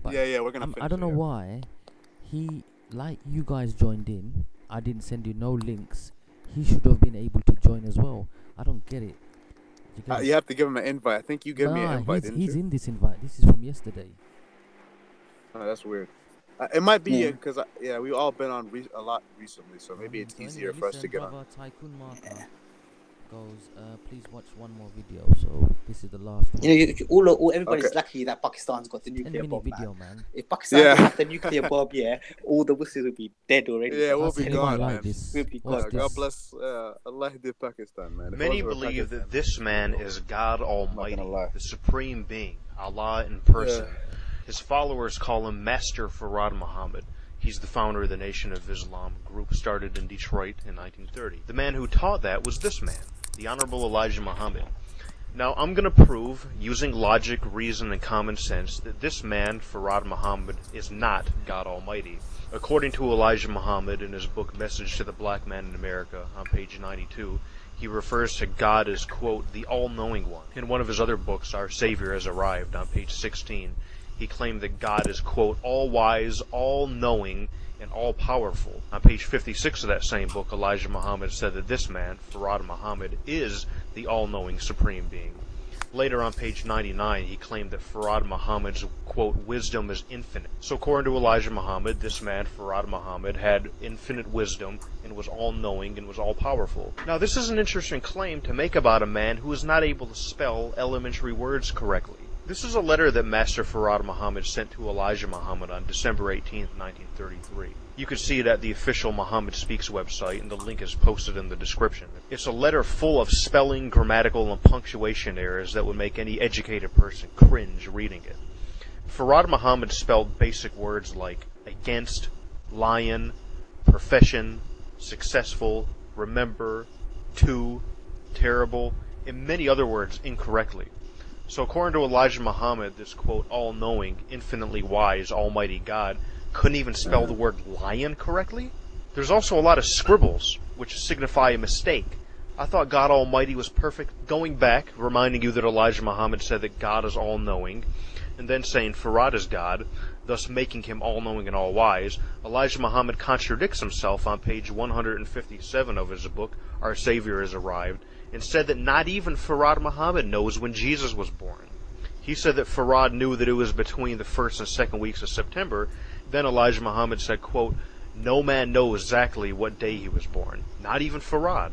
But
we're gonna finish
I don't know why he, like you guys joined in. I didn't send you no links. He should have been able to join as well. I don't get it.
You have to give him an invite. I think you gave me an invite.
He's in this invite. This is from yesterday.
Oh, that's weird. It might be because we've all been on a lot recently, so maybe it's easier for us to get on.
goes, please watch one more video. So this is the last one.
Everybody's lucky that Pakistan's got the nuclear bomb,
video, man.
If Pakistan didn't have the nuclear bomb, all the Muslims would be dead already.
Yeah, we'll be gone,
like
man.
this.
We'll be gone.
God bless Allah Pakistan, man.
Many believe that this man is God Almighty, the Supreme Being, Allah in person. His followers call him Master Farad Muhammad. He's the founder of the Nation of Islam group started in Detroit in 1930. The man who taught that was this man, the Honorable Elijah Muhammad. Now, I'm going to prove, using logic, reason, and common sense, that this man, Farad Muhammad, is not God Almighty. According to Elijah Muhammad in his book Message to the Black Man in America, on page 92, he refers to God as, quote, the all-knowing one. In one of his other books, Our Savior Has Arrived, on page 16, he claimed that God is, quote, all-wise, all-knowing, and all-powerful. On page 56 of that same book, Elijah Muhammad said that this man, Farad Muhammad, is the all-knowing Supreme Being. Later on page 99, he claimed that Farad Muhammad's, quote, wisdom is infinite. So according to Elijah Muhammad, this man, Farad Muhammad, had infinite wisdom and was all-knowing and was all-powerful. Now this is an interesting claim to make about a man who is not able to spell elementary words correctly. This is a letter that Master Farad Muhammad sent to Elijah Muhammad on December 18, 1933. You can see it at the official Muhammad Speaks website, and the link is posted in the description. It's a letter full of spelling, grammatical, and punctuation errors that would make any educated person cringe reading it. Farad Muhammad spelled basic words like against, lion, profession, successful, remember, to, terrible, and many other words incorrectly. So according to Elijah Muhammad, this, quote, all-knowing, infinitely wise, almighty God couldn't even spell the word lion correctly? There's also a lot of scribbles, which signify a mistake. I thought God Almighty was perfect. Going back, reminding you that Elijah Muhammad said that God is all-knowing, and then saying Farad is God, thus making him all-knowing and all-wise, Elijah Muhammad contradicts himself on page 157 of his book, Our Savior Has Arrived, and said that not even Farad Muhammad knows when Jesus was born. He said that Farad knew that it was between the first and second weeks of September. Then Elijah Muhammad said, quote, no man knows exactly what day he was born, not even Farad,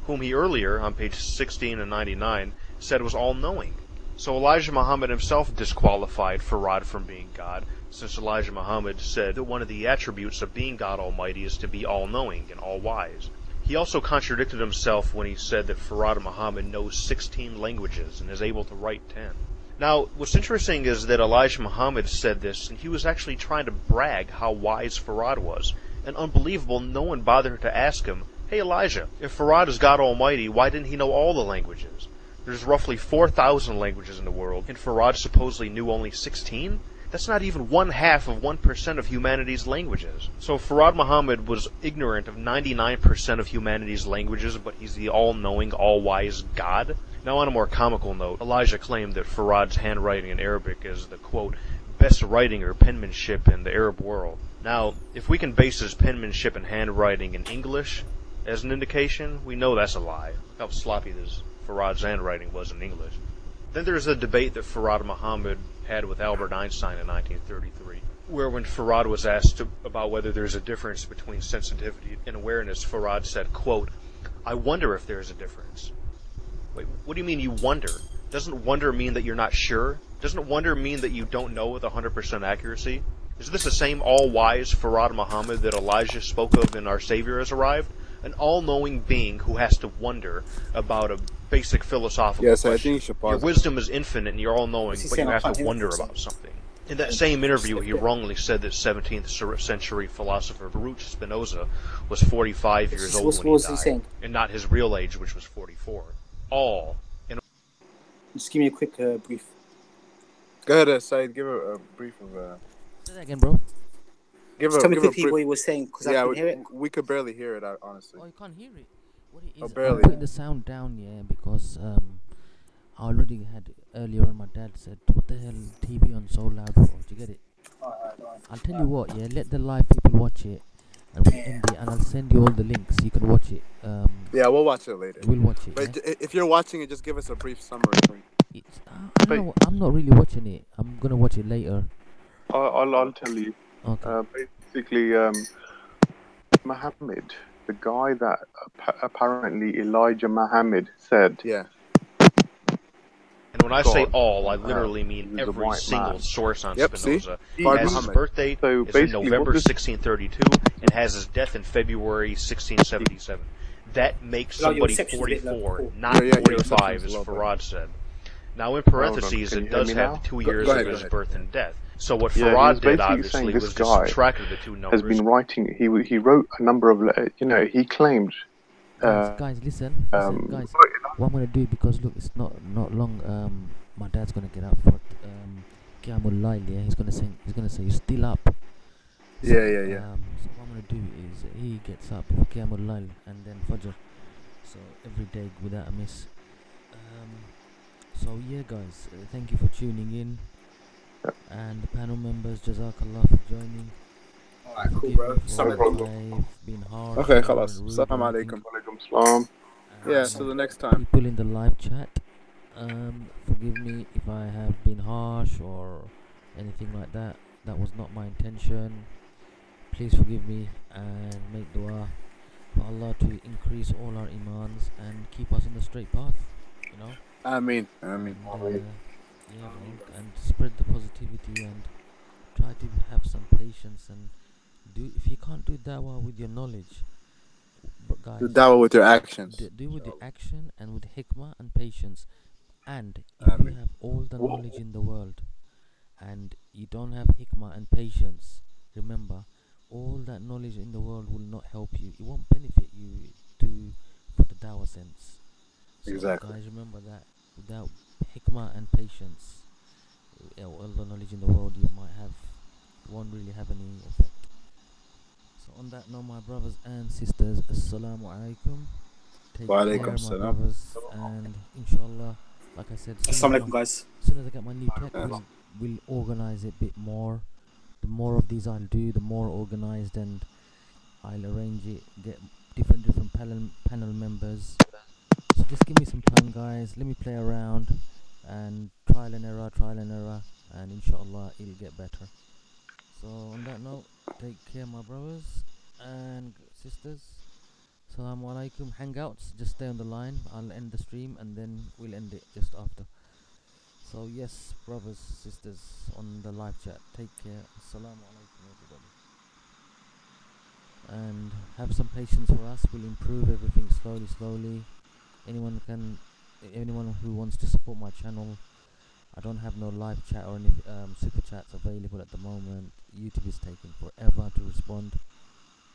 whom he earlier, on page 16 and 99, said was all-knowing. So Elijah Muhammad himself disqualified Farad from being God, since Elijah Muhammad said that one of the attributes of being God Almighty is to be all-knowing and all-wise. He also contradicted himself when he said that Farad Muhammad knows 16 languages and is able to write 10. Now, what's interesting is that Elijah Muhammad said this, and he was actually trying to brag how wise Farad was. And unbelievable, no one bothered to ask him, hey Elijah, if Farad is God Almighty, why didn't he know all the languages? There's roughly 4,000 languages in the world, and Farad supposedly knew only 16? That's not even 1/2 of 1% of humanity's languages. So Farad Muhammad was ignorant of 99% of humanity's languages, but he's the all-knowing, all-wise God? Now on a more comical note, Elijah claimed that Farad's handwriting in Arabic is the, quote, best writing or penmanship in the Arab world. Now, if we can base his penmanship and handwriting in English as an indication, we know that's a lie. How sloppy this Farad's handwriting was in English. Then there's a debate that Farad Muhammad had with Albert Einstein in 1933, where when Farad was asked about whether there's a difference between sensitivity and awareness, Farad said, quote, I wonder if there's a difference. Wait, what do you mean you wonder? Doesn't wonder mean that you're not sure? Doesn't wonder mean that you don't know with 100% accuracy? Is this the same all-wise Farad Muhammad that Elijah spoke of in Our Savior Has Arrived? An all-knowing being who has to wonder about a basic philosophical question.
I think you should pause.
Your wisdom is infinite and you're all-knowing, but you have to wonder about something. In that same interview, he wrongly said that 17th century philosopher Baruch Spinoza was 45 years old when he died, and not his real age, which was 44.
Just give me a quick brief.
Go ahead, Syed. Give a brief of.
Say that again, bro.
Tell me quickly what you were saying, because I couldn't hear it.
We could barely hear it, honestly.
Oh, you can't hear it? What it is,
oh, barely.
I'm putting the sound down, yeah, because I already had earlier on. My dad said, "What the hell, TV on so loud for?" Do you get it? I'll tell you what, yeah. Let the live people watch it, and we'll end it, and I'll send you all the links. You can watch it.
Yeah, we'll watch it later.
We'll watch it.
But if you're watching it, just give us a brief summary.
I'm not really watching it. I'm gonna watch it later.
I'll tell you.
Okay.
Basically, Muhammad the guy that apparently Elijah Muhammad said.
Yeah.
And when I say all, I literally mean every single source on Spinoza. He has his birthday is in November 1632 and has his death in February 1677. That makes somebody 44, not 45, as Farad said. Now, in parentheses, it does have the 2 years of his birth and death. So what Farad did, obviously, was just subtracted the two numbers.
Has been writing. He wrote a number of. He claimed.
Guys, listen, guys. What I'm gonna do, because look, it's not long. My dad's gonna get up for Qiyamul Layl. Yeah, he's gonna say you're still up. So,
yeah.
So what I'm gonna do is he gets up for Qiyamul Layl and then Fajr. So every day without a miss. So yeah, guys, thank you for tuning in, and the panel members, Jazakallah for joining.
Alright, cool, bro.
No problem. Been harsh.
Okay, khalas. Assalamu alaikum.
Salam.
Yeah, till the next time.
People in the live chat, forgive me if I have been harsh or anything like that. That was not my intention. Please forgive me and make dua for Allah to increase all our imans and keep us in the straight path. You know.
Ameen.
Yeah, and spread the positivity and try to have some patience and do. If you can't do dawah with your knowledge, guys,
do dawah with your actions.
Do with your action and with hikmah and patience. And if you have all the knowledge in the world and you don't have hikmah and patience, remember, all that knowledge in the world will not help you. It won't benefit you for the dawah sense. So
exactly.
Guys, remember that without hikmah and patience, all the knowledge in the world you might have won't really have any effect. So on that note, my brothers and sisters, assalamu alaikum. Take care, my brothers, and inshallah, like I said,
assalamu alaikum, guys.
As soon as I get my new tech, we'll organize it a bit more. The more of these I'll do, the more organized, and I'll arrange it, get different panel members. So just give me some time, guys. Let me play around and trial and error, and inshallah it'll get better. So on that note, take care, my brothers and sisters. Assalamu alaikum. Hangouts, just stay on the line. I'll end the stream and then we'll end it just after. So yes, brothers, sisters on the live chat, take care. Assalamu alaikum, everybody. And have some patience for us. We'll improve everything slowly. Anyone who wants to support my channel, I don't have no live chat or any super chats available at the moment. YouTube is taking forever to respond.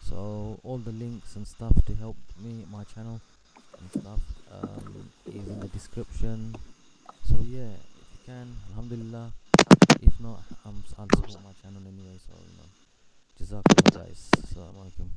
So all the links and stuff to help me, my channel and stuff, is in the description. So yeah, if you can, alhamdulillah. If not, I'll support my channel anyway. So Jazakallah, guys. Assalamu alaikum.